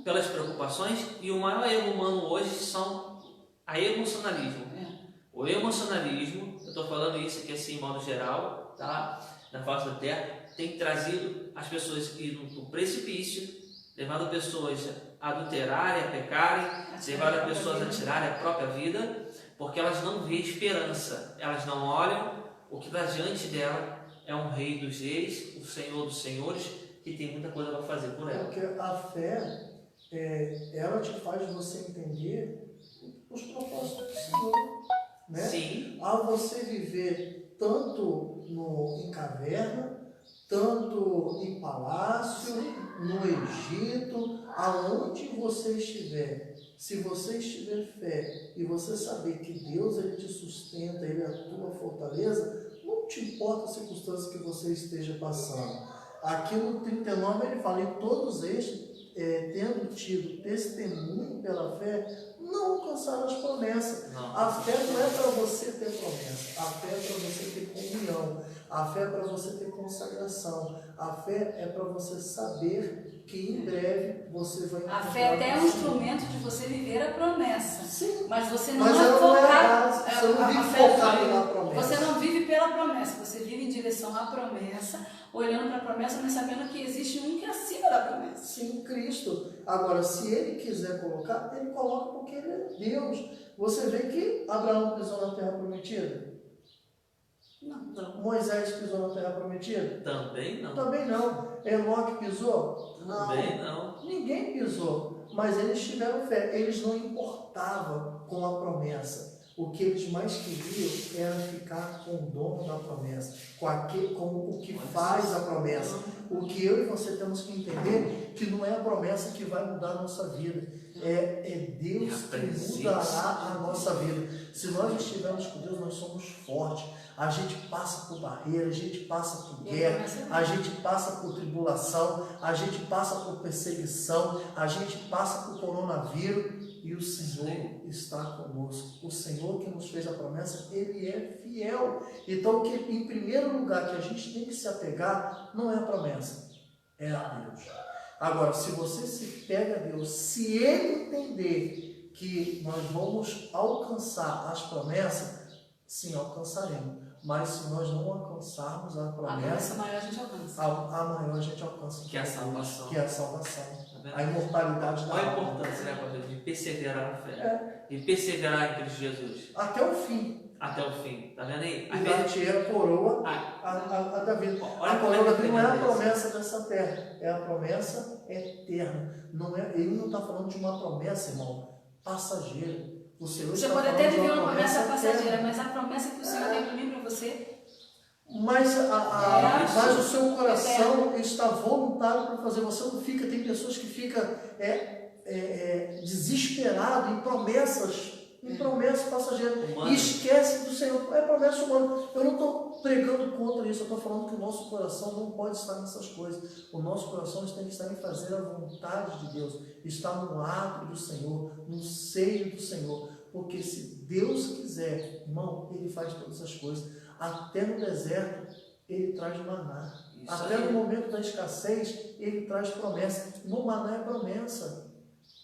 pelas preocupações, e o maior erro humano hoje são a emocionalismo. O emocionalismo, eu estou falando isso aqui assim, em modo geral, tá? Na face da terra, tem trazido as pessoas que ir no precipício, levando pessoas a adulterarem, a pecarem, levando as pessoas a tirarem a própria vida, porque elas não veem esperança, elas não olham o que está diante dela é um rei dos reis, o Senhor dos senhores, que tem muita coisa para fazer por ela. Porque a fé, ela te faz você entender os propósitos do Senhor. Né? Sim. A você viver tanto em caverna, tanto em palácio, no Egito, aonde você estiver, se você estiver fé e você saber que Deus ele te sustenta, ele é a tua fortaleza, não te importa a circunstância que você esteja passando. Aqui no 39 ele fala, em todos estes, tendo tido testemunho pela fé, não alcançaram as promessas. Não. A fé não é para você ter promessa, a fé é para você ter comunhão, a fé é para você ter consagração, a fé é para você saber que em breve você vai encontrar. A fé até é um instrumento de você viver a promessa. Sim. Mas você não Mas é ela não é focado. você não vive focado na promessa. Você não vive pela promessa, você vive em direção à promessa, olhando para a promessa, mas sabendo que existe um que é acima da promessa. Sim, Cristo. Agora, se ele quiser colocar, ele coloca porque ele é Deus. Você vê que Abraão pisou na terra prometida? Não. Moisés pisou na terra prometida? Também não. Também não. Enoque pisou? Também não. Ninguém pisou. Mas eles tiveram fé. Eles não importavam com a promessa. O que eles mais queriam era ficar com o dono da promessa, com o que faz a promessa. O que eu e você temos que entender que não é a promessa que vai mudar a nossa vida. É Deus que mudará a nossa vida. Se nós estivermos com Deus, nós somos fortes. A gente passa por barreiras, a gente passa por guerra, a gente passa por tribulação, a gente passa por perseguição, a gente passa por coronavírus e o Senhor está conosco. O Senhor que nos fez a promessa, Ele é fiel. Então, que em primeiro lugar que a gente tem que se apegar não é a promessa, é a Deus. Agora, se você se pega a Deus, se Ele entender que nós vamos alcançar as promessas, sim, alcançaremos. Mas se nós não alcançarmos a promessa, a maior a gente alcança. A maior a gente alcança. Que é a salvação. Que é a salvação. Tá A imortalidade da alma. Qual a alma. importância, né, pastor, de perseverar na fé? De perseverar em Cristo Jesus. Até o fim. Até o fim. Tá vendo aí? E dar-te a coroa a Davi. A coroa da vida não é a promessa dessa terra, é a promessa eterna. Não é, ele não está falando de uma promessa, irmão, passageira. O Senhor Você está pode falando até de viver uma uma promessa passageira, eterna. mas a promessa que o Senhor tem para mim e para você. Mas o seu coração está voluntário para fazer. Você não fica, tem pessoas que ficam desesperado em promessas passageiras e esquecem do Senhor. É promessa humana. Eu não estou pregando contra isso, eu estou falando que o nosso coração não pode estar nessas coisas. O nosso coração tem que estar em fazer a vontade de Deus, estar no ato do Senhor, no seio do Senhor. Porque se Deus quiser, irmão, Ele faz todas as coisas. Até no deserto, Ele traz maná. Isso até aí. no momento da escassez, Ele traz promessa. No maná é promessa.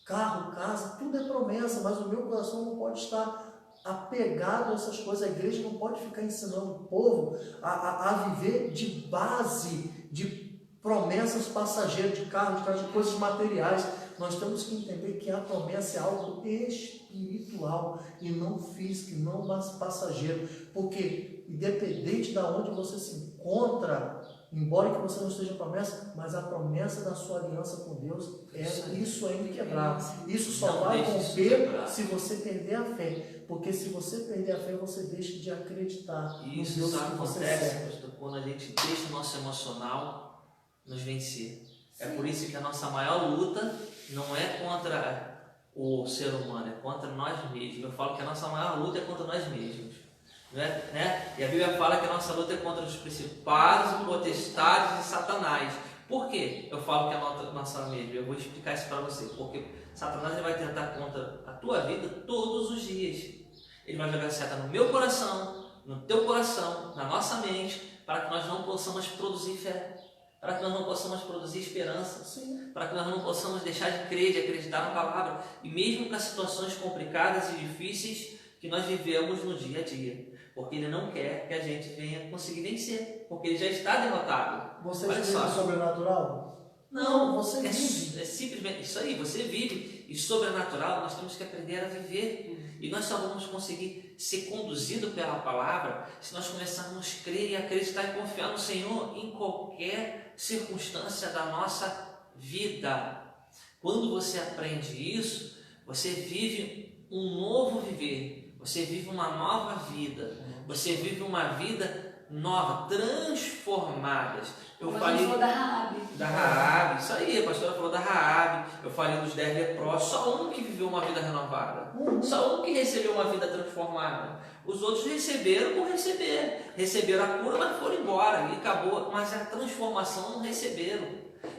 Carro, casa, tudo é promessa, mas o meu coração não pode estar apegado a essas coisas. A igreja não pode ficar ensinando o povo a viver de base, de promessas passageiras, de carro, de coisas materiais. Nós temos que entender que a promessa é algo espiritual e não físico, e não passageiro. Porque independente de onde você se encontra, embora que você não esteja promessa, mas a promessa da sua aliança com Deus, isso é inquebrável. Isso só Não vai deixe isso romper quebrar. se você perder a fé. Porque se você perder a fé, você deixa de acreditar no Isso Deus só que você acontece, serve. pastor, quando a gente deixa o nosso emocional nos vencer. É por isso que a nossa maior luta não é contra o ser humano, é contra nós mesmos. Eu falo que a nossa maior luta é contra nós mesmos. Né? E a Bíblia fala que a nossa luta é contra os principados, potestades e Satanás. Por quê? Eu falo que é a nossa mesma. Eu vou explicar isso para você. Porque Satanás ele vai tentar contra a tua vida todos os dias. Ele vai jogar seta no meu coração, no teu coração, na nossa mente, para que nós não possamos produzir fé, para que nós não possamos produzir esperança, Sim. para que nós não possamos deixar de crer, de acreditar na palavra. E mesmo com as situações complicadas e difíceis que nós vivemos no dia a dia. Porque Ele não quer que a gente venha conseguir vencer, porque Ele já está derrotado. Você Olha vive só. o sobrenatural? Não, você vive. É simplesmente isso aí, você vive. E sobrenatural, nós temos que aprender a viver. E nós só vamos conseguir ser conduzidos pela palavra se nós começarmos a crer e acreditar e confiar no Senhor em qualquer circunstância da nossa vida. Quando você aprende isso, você vive um novo viver, você vive uma nova vida, você vive uma vida nova, transformada. Eu Mas falei a gente falou da Raabe. da Raabe, isso aí, a pastora falou da Raabe, eu falei dos 10 leprosos, só um que viveu uma vida renovada, só um que recebeu uma vida transformada. Os outros receberam por receber, receberam a cura, mas foram embora e acabou, mas a transformação não receberam.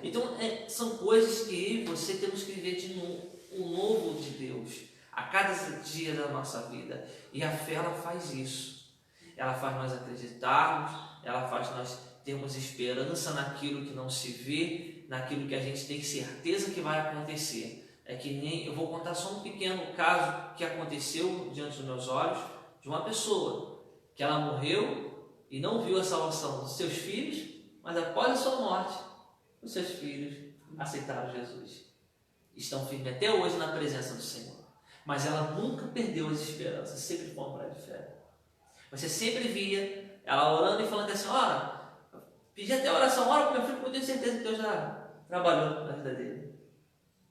Então são coisas que eu e você temos que viver de novo, o novo de Deus, a cada dia da nossa vida. E a fé ela faz isso, ela faz nós acreditarmos, ela faz nós termos esperança naquilo que não se vê, naquilo que a gente tem certeza que vai acontecer. É que nem, eu vou contar só um pequeno caso que aconteceu diante dos meus olhos, de uma pessoa que ela morreu e não viu a salvação dos seus filhos, mas após a sua morte, os seus filhos aceitaram Jesus. Estão firmes até hoje na presença do Senhor. Mas ela nunca perdeu as esperanças, sempre foi uma mulher de fé. Você sempre via ela orando e falando assim, ora, pedi até oração, ora para meu filho, porque eu tenho certeza que Deus já trabalhou na vida dele.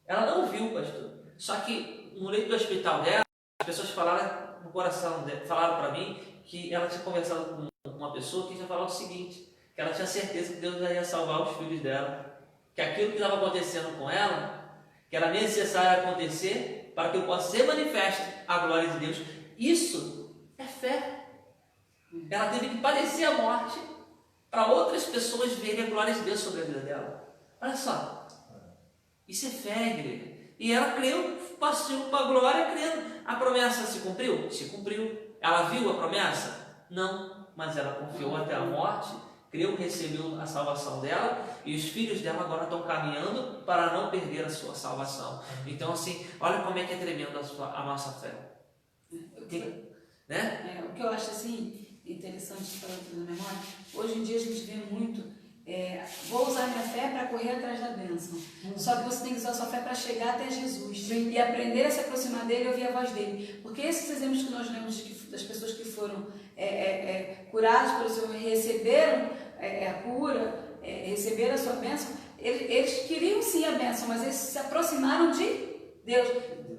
Ela não viu, pastor. Só que no leito do hospital dela, as pessoas falaram no coração dela, falaram para mim que ela tinha conversado com uma pessoa que já falou o seguinte, que ela tinha certeza que Deus ia salvar os filhos dela, que aquilo que estava acontecendo com ela, que era necessário acontecer para que possa ser manifesta a glória de Deus. Isso é fé. Ela teve que padecer a morte para outras pessoas verem a glória de Deus sobre a vida dela. Olha só, isso é fé, igreja. E ela creu, passou para a glória crendo. A promessa se cumpriu? Se cumpriu. Ela viu a promessa? Não, mas ela confiou até a morte, creu, recebeu a salvação dela, e os filhos dela agora estão caminhando para não perder a sua salvação. Então, assim, olha como é que é tremenda a nossa fé. Né? O que eu acho assim interessante falando na memória, hoje em dia a gente vê muito, vou usar minha fé para correr atrás da bênção. Só que você tem que usar a sua fé para chegar até Jesus e aprender a se aproximar dele e ouvir a voz dele. Porque esses exemplos que nós lemos das pessoas que foram curadas pelo Senhor e receberam a cura, receberam a sua bênção, eles queriam sim a bênção, mas eles se aproximaram de Deus.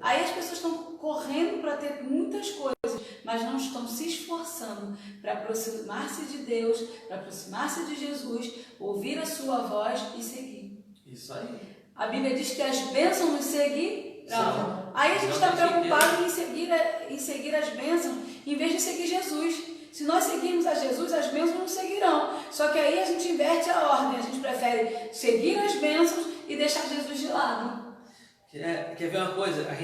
Aí as pessoas estão correndo para ter muitas coisas, mas não estão se esforçando para aproximar-se de Deus, para aproximar-se de Jesus, ouvir a sua voz e seguir. Isso aí. A Bíblia diz que as bênçãos nos seguirão. Aí a gente está preocupado em seguir as bênçãos, em vez de seguir Jesus. Se nós seguirmos a Jesus, as bênçãos nos seguirão. Só que aí a gente inverte a ordem, a gente prefere seguir as bênçãos e deixar Jesus de lado. Quer ver uma coisa? A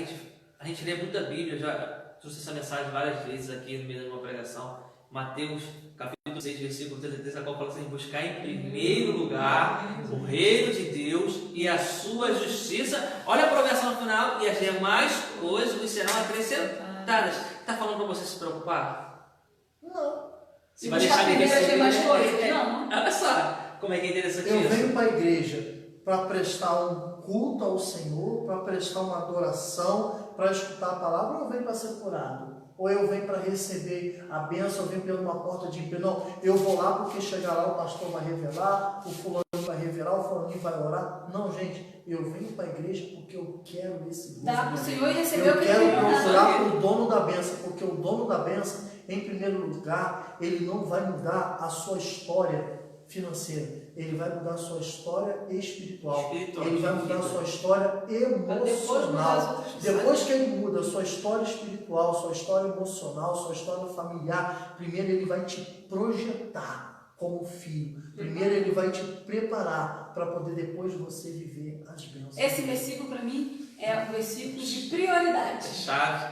gente lê muito a Bíblia, já trouxe essa mensagem várias vezes aqui no meio de uma pregação. Mateus, capítulo 6, versículo 33, a qual fala assim: buscar em primeiro lugar o reino de Deus e a sua justiça. Olha a promessa no final: e as demais coisas vos serão acrescentadas. Está falando para você se preocupar? Não. Você vai deixar de receber as demais coisas? Não. Olha só como é que é interessante Eu isso. venho para a igreja para prestar um culto ao Senhor, para prestar uma adoração, para escutar a palavra, ou eu venho para ser curado? Ou eu venho para receber a bênção, eu venho pela uma porta de emprego? Não, eu vou lá porque chegar lá o pastor vai revelar, o fulano vai revelar, o fulaninho vai orar. Não, gente, eu venho para a igreja porque eu quero esse gozo. Dá para o Senhor e receber o que eu ele quero procurar o dono da bênção, porque o dono da bênção, em primeiro lugar, ele não vai mudar a sua história financeira, ele vai mudar a sua história espiritual, ele vai mudar a sua história emocional. Depois que ele muda a sua história espiritual, sua história emocional, sua história familiar, primeiro ele vai te projetar como filho, primeiro ele vai te preparar para poder depois você viver as bênçãos. Esse versículo para mim é um versículo de prioridade.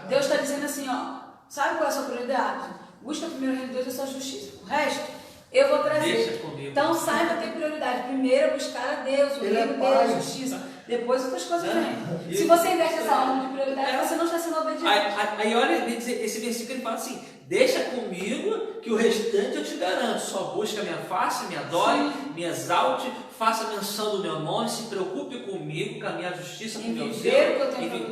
Deus está dizendo assim, sabe qual é a sua prioridade? Busca primeiro o reino de Deus e a sua justiça. O resto eu vou trazer. Então saiba ter prioridade. Primeiro buscar a Deus, o reino dele, a justiça. Depois outras coisas vêm. Se você investe essa ordem de prioridade, você não está sendo obediente. Aí olha, esse versículo ele fala assim: deixa comigo que o restante eu te garanto. Só busca a minha face, me adore, me exalte, faça menção do meu nome, se preocupe comigo, com a minha justiça, com o meu Deus.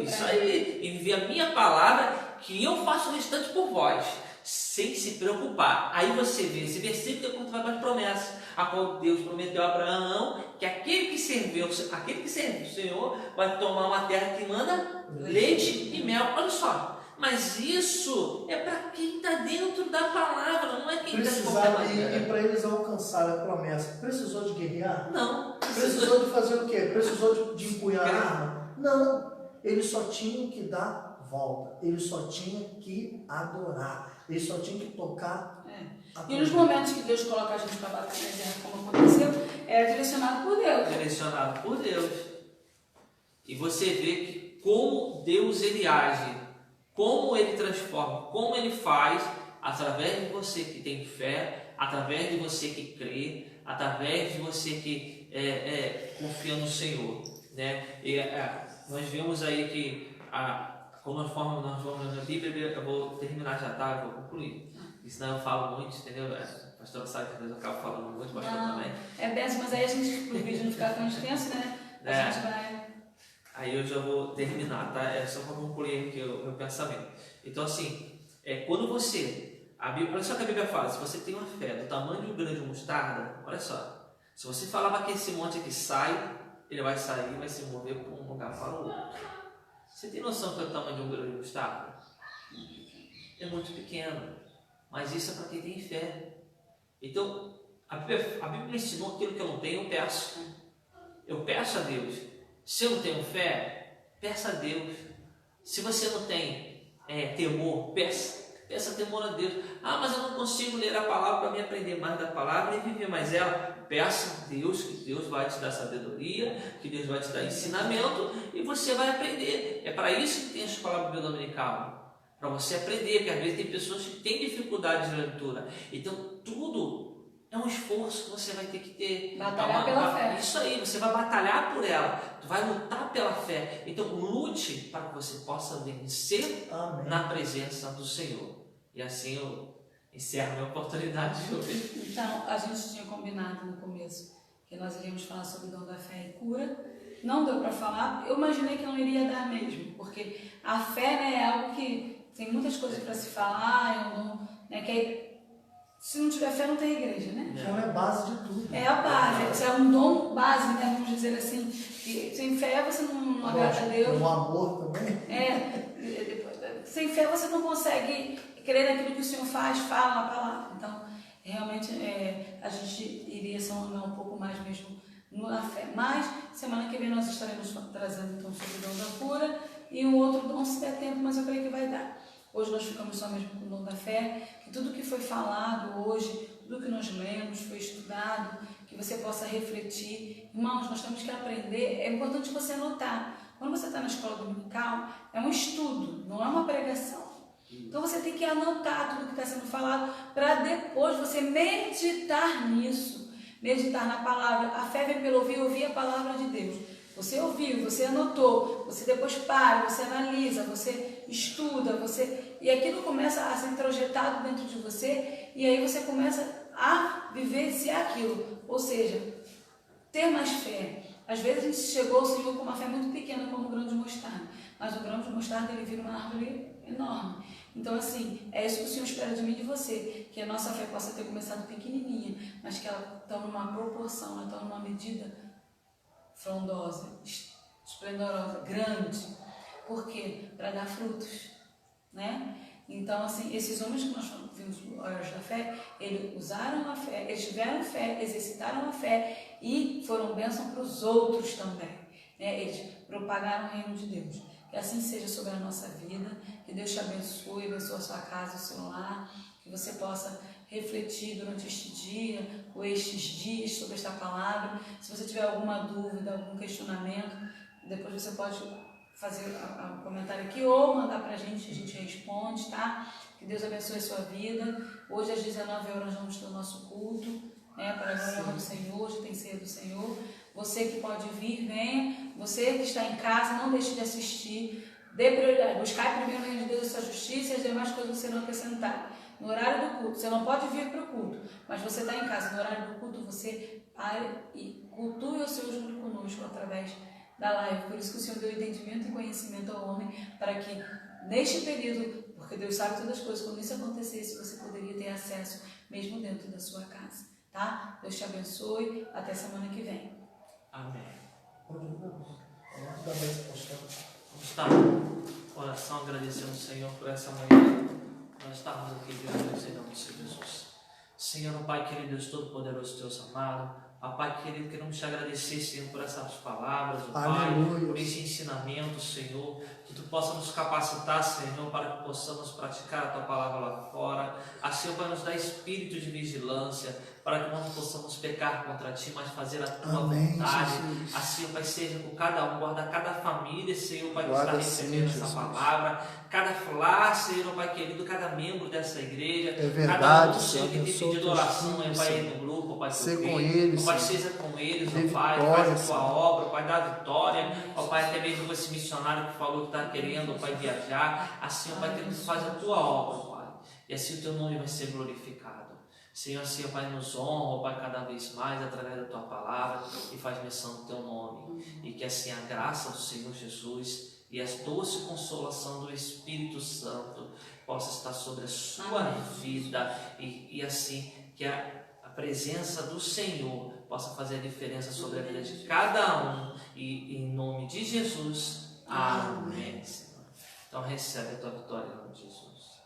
Isso aí, e viver a minha palavra, que eu faço o restante por vós. Sem se preocupar. Aí você vê esse versículo quando vai para as promessas, a qual Deus prometeu a Abraão que aquele que serve o Senhor vai tomar uma terra que manda leite e mel. Olha só, mas isso é para quem está dentro da palavra, não é quem está de qualquer maneira. E para eles alcançarem a promessa, precisou de guerrear? Não. Precisou de fazer o quê? Precisou de empunhar a arma? Não. Eles só tinham que dar volta, eles só tinham que adorar. Ele só tinha que tocar. E nos momentos que Deus coloca a gente para bater na guerra, como aconteceu, era direcionado por Deus. Direcionado por Deus. E você vê que como Deus ele age, como ele transforma, como ele faz, através de você que tem fé, através de você que crê, através de você que confia no Senhor. Né? E, nós vemos aí que como nós vamos na Bíblia, eu vou terminar já, tá? Eu vou concluir. Senão eu falo muito, entendeu? A pastora sabe que às vezes eu acabo falando muito, o pastor também. É benção, mas aí a gente, pro vídeo não ficar tão extenso, né? A gente vai... Aí eu já vou terminar, tá? É só para concluir aqui o meu pensamento. Então, assim, quando você... olha só o que a Bíblia fala: se você tem uma fé do tamanho de um grão de mostarda, olha só, se você falava que esse monte aqui sai, ele vai sair e vai se mover para um lugar para o outro. Você tem noção que é o tamanho de um grão de mostarda? É muito pequeno, mas isso é para quem tem fé. Então, A Bíblia me ensinou aquilo que eu não tenho, eu peço. Eu peço a Deus. Se eu não tenho fé, peça a Deus. Se você não tem temor, peça temor a Deus. Ah, mas eu não consigo ler a palavra para me aprender mais da palavra e viver mais ela. Peça a Deus, que Deus vai te dar sabedoria, que Deus vai te dar ensinamento e você vai aprender. É para isso que tem a escola bíblica dominical, para você aprender, porque às vezes tem pessoas que têm dificuldade de leitura. Então tudo é um esforço que você vai ter que ter. Batalhar pela fé. Isso aí, você vai batalhar por ela, tu vai lutar pela fé. Então lute para que você possa vencer na presença do Senhor. E assim eu encerro minha oportunidade de hoje. Então, a gente tinha combinado no começo que nós iríamos falar sobre o dom da fé e cura. Não deu para falar, eu imaginei que não iria dar mesmo, porque a fé, né, é algo que tem muitas coisas para se falar, que se não tiver fé não tem igreja, né? Ela é a base de tudo. É a base, é um dom base, né, vamos dizer assim. E sem fé você não agrada a Deus. O amor também. Sem fé você não consegue crer naquilo que o Senhor fala na palavra. Então, realmente, a gente iria se alongar um pouco mais mesmo na fé. Mas, semana que vem nós estaremos trazendo então sobre o dom da cura e um outro dom se der tempo, mas eu creio que vai dar. Hoje nós ficamos só mesmo com o dom da fé, que tudo que foi falado hoje, tudo que nós lemos, foi estudado, que você possa refletir. Irmãos, nós temos que aprender, é importante você anotar. Quando você está na escola dominical, é um estudo, não é uma pregação. Então você tem que anotar tudo que está sendo falado para depois você meditar nisso, meditar na palavra. A fé vem pelo ouvir a palavra de Deus. Você ouviu, você anotou, você depois para, você analisa, você estuda, e aquilo começa a ser introjetado dentro de você e aí você começa a vivenciar aquilo, ou seja, ter mais fé. Às vezes a gente chegou ao Senhor com uma fé muito pequena, como o grão de mostarda, mas o grão de mostarda ele vira uma árvore enorme. Então assim, é isso que o Senhor espera de mim e de você, que a nossa fé possa ter começado pequenininha, mas que ela está numa proporção, ela está numa medida frondosa, esplendorosa, grande. Por quê? Para dar frutos, né? Então, assim, esses homens que nós vimos no Olhos da Fé, eles usaram a fé, eles tiveram fé, exercitaram a fé e foram bênção para os outros também, né? Eles propagaram o reino de Deus. Que assim seja sobre a nossa vida, que Deus te abençoe, abençoe a sua casa, o seu lar, que você possa refletir durante este dia ou estes dias sobre esta palavra. Se você tiver alguma dúvida, algum questionamento, depois você pode fazer um comentário aqui ou mandar para a gente responde, tá? Que Deus abençoe a sua vida. Hoje às 19 horas vamos ter o nosso culto, né, para a glória do Senhor, hoje tem ceia do Senhor. Você que pode vir, venha. Você que está em casa, não deixe de assistir. Dê prioridade, buscar primeiro o reino de Deus e sua justiça e as demais coisas serão acrescentadas. No horário do culto, você não pode vir para o culto, mas você está em casa, no horário do culto, você pare e cultue o Senhor junto conosco através da live. Por isso que o Senhor deu entendimento e conhecimento ao homem, para que neste período, porque Deus sabe todas as coisas, quando isso acontecesse, você poderia ter acesso mesmo dentro da sua casa, tá? Deus te abençoe, até semana que vem. Amém. Vamos estar no coração agradecendo o Senhor por essa manhã. Nós estamos aqui diante do Senhor Jesus. Senhor, Pai querido, Deus Todo-Poderoso, Deus amado, Pai querido, queremos te agradecer, Senhor, por essas palavras, Pai, por esse ensinamento, Senhor, que Tu possa nos capacitar, Senhor, para que possamos praticar a Tua palavra lá fora, assim, Pai, nos dá espírito de vigilância, para que não possamos pecar contra Ti, mas fazer a Tua vontade, Jesus. Assim, Pai, seja por cada um, guarda cada família, Senhor, Pai, que está recebendo essa palavra, cada lar, Senhor, Pai querido, cada membro dessa igreja, cada um, Senhor, que tem pedido oração, Pai, no grupo, Pai, ser com eles, Pai, seja com eles, ó Pai, faz a Tua obra, Pai, dá vitória, ó Pai, até mesmo esse missionário que falou que está querendo, ó Pai, viajar, assim, ó Pai, que Ele faz a Tua obra, Pai, e assim o Teu nome vai ser glorificado. Senhor, assim, ó Pai, nos honra, ó Pai, cada vez mais através da Tua palavra e faz menção do Teu nome, e que assim a graça do Senhor Jesus e a doce consolação do Espírito Santo possa estar sobre a sua vida e assim que a presença do Senhor possa fazer a diferença sobre a vida de cada um e em nome de Jesus, amém, Senhor. Então recebe a tua vitória em nome de Jesus.